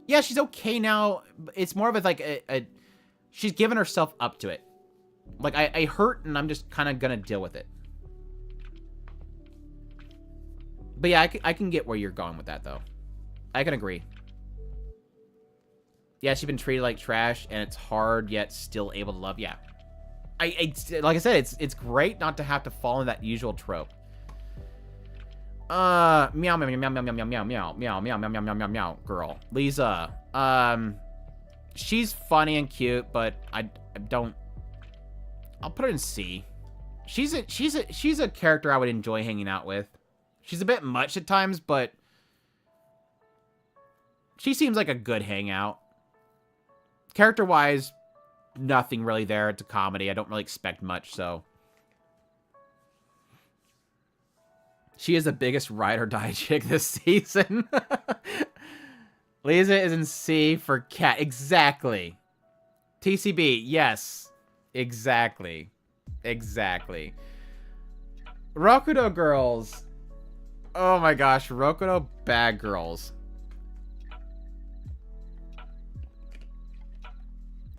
Yeah, she's okay now. It's more of like she's given herself up to it. Like, I hurt and I'm just kind of gonna deal with it. But yeah, I can get where you're going with that, though. I can agree. Yeah, she's been treated like trash, and it's hard, yet still able to love. Yeah. Like I said, it's great not to have to fall in that usual trope. Meow, meow, meow, meow, meow, meow, meow, meow, meow, meow, meow, meow, meow, meow, meow, girl. Lisa. She's funny and cute, but I don't... I'll put her in C. She's a character I would enjoy hanging out with. She's a bit much at times, but she seems like a good hangout. Character-wise, nothing really there. It's a comedy. I don't really expect much, so... She is the biggest ride or die chick this season. Lisa is in C for cat. Exactly. TCB, yes. Exactly. Exactly. Rokudo girls. Oh my gosh, Rokudo bad girls.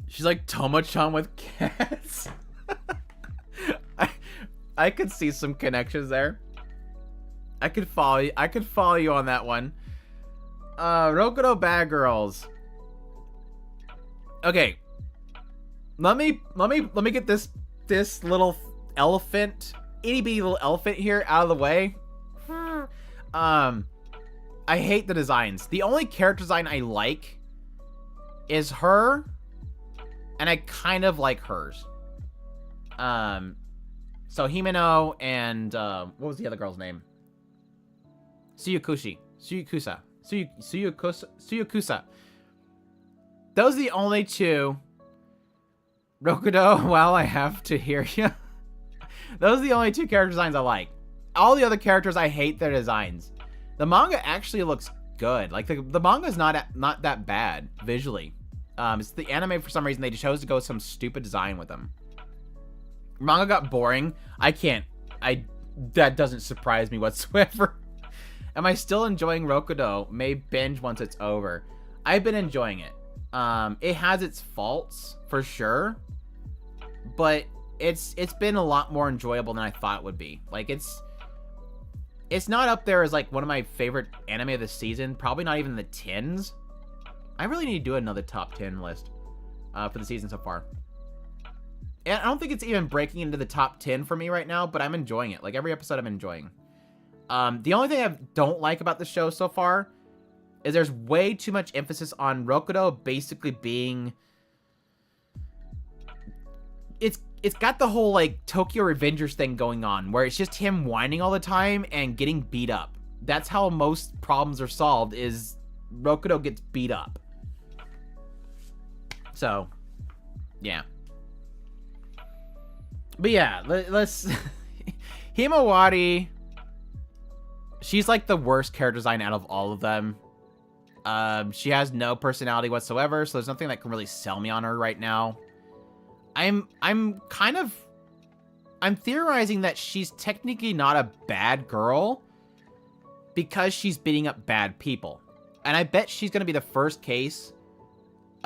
She's like Tomo-chan with cats. I could see some connections there. I could follow you on that one. Rokudo bad girls. Okay. Let me get this little elephant, itty bitty little elephant here out of the way. I hate the designs. The only character design I like is her, and I kind of like hers. So Himeno and what was the other girl's name? Tsuyukusa. Those are the only two. Rokudo, well, I have to hear you. Those are the only two character designs I like. All the other characters, I hate their designs. The manga actually looks good. Like, the manga's not that bad, visually. It's the anime, for some reason, they chose to go with some stupid design with them. Manga got boring. That doesn't surprise me whatsoever. Am I still enjoying Rokudo? May binge once it's over. I've been enjoying it. It has its faults, for sure. But it's been a lot more enjoyable than I thought it would be. Like, it's not up there as, like, one of my favorite anime of the season. Probably not even the 10s. I really need to do another top 10 list for the season so far. And I don't think it's even breaking into the top 10 for me right now, but I'm enjoying it. Like, every episode I'm enjoying. The only thing I don't like about the show so far is there's way too much emphasis on Rokudo basically being... It's got the whole, like, Tokyo Revengers thing going on, where it's just him whining all the time and getting beat up. That's how most problems are solved, is Rokudo gets beat up. So, yeah. But yeah, let's... Himawari... She's like the worst character design out of all of them. She has no personality whatsoever, so there's nothing that can really sell me on her right now. I'm theorizing that she's technically not a bad girl because she's beating up bad people. And I bet she's going to be the first case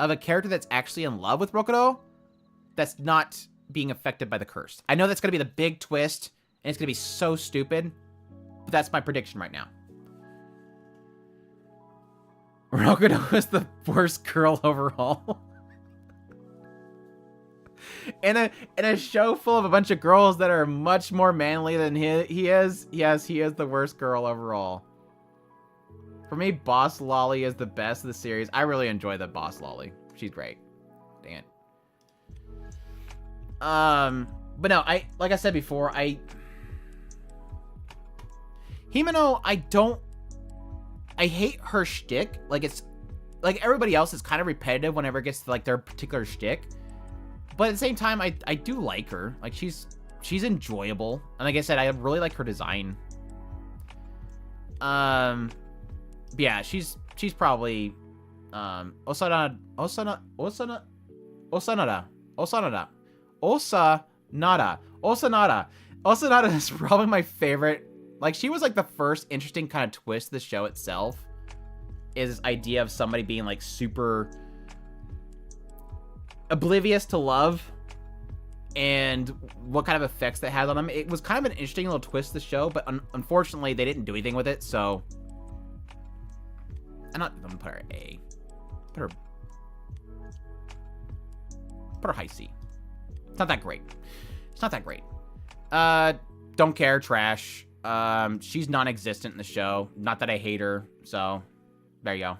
of a character that's actually in love with Rokudo that's not being affected by the curse. I know that's going to be the big twist, and it's going to be so stupid, but that's my prediction right now. Rokudo is the worst girl overall. In a show full of a bunch of girls that are much more manly than he is, yes, he is the worst girl overall. For me, Boss Lolly is the best of the series. I really enjoy the Boss Lolly. She's great. Dang it. But no, like I said before, Himeno, I hate her shtick. Like, it's like everybody else is kind of repetitive whenever it gets to like their particular shtick. But at the same time, I do like her. Like, she's enjoyable. And like I said, I really like her design. Yeah, she's probably Osanada is probably my favorite. Like, she was like the first interesting kind of twist to the show itself, is this idea of somebody being like super oblivious to love and what kind of effects that has on them. It was kind of an interesting little twist to the show, but unfortunately they didn't do anything with it, so I'm gonna put her A. Put her high C. It's not that great. It's not that great. Don't care, trash. She's non-existent in the show. Not that I hate her, so there you go.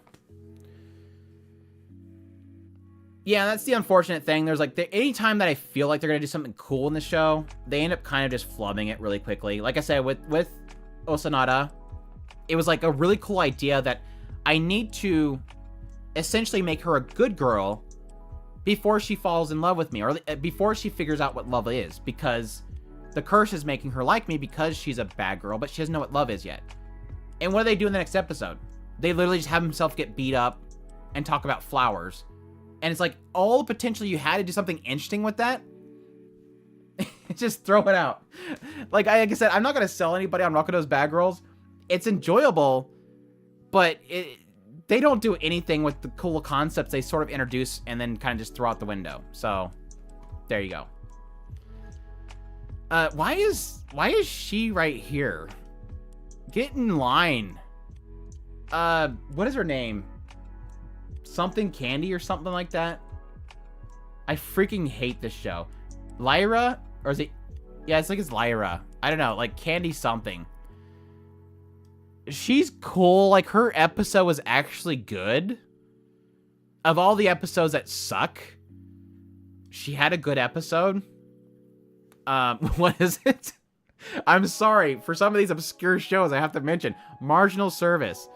Yeah, that's the unfortunate thing. There's like, anytime that I feel like they're gonna do something cool in the show, they end up kind of just flubbing it really quickly. Like I said, with Osanada, it was like a really cool idea that I need to essentially make her a good girl before she falls in love with me, or before she figures out what love is, because the curse is making her like me because she's a bad girl, but she doesn't know what love is yet. And what do they do in the next episode? They literally just have himself get beat up and talk about flowers. And it's like, all the potential you had to do something interesting with that, just throw it out. Like I said, I'm not going to sell anybody on Rokudo's Bad Girls. It's enjoyable, but they don't do anything with the cool concepts they sort of introduce and then kind of just throw out the window. So, there you go. Why is she right here? Get in line. What is her name? Something Candy or something like that. I freaking hate this show. Lyra? Or is it... Yeah, it's like it's Lyra. I don't know. Like Candy something. She's cool. Like, her episode was actually good. Of all the episodes that suck, she had a good episode. What is it? I'm sorry. For some of these obscure shows, I have to mention. Marginal Service.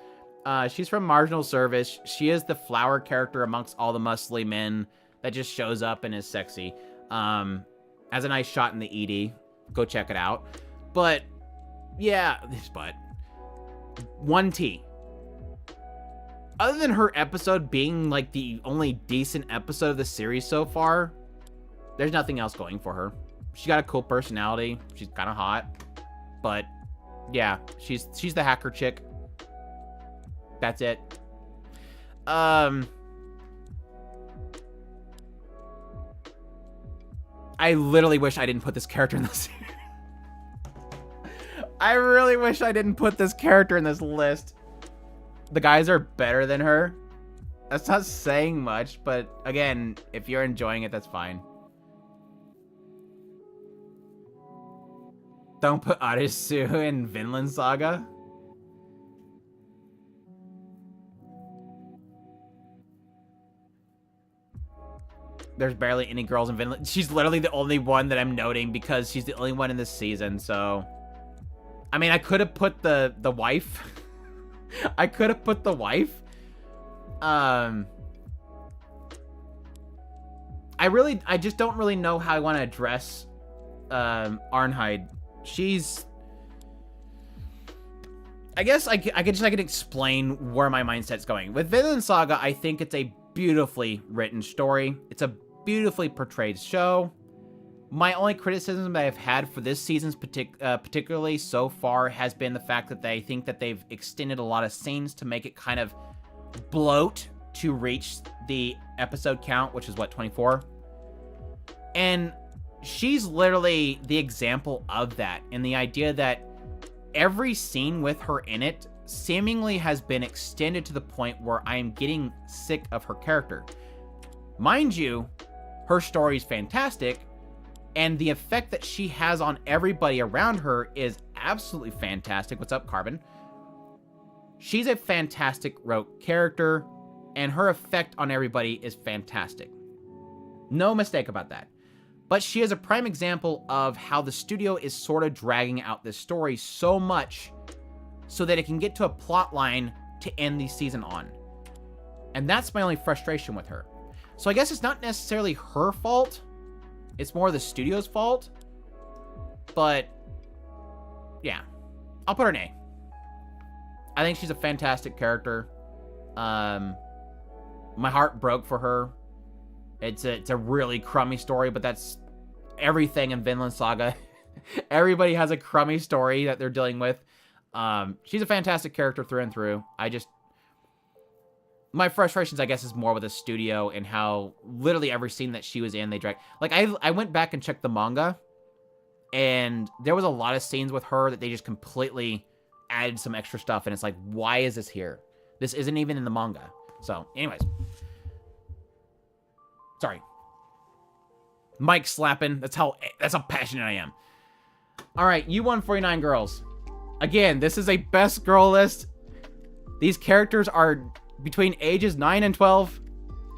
She's from Marginal Service. She is the flower character amongst all the muscly men that just shows up and is sexy. Has a nice shot in the ED. Go check it out. But, yeah, but 1T. Other than her episode being like the only decent episode of the series so far, there's nothing else going for her. She got a cool personality. She's kind of hot. But, yeah, she's the hacker chick. That's it. I literally wish I didn't put this character in this. I really wish I didn't put this character in this list. The guys are better than her. That's not saying much, but again, if you're enjoying it, that's fine. Don't put Arisu in Vinland Saga. There's barely any girls in Vinland. She's literally the only one that I'm noting because she's the only one in this season, so... I mean, I could have put the wife. I could have put the wife. I just don't really know how I want to address Arnheid. She's... I guess I can explain where my mindset's going. With Vinland Saga, I think it's a beautifully written story. It's a beautifully portrayed show. My only criticism that I've had for this season's particularly so far has been the fact that I think that they've extended a lot of scenes to make it kind of bloat to reach the episode count, which is what, 24? And she's literally the example of that, and the idea that every scene with her in it seemingly has been extended to the point where I am getting sick of her character. Mind you, her story is fantastic, and the effect that she has on everybody around her is absolutely fantastic. What's up, Carbon? She's a fantastic wrote character, and her effect on everybody is fantastic. No mistake about that. But she is a prime example of how the studio is sort of dragging out this story so much so that it can get to a plot line to end the season on. And that's my only frustration with her. So I guess it's not necessarily her fault. It's more the studio's fault. But yeah, I'll put her an A. I think she's a fantastic character. My heart broke for her. It's a really crummy story, but that's everything in Vinland Saga. Everybody has a crummy story that they're dealing with. She's a fantastic character through and through. My frustrations, I guess, is more with the studio and how literally every scene that she was in, they drag. Like, I went back and checked the manga, and there was a lot of scenes with her that they just completely added some extra stuff, and it's like, why is this here? This isn't even in the manga. So, anyways. Sorry. Mic slapping. That's how passionate I am. All right, U149 girls. Again, this is a best girl list. These characters are between ages 9 and 12.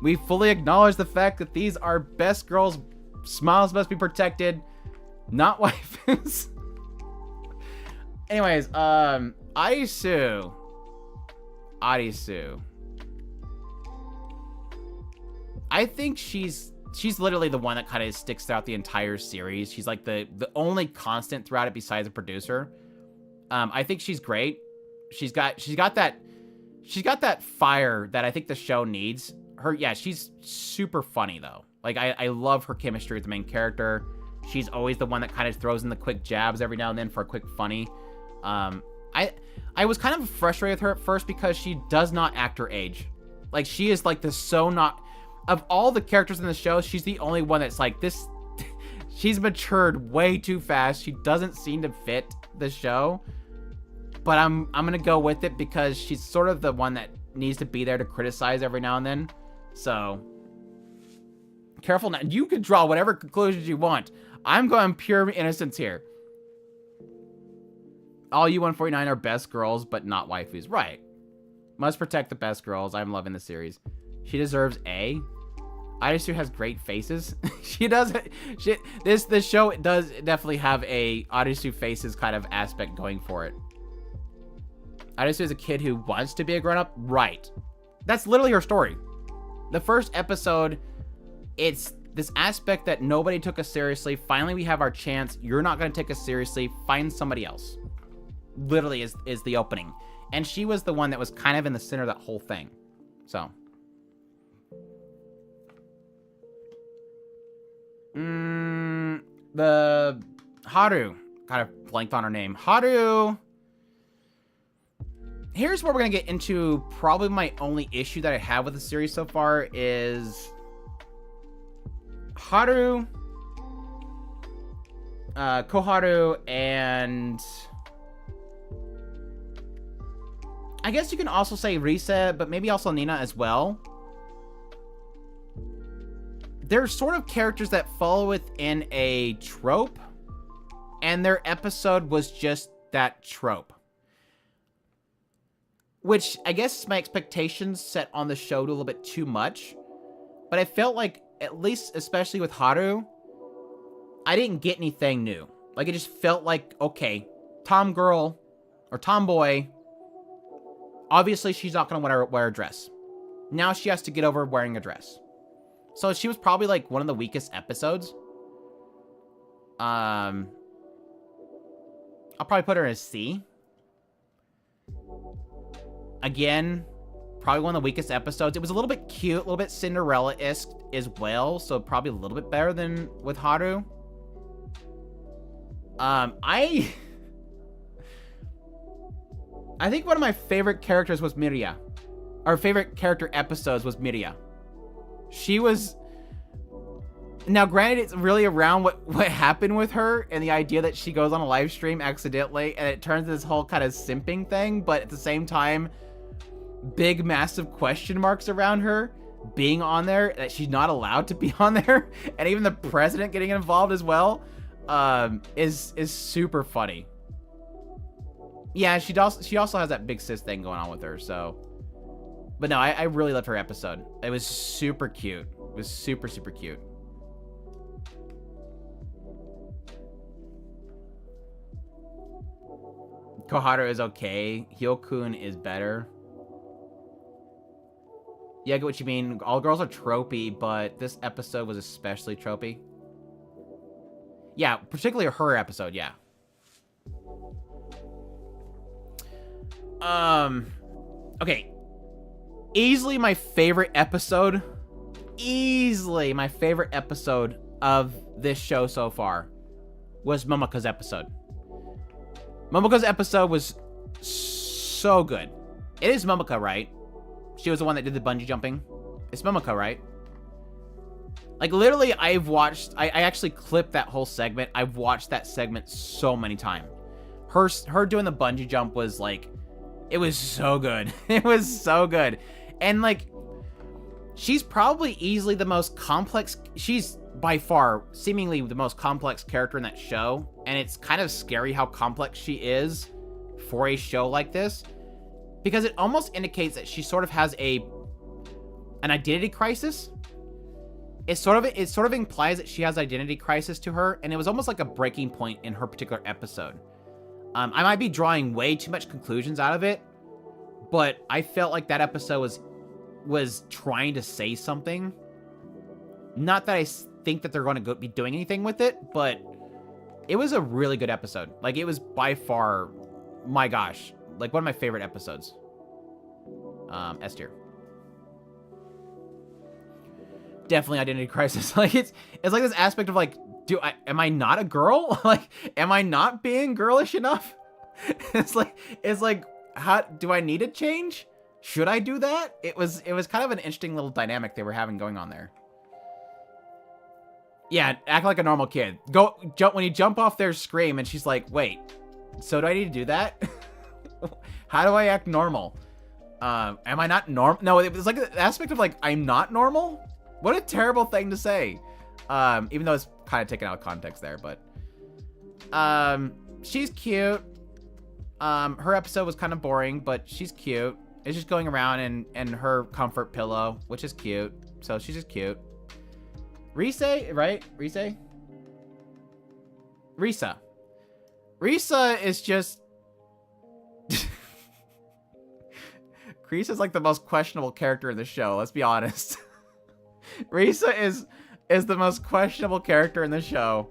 We fully acknowledge the fact that these are best girls. Smiles must be protected, not waifus. Anyways, Arisu. I think she's literally the one that kind of sticks throughout the entire series. She's like the only constant throughout it besides a producer. I think she's great. She's got that fire that I think the show needs. She's super funny though. Like I love her chemistry with the main character. She's always the one that kind of throws in the quick jabs every now and then for a quick funny. I was kind of frustrated with her at first because she does not act her age. Like she is like of all the characters in the show, she's the only one that's like this. She's matured way too fast. She doesn't seem to fit the show. But I'm gonna go with it because she's sort of the one that needs to be there to criticize every now and then. So careful now. You can draw whatever conclusions you want. I'm going pure innocence here. All U149 are best girls, but not waifus. Right. Must protect the best girls. I'm loving the series. She deserves A. Arisu has great faces. She does. This show does definitely have a Arisu faces kind of aspect going for it. Arisu is a kid who wants to be a grown-up. Right. That's literally her story. The first episode, it's this aspect that nobody took us seriously. Finally, we have our chance. You're not going to take us seriously. Find somebody else. Literally is the opening. And she was the one that was kind of in the center of that whole thing. So. The Haru. Kind of blanked on her name. Haru. Here's where we're going to get into probably my only issue that I have with the series so far is Haru, Koharu, and I guess you can also say Risa, but maybe also Nina as well. They're sort of characters that follow within a trope, and their episode was just that trope. Which, I guess my expectations set on the show to a little bit too much. But I felt like, at least, especially with Haru, I didn't get anything new. Like, it just felt like, okay, tomgirl, or tomboy, obviously she's not going to wear a dress. Now she has to get over wearing a dress. So she was probably, like, one of the weakest episodes. I'll probably put her in a C. Again, probably one of the weakest episodes. It was a little bit cute, a little bit Cinderella-esque as well, so probably a little bit better than with Haru. I think one of my favorite characters was Miria. our favorite character episodes was Miria. She was... Now, granted, it's really around what happened with her and the idea that she goes on a live stream accidentally and it turns into this whole kind of simping thing, but at the same time, big, massive question marks around her being on there, that she's not allowed to be on there, and even the president getting involved as well, is super funny. Yeah, she also has that big sis thing going on with her, so... But no, I really loved her episode. It was super cute. It was super, super cute. Koharu is okay. Hyokun is better. Yeah, I get what you mean. All girls are tropey, but this episode was especially tropey. Yeah, particularly her episode, yeah. Okay. Easily my favorite episode. Easily my favorite episode of this show so far was Momoko's episode. Momoko's episode was so good. It is Momoko, right? She was the one that did the bungee jumping. It's Momoko, right? Like, literally, I actually clipped that whole segment. I've watched that segment so many times. Her doing the bungee jump was, like, it was so good. It was so good. And, like, she's probably easily the most complex... She's, by far, seemingly the most complex character in that show. And it's kind of scary how complex she is for a show like this. Because it almost indicates that she sort of has an identity crisis. It sort of implies that she has identity crisis to her, and it was almost like a breaking point in her particular episode. I might be drawing way too much conclusions out of it, but I felt like that episode was trying to say something. Not that I think that they're going to be doing anything with it, but it was a really good episode. Like, it was by far, my gosh, like one of my favorite episodes. S tier. Definitely identity crisis. Like, it's like this aspect of like, am I not a girl? Like, am I not being girlish enough? It's like, how do I need to change? Should I do that? It was kind of an interesting little dynamic they were having going on there. Yeah, act like a normal kid. Jump when you jump off there, scream, and she's like, wait, so do I need to do that? How do I act normal? Am I not normal? No, it was like an aspect of like, I'm not normal? What a terrible thing to say. Even though it's kind of taken out of context there, but she's cute. Her episode was kind of boring, but she's cute. It's just going around and her comfort pillow, which is cute. So she's just cute. Rise, right? Risa is just... Risa's like the most questionable character in the show, let's be honest. Risa is the most questionable character in the show.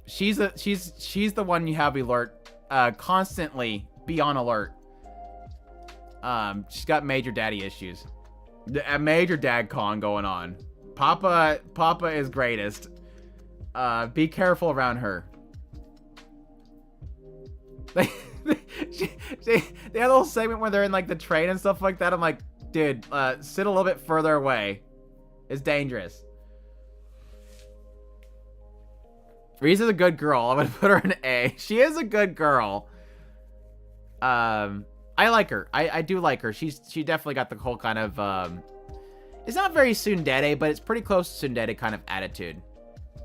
She's the one you have alert, constantly be on alert. She's got major daddy issues. A major dad con going on. Papa is greatest. Be careful around her. They have a little segment where they're in like the train and stuff like that. I'm like, dude, sit a little bit further away. It's dangerous. Risa's a good girl. I'm gonna put her an A. She is a good girl. I like her. I do like her. She definitely got the whole kind of it's not very tsundere, but it's pretty close to tsundere kind of attitude.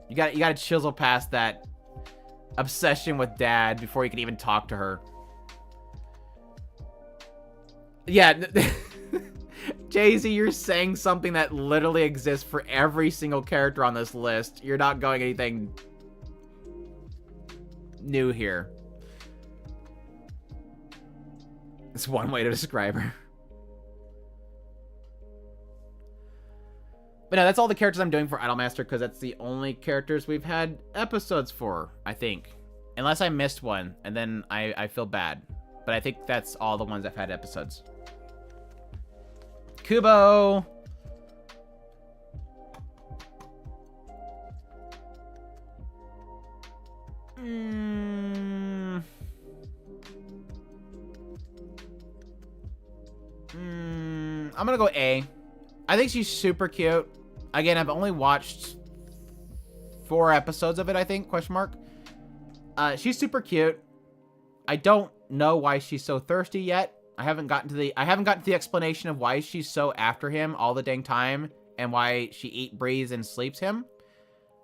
You gotta chisel past that obsession with dad before you can even talk to her. Yeah, Jay-Z, you're saying something that literally exists for every single character on this list. You're not going anything new here. It's one way to describe her. But no, that's all the characters I'm doing for Idolmaster, because that's the only characters we've had episodes for, I think. Unless I missed one, and then I feel bad. But I think that's all the ones I've had episodes. Kubo! gonna go A. I think she's super cute. Again, I've only watched 4 episodes of it, I think, question mark. She's super cute. I don't know why she's so thirsty yet. I haven't gotten to the explanation of why she's so after him all the dang time and why she eats, breathes, and sleeps him.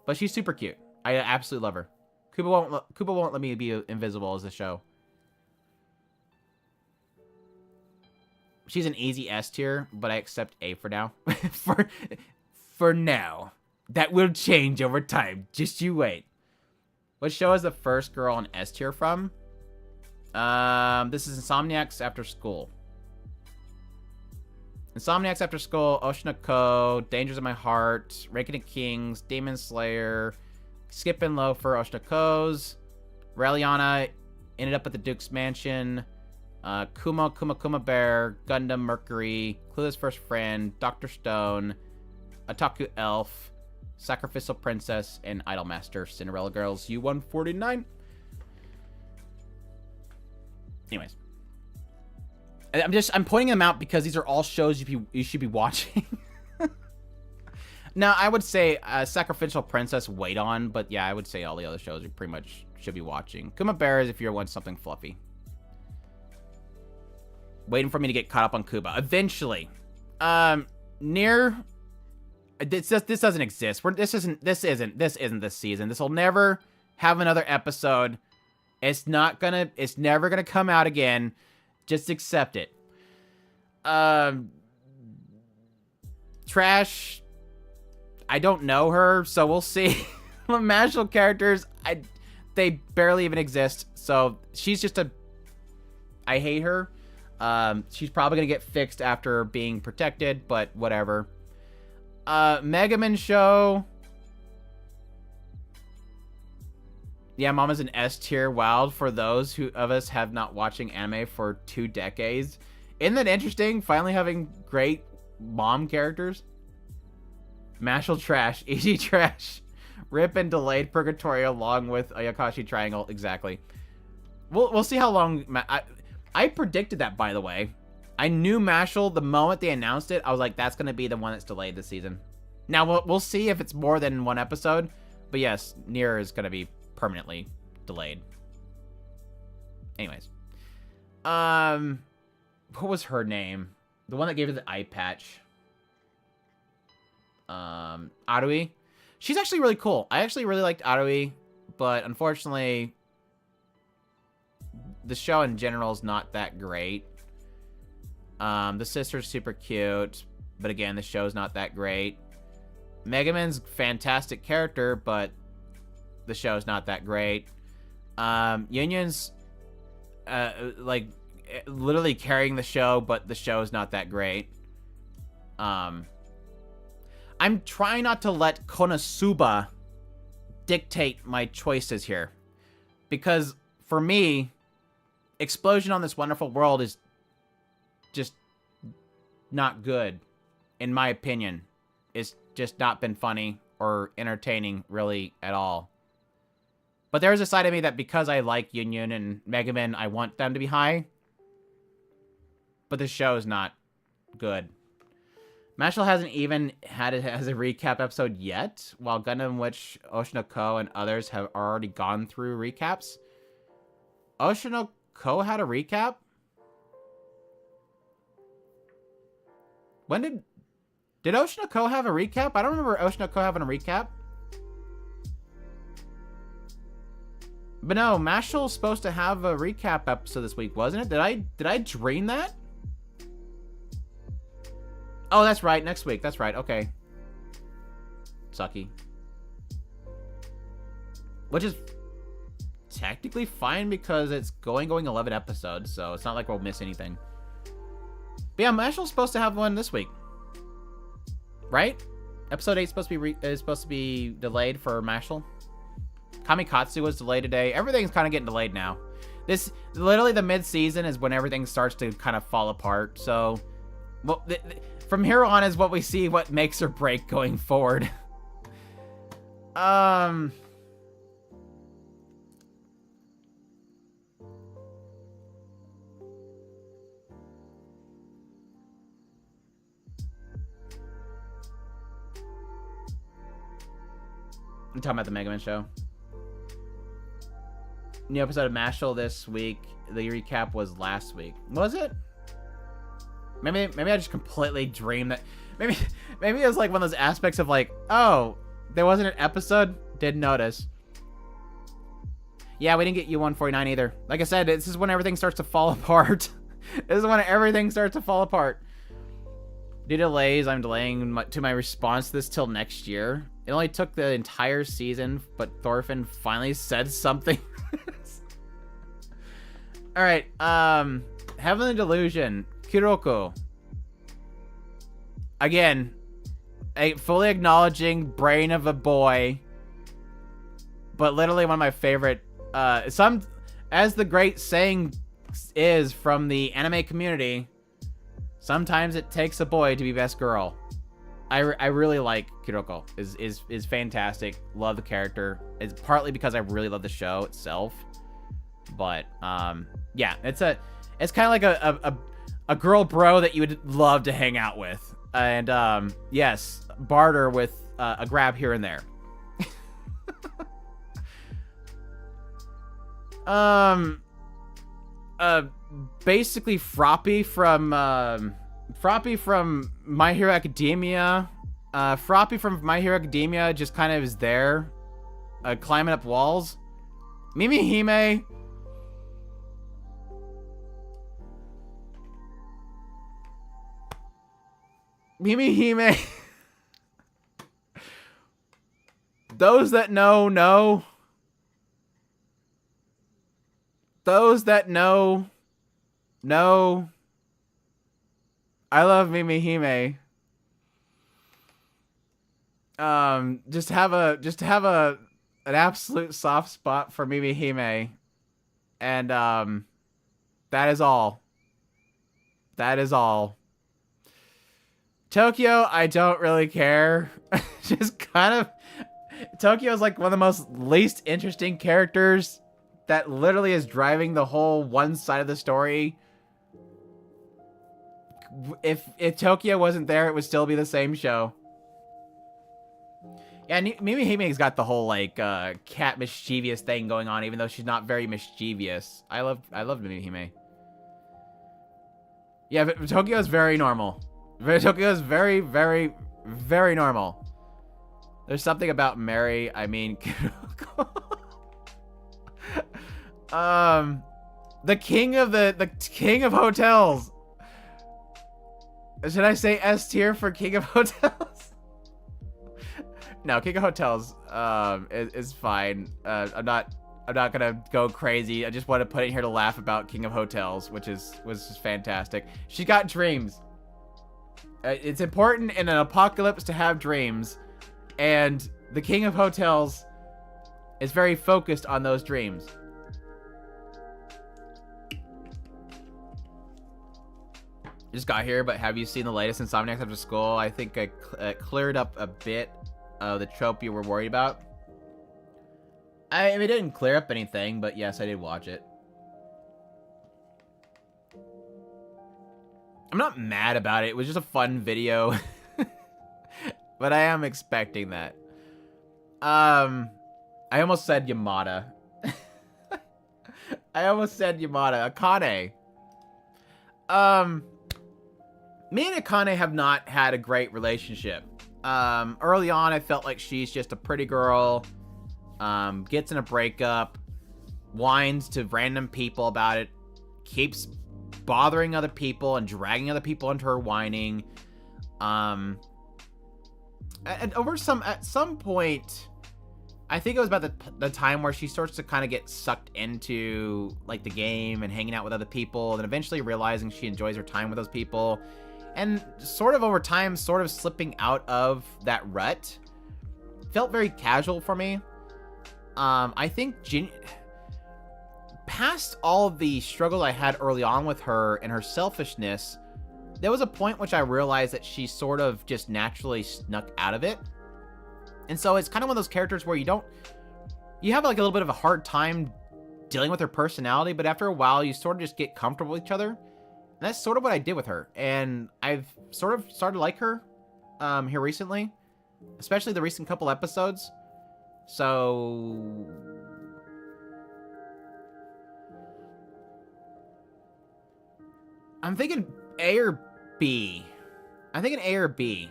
But she's super cute. I absolutely love her. Koopa won't let me be invisible as a show. She's an easy S tier, but I accept A for now. for now. That will change over time. Just you wait. What show is the first girl on S tier from? This is Insomniacs After School. Insomniacs After School, Oshinoko, Dangers of My Heart, Ranking of Kings, Demon Slayer, Skip and Loafer, Oshinoko's, Raeliana, Ended Up at the Duke's Mansion, Kuma Bear, Gundam Mercury, Clueless First Friend, Dr. Stone, Otaku Elf, Sacrificial Princess, and Idolmaster, Cinderella Girls, U149. Anyways. I'm pointing them out because these are all shows you should be watching. Now, I would say Sacrificial Princess wait on, but yeah, I would say all the other shows you pretty much should be watching. Kuma Bear is if you want something fluffy. Waiting for me to get caught up on Kuba. Eventually. Near... This doesn't exist. This isn't this season. This will never have another episode. It's never gonna come out again. Just accept it. Trash. I don't know her, so we'll see. Mashal characters, they barely even exist. So she's just I hate her. She's probably gonna get fixed after being protected, but whatever. Mega Man show. Yeah, Mama's an S tier. Wild for those of us have not watching anime for 2 decades. Isn't that interesting? Finally having great mom characters. Mashal trash. Easy trash. Rip and delayed purgatory along with Ayakashi Triangle. Exactly. We'll see how long... I predicted that, by the way. I knew Mashal the moment they announced it. I was like, that's going to be the one that's delayed this season. Now, we'll see if it's more than 1 episode. But yes, Nier is going to be permanently delayed. Anyways. What was her name? The one that gave her the eye patch. Arui. She's actually really cool. I actually really liked Arui. But unfortunately, the show in general is not that great. The sister's super cute. But again, the show's not that great. Mega Man's fantastic character, but the show's not that great. Union's like literally carrying the show, but the show's not that great. I'm trying not to let Konosuba dictate my choices here, because for me, Explosion on This Wonderful World is just not good, in my opinion. It's just not been funny or entertaining really at all. But there's a side of me that because I like Union and Mega Man, I want them to be high. But the show is not good. Mashal hasn't even had it as a recap episode yet, while Gundam Witch, Oshinoko, and others have already gone through recaps. Oshinoko had a recap? When did Oshinoko have a recap? I don't remember Oshinoko having a recap. But no, Mashal's supposed to have a recap episode this week, wasn't it? Did I dream that? Oh, that's right. Next week. That's right. Okay. Sucky. Which is technically fine because it's going 11 episodes, so it's not like we'll miss anything. But yeah, Mashal's supposed to have one this week. Right? Episode 8 is supposed to be delayed for Mashal. Kamikatsu was delayed today. Everything's kind of getting delayed now. This literally the mid-season is when everything starts to kind of fall apart. So, well, from here on is what we see what makes or break going forward. I'm talking about the Mega Man show. New episode of Mashal this week. The recap was last week. Was it? Maybe I just completely dreamed that. Maybe it was like one of those aspects of like, oh, there wasn't an episode. Didn't notice. Yeah, we didn't get U149 either. Like I said, this is when everything starts to fall apart. This is when everything starts to fall apart. Due to delays, I'm delaying my response to this till next year. It only took the entire season, but Thorfinn finally said something. Alright, Heavenly Delusion, Kuroko. Again, fully acknowledging brain of a boy, but literally one of my favorite, as the great saying is from the anime community, sometimes it takes a boy to be best girl. I really like Kuroko. Is fantastic. Love the character. It's partly because I really love the show itself. But yeah, it's kind of like a girl bro that you would love to hang out with. And yes, barter with a grab here and there. Basically Froppy from My Hero Academia. Froppy from My Hero Academia just kind of is there, climbing up walls. Mimi Hime. Mimi Hime. Those that know. Those that know. I love Mimi Hime. Just have an absolute soft spot for Mimi Hime. And that is all. That is all. Tokyo, I don't really care. Just kind of... Tokyo is like one of the most least interesting characters that literally is driving the whole one side of the story. If Tokyo wasn't there, it would still be the same show. Yeah, Mimi Hime's got the whole like cat mischievous thing going on, even though she's not very mischievous. I love Mimi Hime. Yeah, but Tokyo is very normal. Tokyo is very, very, very normal. There's something about Mary. I mean, the king of hotels. Should I say S tier for King of Hotels? No, King of Hotels is fine. I'm not gonna go crazy. I just want to put it here to laugh about King of Hotels, was just fantastic. She got dreams. It's important in an apocalypse to have dreams, and the King of Hotels is very focused on those dreams. Just got here, but have you seen the latest Insomniacs After School? I think I cleared up a bit of the trope you were worried about. I mean, it didn't clear up anything, but yes, I did watch it. I'm not mad about it. It was just a fun video. But I am expecting that. I almost said Yamada. I almost said Yamada. Akane. Me and Akane have not had a great relationship. Early on, I felt like she's just a pretty girl. Gets in a breakup. Whines to random people about it. Keeps bothering other people and dragging other people into her whining. And at some point, I think it was about the time where she starts to kind of get sucked into like the game and hanging out with other people, and then eventually realizing she enjoys her time with those people, and sort of over time, sort of slipping out of that rut. Felt very casual for me. I think past all of the struggles I had early on with her and her selfishness, there was a point which I realized that she sort of just naturally snuck out of it. And so it's kind of one of those characters where you have like a little bit of a hard time dealing with her personality, but after a while you sort of just get comfortable with each other. And that's sort of what I did with her. And I've sort of started to like her here recently, especially the recent couple episodes. So I'm thinking A or B. I'm thinking A or B.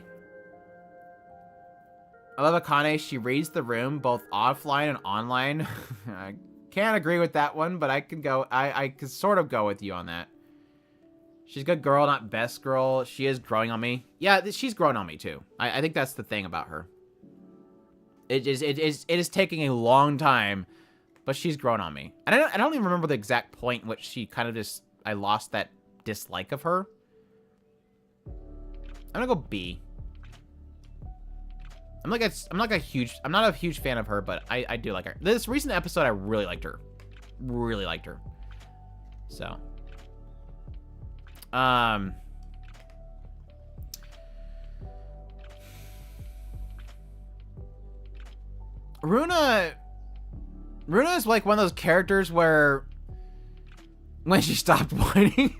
I love Akane. She reads the room both offline and online. I can't agree with that one, but I can go. I can sort of go with you on that. She's good girl, not best girl. She is growing on me. Yeah, she's growing on me too. I think that's the thing about her. It is taking a long time, but she's grown on me. And I don't even remember the exact point in which she kind of just I lost that dislike of her. I'm gonna go B. I'm not a huge fan of her, but I do like her. This recent episode, I really liked her. Really liked her. So. Runa is like one of those characters where when she stopped whining,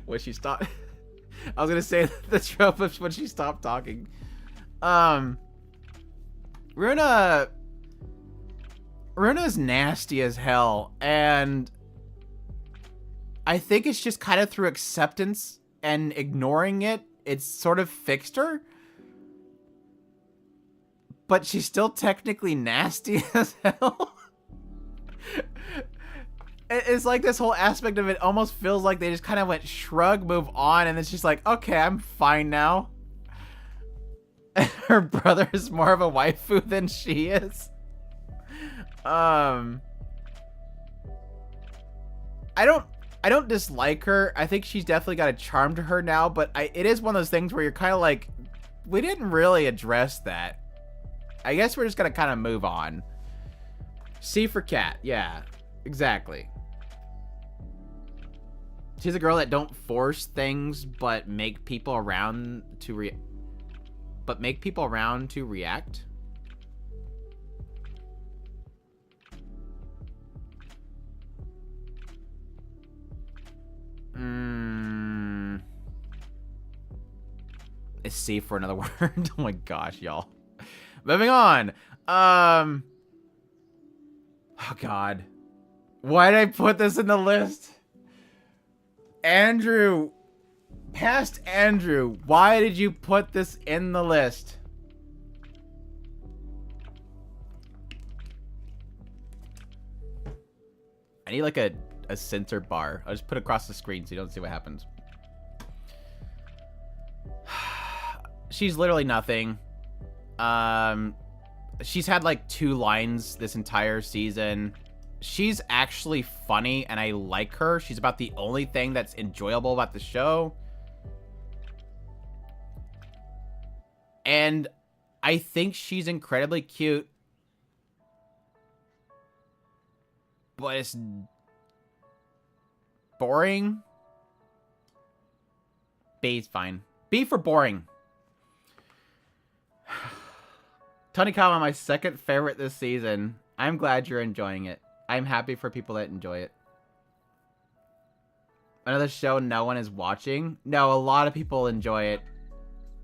when she stopped, I was gonna say the trope of when she stopped talking. Runa's nasty as hell, and I think it's just kind of through acceptance and ignoring it, it's sort of fixed her. But she's still technically nasty as hell. It's like this whole aspect of it almost feels like they just kind of went shrug, move on, and it's just like, okay, I'm fine now. Her brother is more of a waifu than she is. I don't dislike her. I think she's definitely got a charm to her now, but it is one of those things where you're kind of like, we didn't really address that. I guess we're just gonna kind of move on. C for cat. Yeah, exactly. She's a girl that don't force things, but make people around to react. It's C for another word. Oh my gosh, y'all. Moving on. Oh god. Why did I put this in the list? Andrew. Past Andrew. Why did you put this in the list? I need like a censor bar. I'll just put it across the screen so you don't see what happens. She's literally nothing. She's had like 2 lines this entire season. She's actually funny and I like her. She's about the only thing that's enjoyable about the show. And I think she's incredibly cute. But it's boring. B's fine. B for boring. Tonikawa, my second favorite this season. I'm glad you're enjoying it. I'm happy for people that enjoy it. Another show no one is watching? No, a lot of people enjoy it.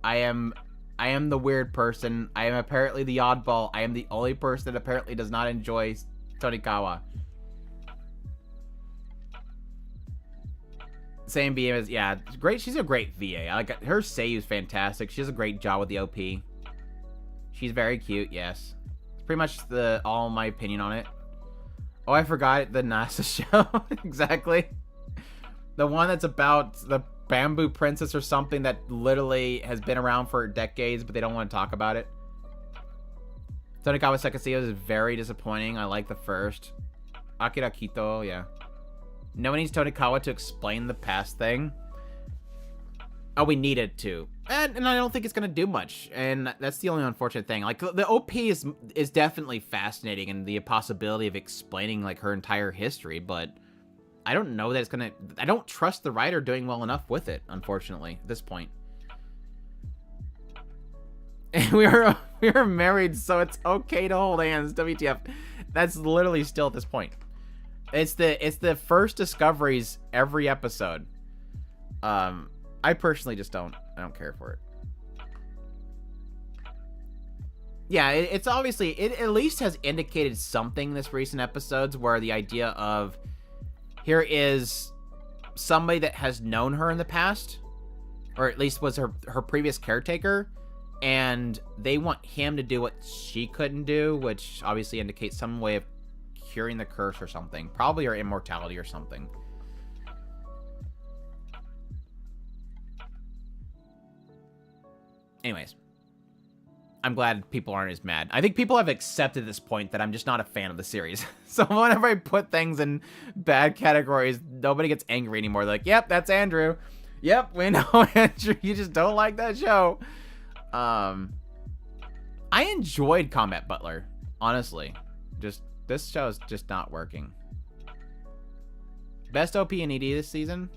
I am the weird person. I am apparently the oddball. I am the only person that apparently does not enjoy Tonikawa. Same BM as, yeah, great. She's a great VA. I like her. Seiyu's is fantastic. She does a great job with the OP. She's very cute, yes. It's pretty much all my opinion on it. Oh, I forgot the NASA show. Exactly. The one that's about the bamboo princess or something that literally has been around for decades, but they don't want to talk about it. Tonikawa Sekaseo is very disappointing. I like the first. Akira Kito, yeah. No one needs Tonikawa to explain the past thing. Oh, we needed to. And I don't think it's going to do much. And that's the only unfortunate thing. Like, the OP is definitely fascinating and the possibility of explaining, like, her entire history. But I don't know that it's going to... I don't trust the writer doing well enough with it, unfortunately, at this point. And we were married, so it's okay to hold hands. WTF. That's literally still at this point. It's the first discoveries every episode. I personally just don't care for it. Yeah, it's obviously, it at least has indicated something this recent episodes where the idea of here is somebody that has known her in the past, or at least was her previous caretaker, and they want him to do what she couldn't do, which obviously indicates some way of curing the curse or something. Probably her immortality or something. Anyways. I'm glad people aren't as mad. I think people have accepted this point that I'm just not a fan of the series. So whenever I put things in bad categories, nobody gets angry anymore. They're like, yep, that's Andrew. Yep, we know, Andrew. You just don't like that show. I enjoyed Combat Butler, honestly. Just, this show is just not working. Best OP in ED this season?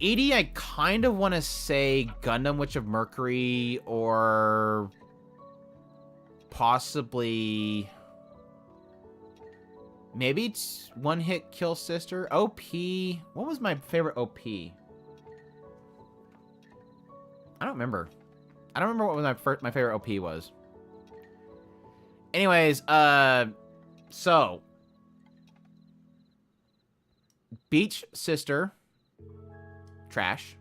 ED, I kind of want to say Gundam Witch of Mercury, or possibly maybe it's One Hit Kill Sister. OP. What was my favorite OP? I don't remember. I don't remember what was my favorite OP was. Anyways, so Beach Sister. Trash.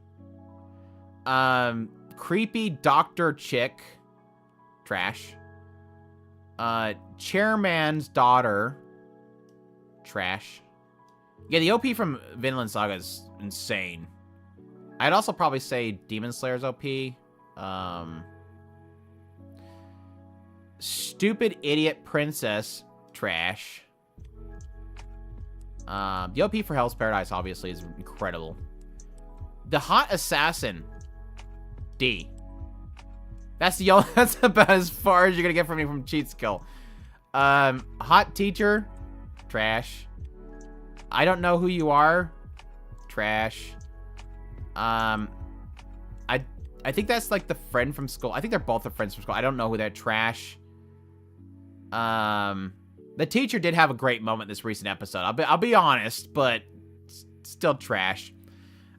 Creepy doctor chick. Trash. Chairman's daughter. Trash. Yeah, the OP from Vinland Saga is insane. I'd also probably say Demon Slayer's OP. Stupid idiot princess. Trash. The OP for Hell's Paradise obviously is incredible. The hot assassin, D. That's about as far as you're gonna get from me from cheat skill. Hot teacher, trash. I don't know who you are, trash. I think that's like the friend from school. I think they're both the friends from school. I don't know who they're, trash. The teacher did have a great moment this recent episode. I'll be honest, but still trash.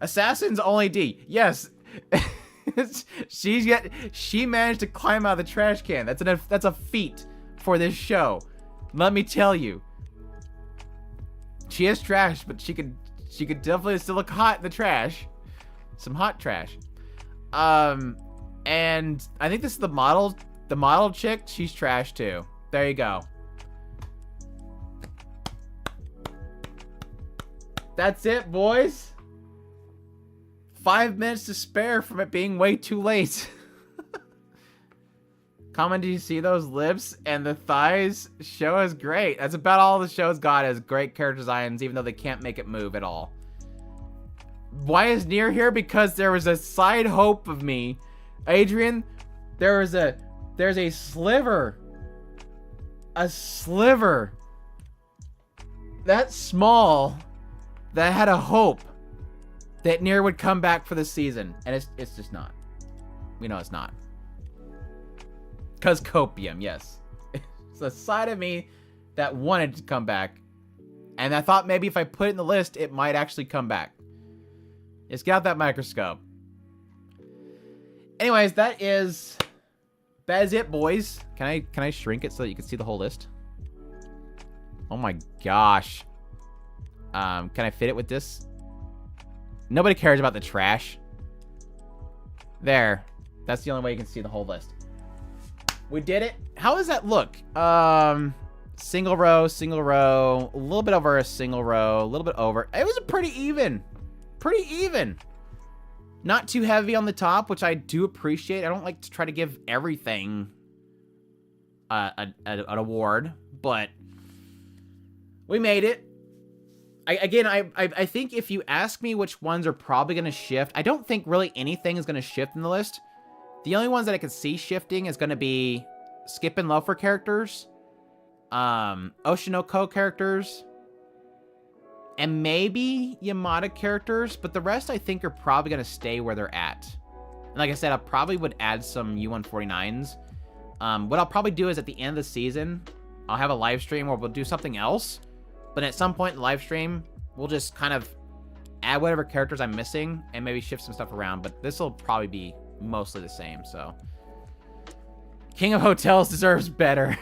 Assassin's only D. Yes. She managed to climb out of the trash can. That's a feat for this show. Let me tell you. She is trash, but she could definitely still look hot in the trash. Some hot trash. And I think this is the model chick. She's trash too. There you go. That's it, boys. 5 minutes to spare from it being way too late. Comment, do you see those lips and the thighs? Show is great. That's about all the show's got, is great character designs, even though they can't make it move at all. Why is Nier here? Because there was a side hope of me. Adrian, there's a sliver. A sliver. That small. That had a hope that Nier would come back for the season. And it's just not. We know it's not. Because copium, yes. It's a side of me that wanted to come back. And I thought maybe if I put it in the list, it might actually come back. Just get out that microscope. Anyways, that is it, boys. Can I shrink it so that you can see the whole list? Oh my gosh. Can I fit it with this? Nobody cares about the trash. There. That's the only way you can see the whole list. We did it. How does that look? Single row, a little bit over a single row, a little bit over. It was pretty even. Pretty even. Not too heavy on the top, which I do appreciate. I don't like to try to give everything an award, but we made it. I think if you ask me which ones are probably going to shift, I don't think really anything is going to shift in the list. The only ones that I could see shifting is going to be Skip and Loafer characters, Oshinoko characters, and maybe Yamada characters, but the rest I think are probably going to stay where they're at. And like I said, I probably would add some U149s. What I'll probably do is at the end of the season, I'll have a live stream where we'll do something else. But at some point in the live stream, we'll just kind of add whatever characters I'm missing and maybe shift some stuff around, but this will probably be mostly the same, so. King of Hotels deserves better.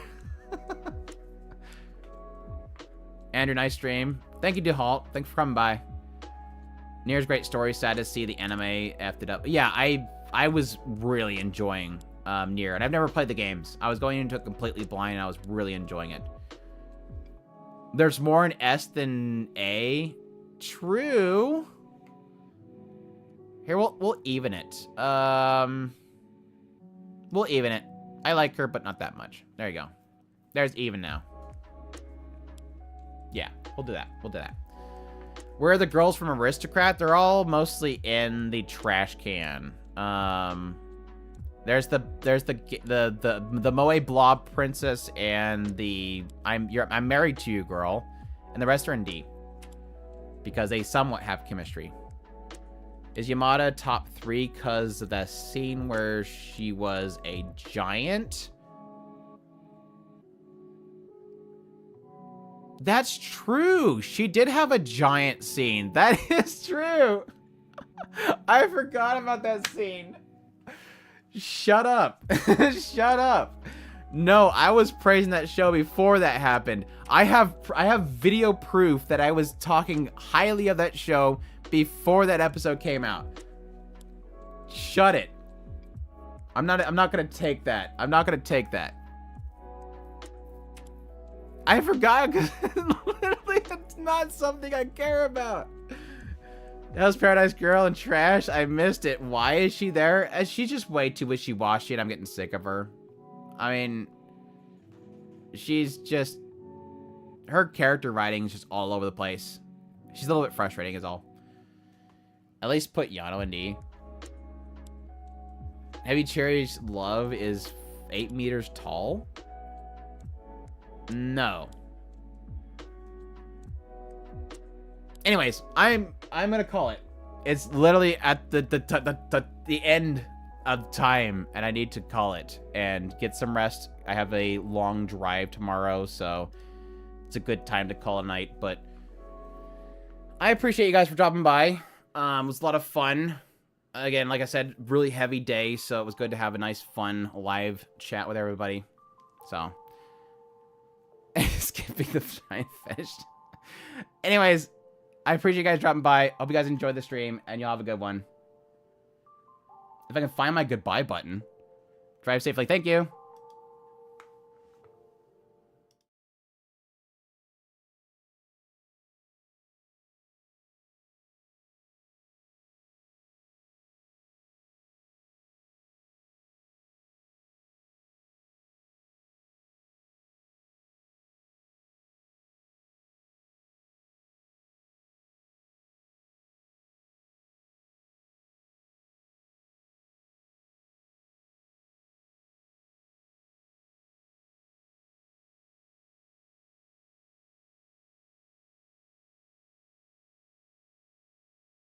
Andrew, nice stream. Thank you, DeHalt. Thanks for coming by. Nier's great story. Sad to see the anime effed it up. Yeah, I was really enjoying Nier, and I've never played the games. I was going into it completely blind, and I was really enjoying it. There's more in S than A. True. Here, we'll even it. We'll even it. I like her, but not that much. There you go. There's even now. Yeah, we'll do that. We'll do that. Where are the girls from Aristocrat? They're all mostly in the trash can. There's the Moe Blob Princess and the I'm married to you girl, and the rest are in D because they somewhat have chemistry. Is Yamada top 3 because of the scene where she was a giant? That's true. She did have a giant scene. That is true. I forgot about that scene. Shut up. Shut up. No, I was praising that show before that happened. I have video proof that I was talking highly of that show before that episode came out. Shut it. I'm not gonna take that. I'm not gonna take that. I forgot because literally it's not something I care about. Hell's Paradise Girl and trash. I missed it. Why is she there? She's just way too wishy-washy and I'm getting sick of her. I mean, she's just... Her character writing is just all over the place. She's a little bit frustrating is all. At least put Yano in D. Heavy Cherry's love is 8 meters tall? No. Anyways, I'm gonna call it. It's literally at the end of time, and I need to call it and get some rest. I have a long drive tomorrow, so it's a good time to call a night. But I appreciate you guys for dropping by. It was a lot of fun. Again, like I said, really heavy day, so it was good to have a nice, fun, live chat with everybody. So. Skipping the giant fish. Anyways, I appreciate you guys dropping by. Hope you guys enjoyed the stream, and y'all have a good one. If I can find my goodbye button. Drive safely. Thank you.